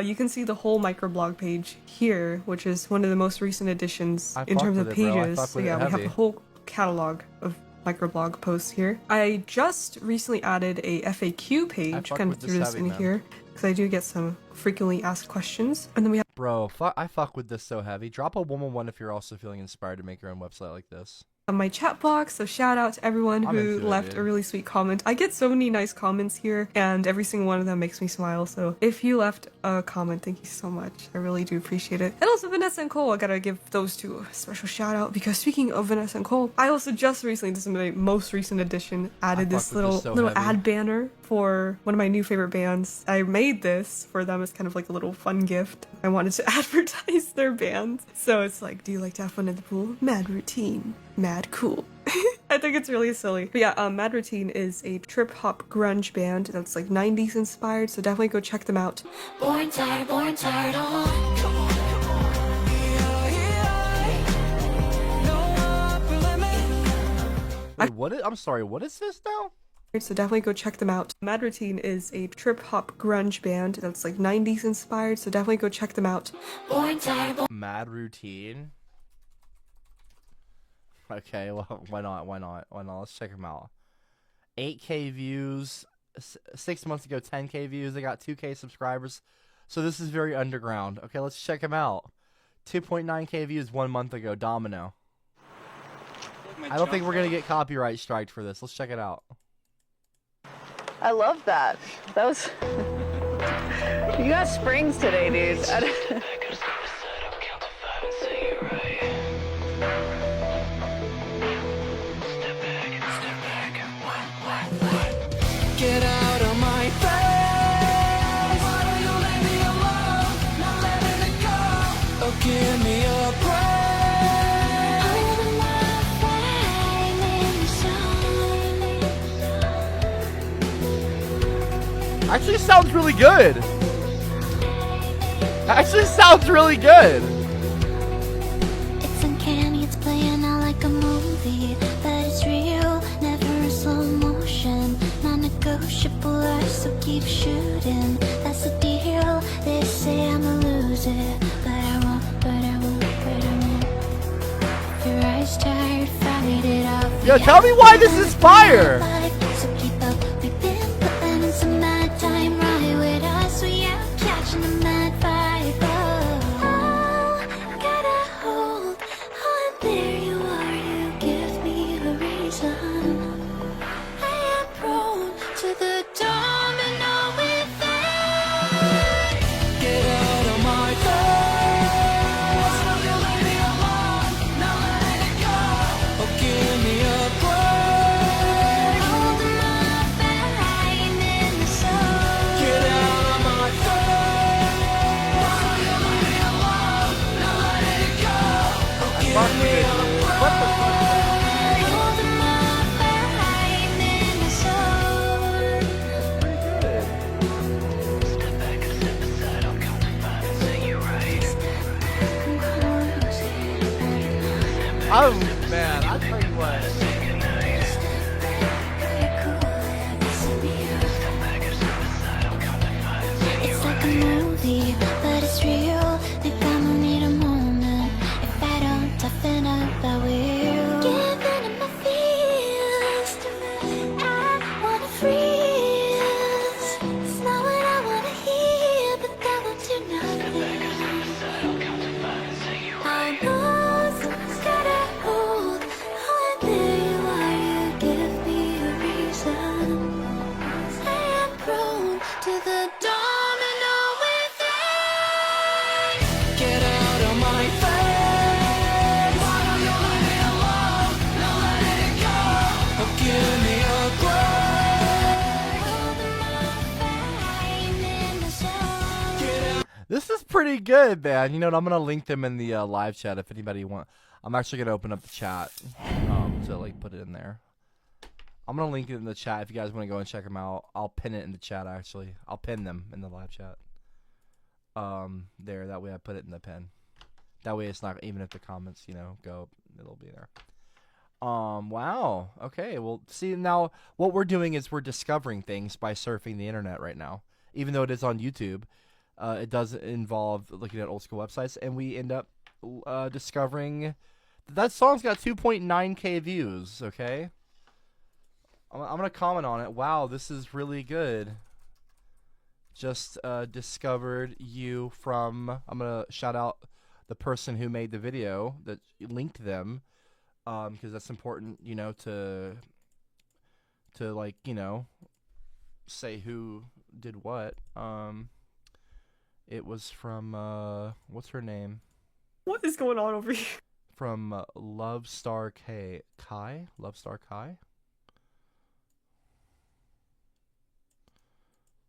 [SPEAKER 9] You can see the whole microblog page here, which is one of the most recent additions in terms of pages. So yeah, we have the whole catalog of microblog posts here. I just recently added a FAQ page, kind of threw this in here, because I do get some frequently asked questions. And then we have
[SPEAKER 8] I fuck with this so heavy. Drop a 111 if you're also feeling inspired to make your own website like this.
[SPEAKER 9] my chat box, so shout out to everyone who left a really sweet comment. I get so many nice comments here, and every single one of them makes me smile, so if you left a comment, thank you so much. I really do appreciate it. And also Vanessa and Cole, I gotta give those two a special shout out, because speaking of Vanessa and Cole, I also just recently, this is my most recent edition, added this little ad banner for one of my new favorite bands. I made this for them as kind of like a little fun gift. I wanted to advertise their bands. So it's like, do you like to have fun in the pool? Mad Routine. Mad cool. I think it's really silly. But yeah, Mad Routine is a trip-hop grunge band that's like 90s inspired, so definitely go check them out.
[SPEAKER 13] Born tired,
[SPEAKER 8] Wait, I'm sorry, what is this now?
[SPEAKER 9] So definitely go check them out. Mad Routine is a trip-hop grunge band that's like 90s inspired, so definitely go check them out.
[SPEAKER 8] Mad Routine? Okay, well, why not? Let's check them out. 8K views. 6 months ago, 10K views. They got 2K subscribers. So this is very underground. Okay, let's check them out. 2.9K views 1 month ago. Domino. I don't think we're going to get copyright striked for this. Let's check it out.
[SPEAKER 2] I love that. That was... You got springs today, dude.
[SPEAKER 11] Get out of my face. Why don't you leave me alone? Not letting it go. Oh, give me a break.
[SPEAKER 8] Actually sounds really good. Actually sounds really good.
[SPEAKER 7] It's uncanny, it's playing out like a movie, but it's real, never in slow motion. Non-negotiable, so keep shooting. That's the deal. They say I'm a loser, but I won't, but I won't, but I won't. If your eyes tired, fight it off.
[SPEAKER 8] Yo, tell me why this is fire.
[SPEAKER 7] So keep up, we've been putting in some mad time. Right with us, we out catching the mad vibe. Oh, gotta hold on, there you are, you give me a reason. I am prone to the domino effect.
[SPEAKER 11] Get out of my face. Why don't you leave me alone? Not letting it go. Oh, give me a break.
[SPEAKER 7] Holding my fire in the sun.
[SPEAKER 11] Get out of my face. Why don't you leave me alone? Not letting it go. Oh, give me a break.
[SPEAKER 7] Holding my fire in the sun.
[SPEAKER 11] Step back and step aside. I'll count to 5 and say you're right.
[SPEAKER 8] Oh man, I tell you what.
[SPEAKER 7] It's like a movie, but it's real. Think I'ma need a moment. If I don't toughen up, I will. Giving in my feels. I wanna freeze. It's not what I wanna hear, but that won't do nothing. I almost gotta hold on, there you are, you give me a reason. I am prone to the domino effect.
[SPEAKER 11] Get out of my face. Why don't you leave me alone? Not letting it go. Oh, give me a break.
[SPEAKER 7] Holding my fire in the sun.
[SPEAKER 8] This is pretty good, man. You know what? I'm gonna link them in the live chat if anybody want. I'm actually gonna open up the chat to like put it in there. I'm gonna link it in the chat if you guys want to go and check them out. I'll pin it in the chat. Actually, I'll pin them in the live chat. There. That way I put it in the pin. That way it's not, even if the comments, you know, go, it'll be there. Wow. Okay. Well, see, now what we're doing is we're discovering things by surfing the internet right now. Even though it is on YouTube, it does involve looking at old school websites, and we end up discovering that song's got 2.9K views. Okay. I'm gonna comment on it. Wow, this is really good. Just discovered you from. I'm gonna shout out the person who made the video that linked them, because that's important, you know, to like, you know, say who did what. It was from what's her name?
[SPEAKER 9] What is going on over here?
[SPEAKER 8] From Love Star Kai. Love Star Kai.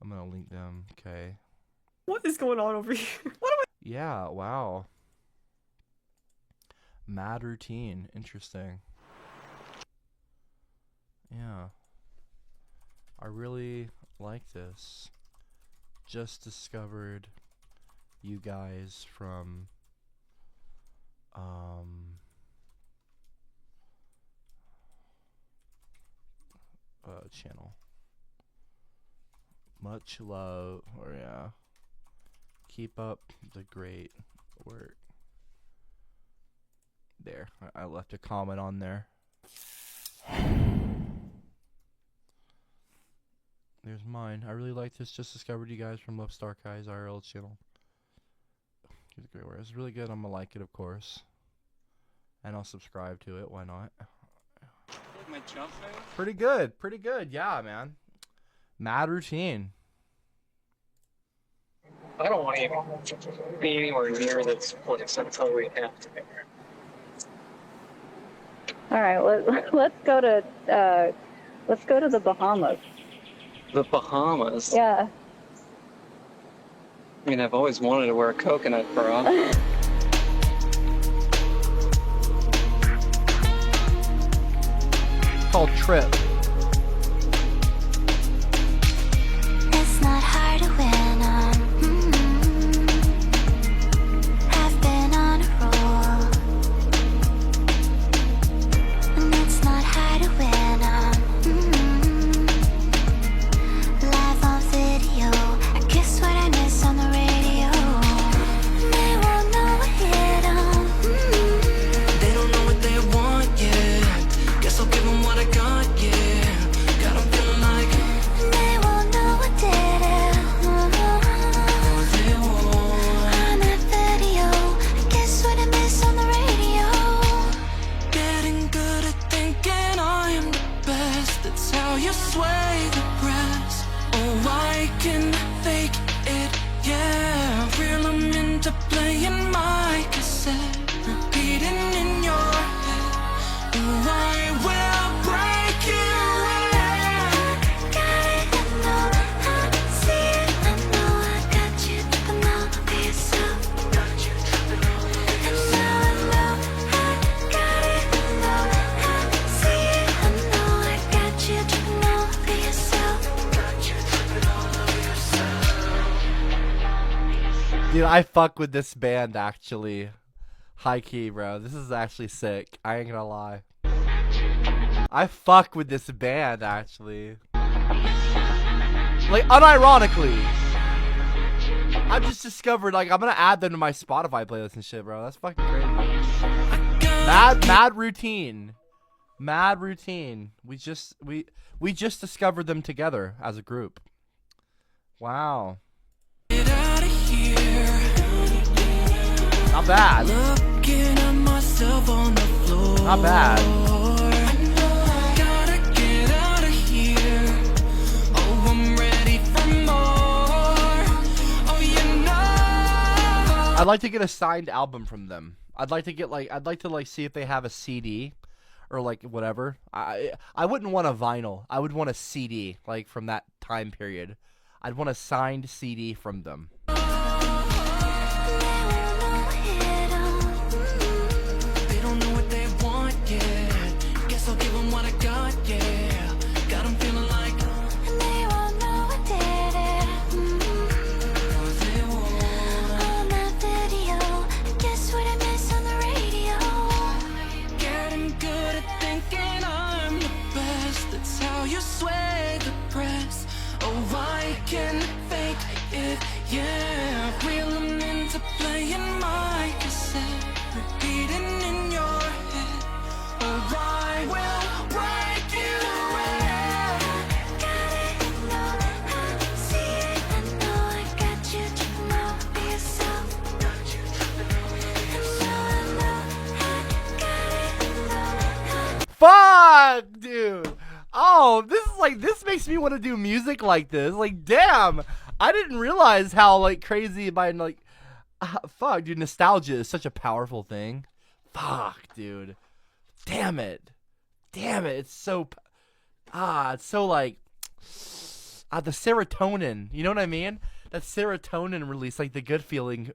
[SPEAKER 8] I'm gonna link them. Okay.
[SPEAKER 9] What is going on over here? What am I?
[SPEAKER 8] Yeah. Wow. Mad routine. Interesting. Yeah. I really like this. Just discovered you guys from channel. Much love, or yeah. Keep up the great work. There, I left a comment on there. There's mine. I really like this. Just discovered you guys from Love Star Kai's IRL channel. Keep the great work. It's really good. I'm gonna like it, of course, and I'll subscribe to it. Why not? Pretty good. Pretty good. Yeah, man. Mad routine.
[SPEAKER 13] I don't want to even be anywhere near this place until we have to.
[SPEAKER 14] All right, let's go to the Bahamas.
[SPEAKER 13] The Bahamas?
[SPEAKER 14] Yeah.
[SPEAKER 13] I mean, I've always wanted to wear a coconut bra.
[SPEAKER 8] Called Trip.
[SPEAKER 7] It's not hard to win on. I've been on a roll, and it's not hard to win on. Live on video, I guess what I miss on the radio. They won't know what hit 'em.
[SPEAKER 11] They don't know what they want yet. Guess I'll give them what I got, yeah. Got 'em feeling like
[SPEAKER 7] They won't know what did it.
[SPEAKER 11] they won't.
[SPEAKER 7] On that video, I guess what I miss on the radio.
[SPEAKER 11] Getting good at thinking I am the best. That's how you sway the press. Oh, I can fake it, yeah. Reel 'em into playing my cassette. Repeating in your head. Oh, I will break you.
[SPEAKER 7] Got it, I know, I see it, I know I got you, but now be yourself. Got you tripping all over yourself. I know, I got it, I know, I see it, I know I got you, but now be yourself. Got you tripping all over yourself.
[SPEAKER 8] Dude, I fuck with this band actually. High key, bro. This is actually sick. I ain't gonna lie. I fuck with this band actually. Like unironically. I've just discovered like I'm gonna add them to my Spotify playlist and shit, bro. That's fucking crazy. Mad routine. Mad routine. We just discovered them together as a group. Wow.
[SPEAKER 11] Get out of here.
[SPEAKER 8] Not bad.
[SPEAKER 11] Looking at myself on the floor.
[SPEAKER 8] Not bad.
[SPEAKER 11] Gotta get out of here. Oh, I'm ready for more. Oh, you know.
[SPEAKER 8] I'd like to get a signed album from them. I'd like to see if they have a CD or like whatever. I wouldn't want a vinyl. I would want a CD like from that time period. I'd want a signed CD from them.
[SPEAKER 11] They don't know what they want yet. Guess I'll give them what I got, yeah. Got 'em feeling like
[SPEAKER 7] They won't know what did it.
[SPEAKER 11] they won't.
[SPEAKER 7] On that video, I guess what I miss on the radio.
[SPEAKER 11] Getting good at thinking I'm the best. That's how you sway the press. Oh, I can fake it, yeah. Reel 'em into playing my cassette. Repeating in your head. Oh, I will break you.
[SPEAKER 7] Got it, I know, I see it, I know I got you, but now be yourself. Got you tripping all over yourself. I know, I got it, I know,
[SPEAKER 8] Fuck, dude. Oh, this makes me want to do music like this. Like, damn, I didn't realize how like crazy my like. Fuck, dude, nostalgia is such a powerful thing. Fuck, dude. Damn it. It's so. It's so like. The serotonin. You know what I mean? That serotonin release, like the good feeling.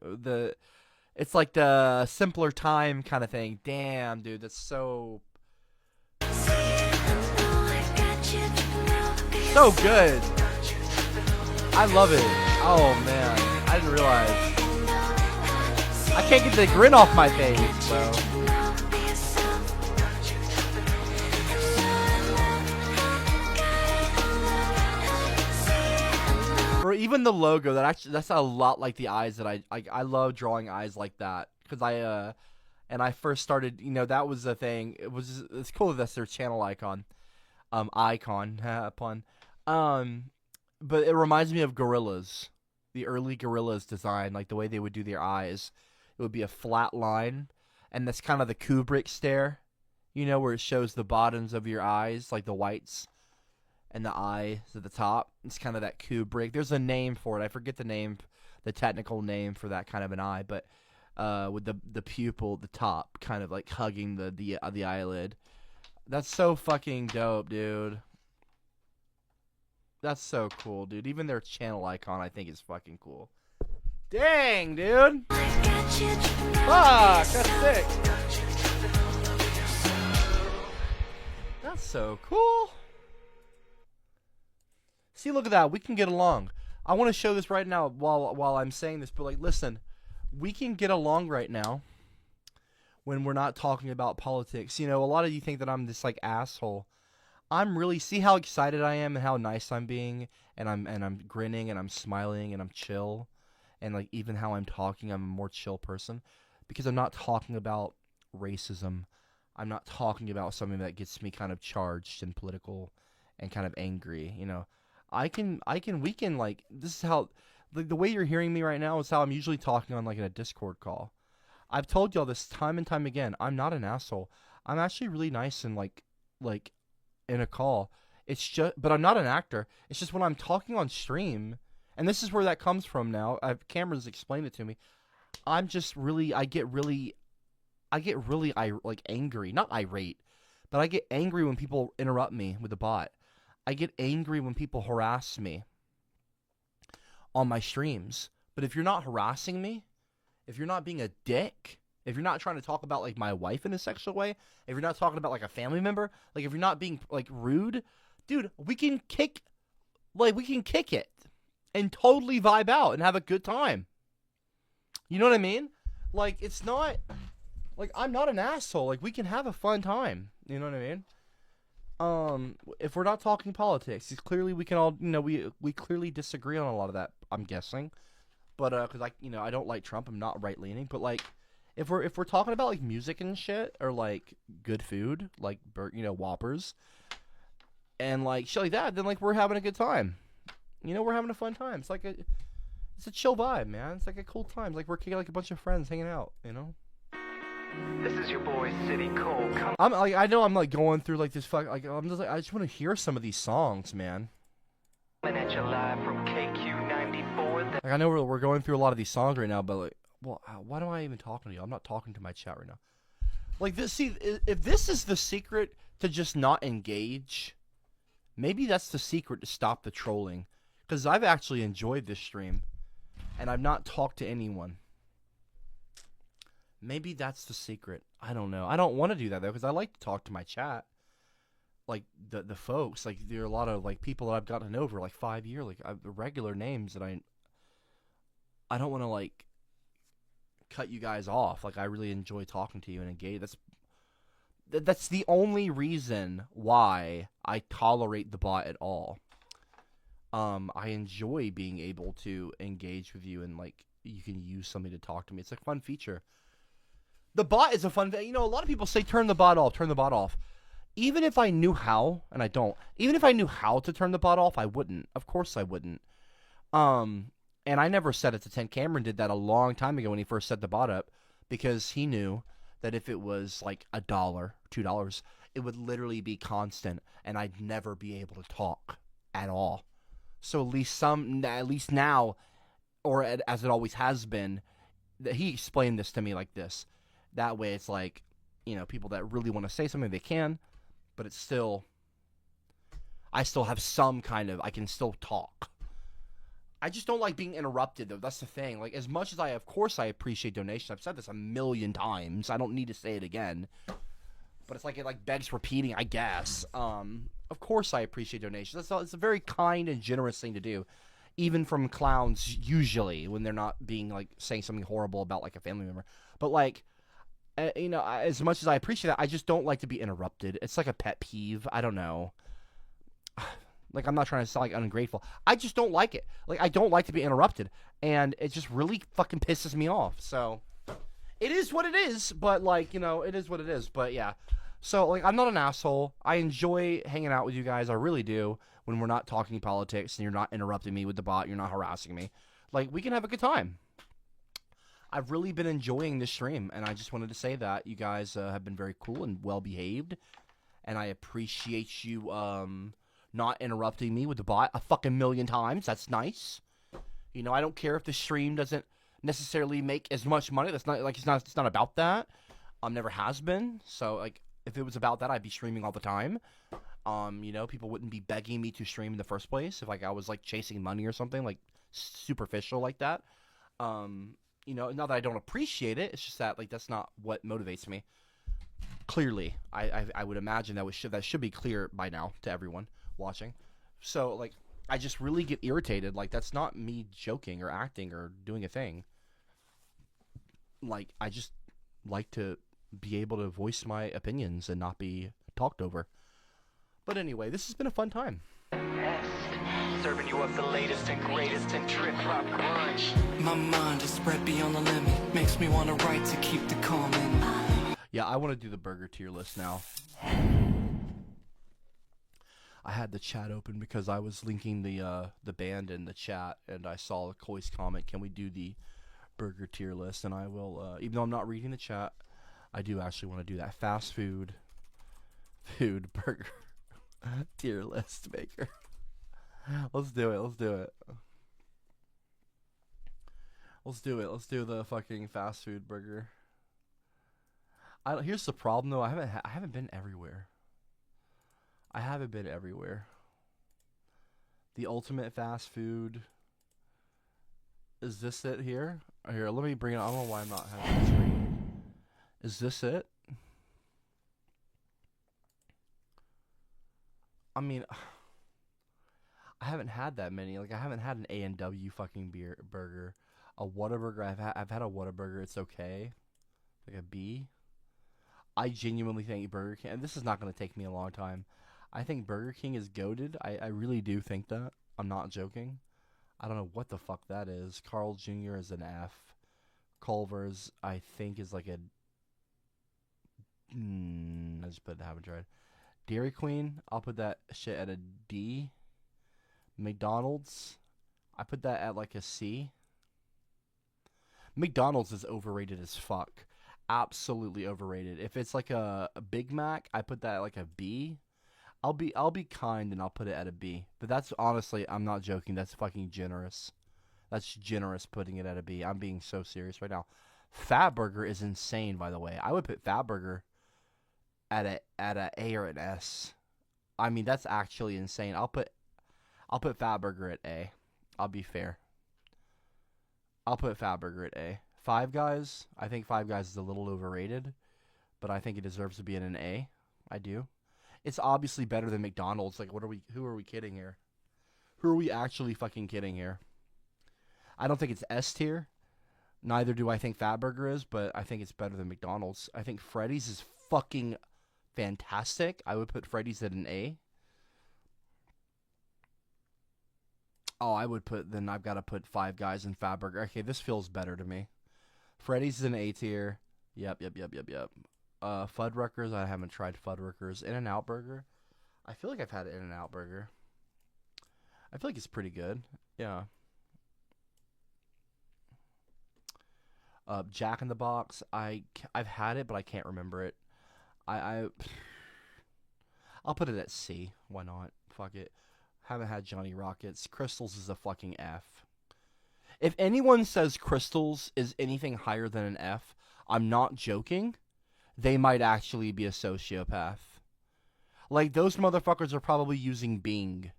[SPEAKER 8] It's like the simpler time kind of thing. Damn, dude, that's so. So good. I love it. Oh man, I didn't realize. I can't get the grin off my face, bro. Or even the logo, that's a lot like the eyes that I love drawing eyes like that because I first started, that was a thing. It's cool that that's their channel icon, pun. But it reminds me of Gorillas, the early Gorillas design, like the way they would do their eyes. It would be a flat line, and that's kind of the Kubrick stare, where it shows the bottoms of your eyes, like the whites. and the eye is at the top. It's kind of that Kubrick. There's a name for it. I forget the name, the technical name for that kind of an eye, but with the pupil at the top, kind of like hugging the eyelid. That's so fucking dope, dude. That's so cool, dude. Even their channel icon, I think, is fucking cool. Dang, dude. Fuck, that's sick. That's so cool. See, look at that. We can get along. I want to show this right now while I'm saying this, but like, listen, we can get along right now when we're not talking about politics. You know, a lot of you think that I'm this like asshole. I'm really, see how excited I am and how nice I'm being, and I'm grinning and I'm smiling and I'm chill, and like even how I'm talking, I'm a more chill person because I'm not talking about racism. I'm not talking about something that gets me kind of charged and political and kind of angry. You know, we can like, this is how, the way you're hearing me right now is how I'm usually talking on like in a Discord call. I've told y'all this time and time again. I'm not an asshole. I'm actually really nice and like in a call. It's just, but I'm not an actor. It's just when I'm talking on stream, and this is where that comes from now. Cameron's explained it to me. I'm just really, I get really like angry, not irate, but I get angry when people interrupt me with a bot. I get angry when people harass me on my streams. But if you're not harassing me, if you're not being a dick, if you're not trying to talk about like my wife in a sexual way, if you're not talking about like a family member, like if you're not being like rude, dude, we can kick it and totally vibe out and have a good time. You know what I mean? Like, it's not like, I'm not an asshole. Like, we can have a fun time. You know what I mean? If we're not talking politics, it's clearly we can all, you know, we clearly disagree on a lot of that, I'm guessing. But because I don't like Trump, I'm not right leaning. But like, if we're talking about like music and shit, or like good food, like Whoppers, and like shit like that, then like we're having a good time. You know, we're having a fun time. It's like it's a chill vibe, man. It's like a cool time. Like we're like a bunch of friends hanging out. You know.
[SPEAKER 15] This is your boy City Cole.
[SPEAKER 8] I'm like, I know I'm like going through like this I'm just like, I just want to hear some of these songs, man.
[SPEAKER 15] At you live from KQ94.
[SPEAKER 8] Like, I know we're going through a lot of these songs right now, but like, well, why am I even talking to you? I'm not talking to my chat right now. Like this, see, if this is the secret to just not engage, maybe that's the secret to stop the trolling. Because I've actually enjoyed this stream, and I've not talked to anyone. Maybe that's the secret. I don't know. I don't want to do that though, because I like to talk to my chat. Like the folks, like there are a lot of like people that I've gotten over like 5 years, like regular names that I don't want to like cut you guys off. Like I really enjoy talking to you and engage. That's the only reason why I tolerate the bot at all. I enjoy being able to engage with you and like you can use something to talk to me. It's a fun feature. The bot is a fun thing. You know, a lot of people say turn the bot off. Even if I knew how, and I don't, even if I knew how to turn the bot off, I wouldn't. Of course I wouldn't. And I never set it to 10. Cameron did that a long time ago when he first set the bot up, because he knew that if it was like $1, $2, it would literally be constant, and I'd never be able to talk at all. So at least now, or as it always has been, that he explained this to me like this. That way it's like, you know, people that really want to say something, they can. But it's still, I still have some kind of, I can still talk. I just don't like being interrupted, though. That's the thing. Like, as much as of course I appreciate donations. I've said this 1,000,000 times. I don't need to say it again. But it's like, it like begs repeating, I guess. Of course I appreciate donations. It's a very kind and generous thing to do. Even from clowns, usually, when they're not being, like, saying something horrible about, like, a family member. But, like, you know, as much as I appreciate that, I just don't like to be interrupted. It's like a pet peeve. I don't know. Like, I'm not trying to sound like ungrateful. I just don't like it. Like, I don't like to be interrupted. And it just really fucking pisses me off. So, it is what it is. But, like, you know, it is what it is. But, yeah. So, like, I'm not an asshole. I enjoy hanging out with you guys. I really do. When we're not talking politics and you're not interrupting me with the bot. You're not harassing me. Like, we can have a good time. I've really been enjoying this stream, and I just wanted to say that you guys have been very cool and well behaved, and I appreciate you not interrupting me with the bot a fucking million times. That's nice. You know, I don't care if the stream doesn't necessarily make as much money. That's not like it's not about that. Never has been. So like, if it was about that, I'd be streaming all the time. You know, people wouldn't be begging me to stream in the first place if like I was like chasing money or something like superficial like that. You know, not that I don't appreciate it. It's just that like that's not what motivates me. Clearly, I would imagine that should be clear by now to everyone watching. So like, I just really get irritated. Like that's not me joking or acting or doing a thing. Like I just like to be able to voice my opinions and not be talked over. But anyway, this has been a fun time.
[SPEAKER 15] Serving you up the latest and greatest in trip hop grunge.
[SPEAKER 11] My mind is spread beyond the limit. Makes me want to write to keep the calm in.
[SPEAKER 8] Yeah, I want to do the burger tier list now. I had the chat open because I was linking the band in the chat, and I saw Coy's comment, can we do the burger tier list? And I will, even though I'm not reading the chat, I do actually want to do that. Fast food burger tier list maker. Let's do it. Let's do the fucking fast food burger. Here's the problem though. I haven't been everywhere. The ultimate fast food. Is this it here? Here, let me bring it. I don't know why I'm not having the screen. Is this it? I mean, I haven't had that many. Like I haven't had an A&W fucking burger. A Whataburger. I've had a Whataburger. It's okay. Like a B. I genuinely think Burger King, and this is not going to take me a long time, I think Burger King is goated. I really do think that. I'm not joking. I don't know what the fuck that is. Carl Jr. is an F. Culver's, I think, is like a... I just put it, haven't tried. Dairy Queen, I'll put that shit at a D. McDonald's, I put that at like a C. McDonald's is overrated as fuck. Absolutely overrated. If it's like a Big Mac, I put that at like a B. I'll be kind and I'll put it at a B. But that's honestly, I'm not joking. That's fucking generous. That's generous putting it at a B. I'm being so serious right now. Fatburger is insane, by the way. I would put Fatburger at a A or an S. I mean, that's actually insane. I'll put Fatburger at A. I'll be fair. I'll put Fatburger at A. Five Guys, I think Five Guys is a little overrated, but I think it deserves to be in an A. I do. It's obviously better than McDonald's. Like, who are we kidding here? Who are we actually fucking kidding here? I don't think it's S tier. Neither do I think Fatburger is, but I think it's better than McDonald's. I think Freddy's is fucking fantastic. I would put Freddy's at an A. Oh, then I've got to put Five Guys and Fatburger. Okay, this feels better to me. Freddy's is an A tier. Yep. Fuddruckers, I haven't tried Fuddruckers. In-N-Out Burger. I feel like I've had an In-N-Out Burger. I feel like it's pretty good. Yeah. Jack in the Box. I've had it, but I can't remember it. I'll put it at C. Why not? Fuck it. Haven't had Johnny Rockets. Crystals is a fucking F. If anyone says Crystals is anything higher than an F, I'm not joking. They might actually be a sociopath. Like, those motherfuckers are probably using Bing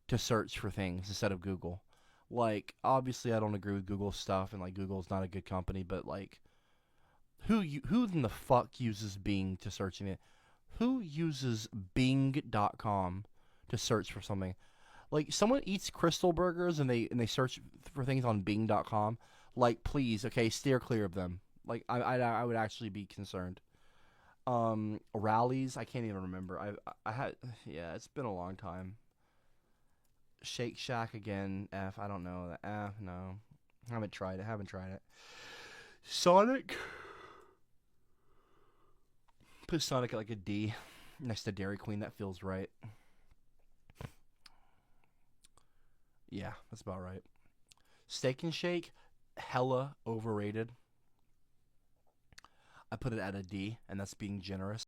[SPEAKER 8] to search for things instead of Google. Like, obviously I don't agree with Google stuff, and like Google's not a good company, but like, who in the fuck uses Bing to search in it? Who uses Bing.com to search for something? Like, someone eats Crystal Burgers and they search for things on Bing.com. Like, please, okay, steer clear of them. Like, I would actually be concerned. Rallies, I can't even remember. I had, yeah, it's been a long time. Shake Shack again, F. I don't know. No, haven't tried it. Sonic. Put Sonic at like a D next to Dairy Queen. That feels right. Yeah, that's about right. Steak and Shake, hella overrated. I put it at a D, and that's being generous.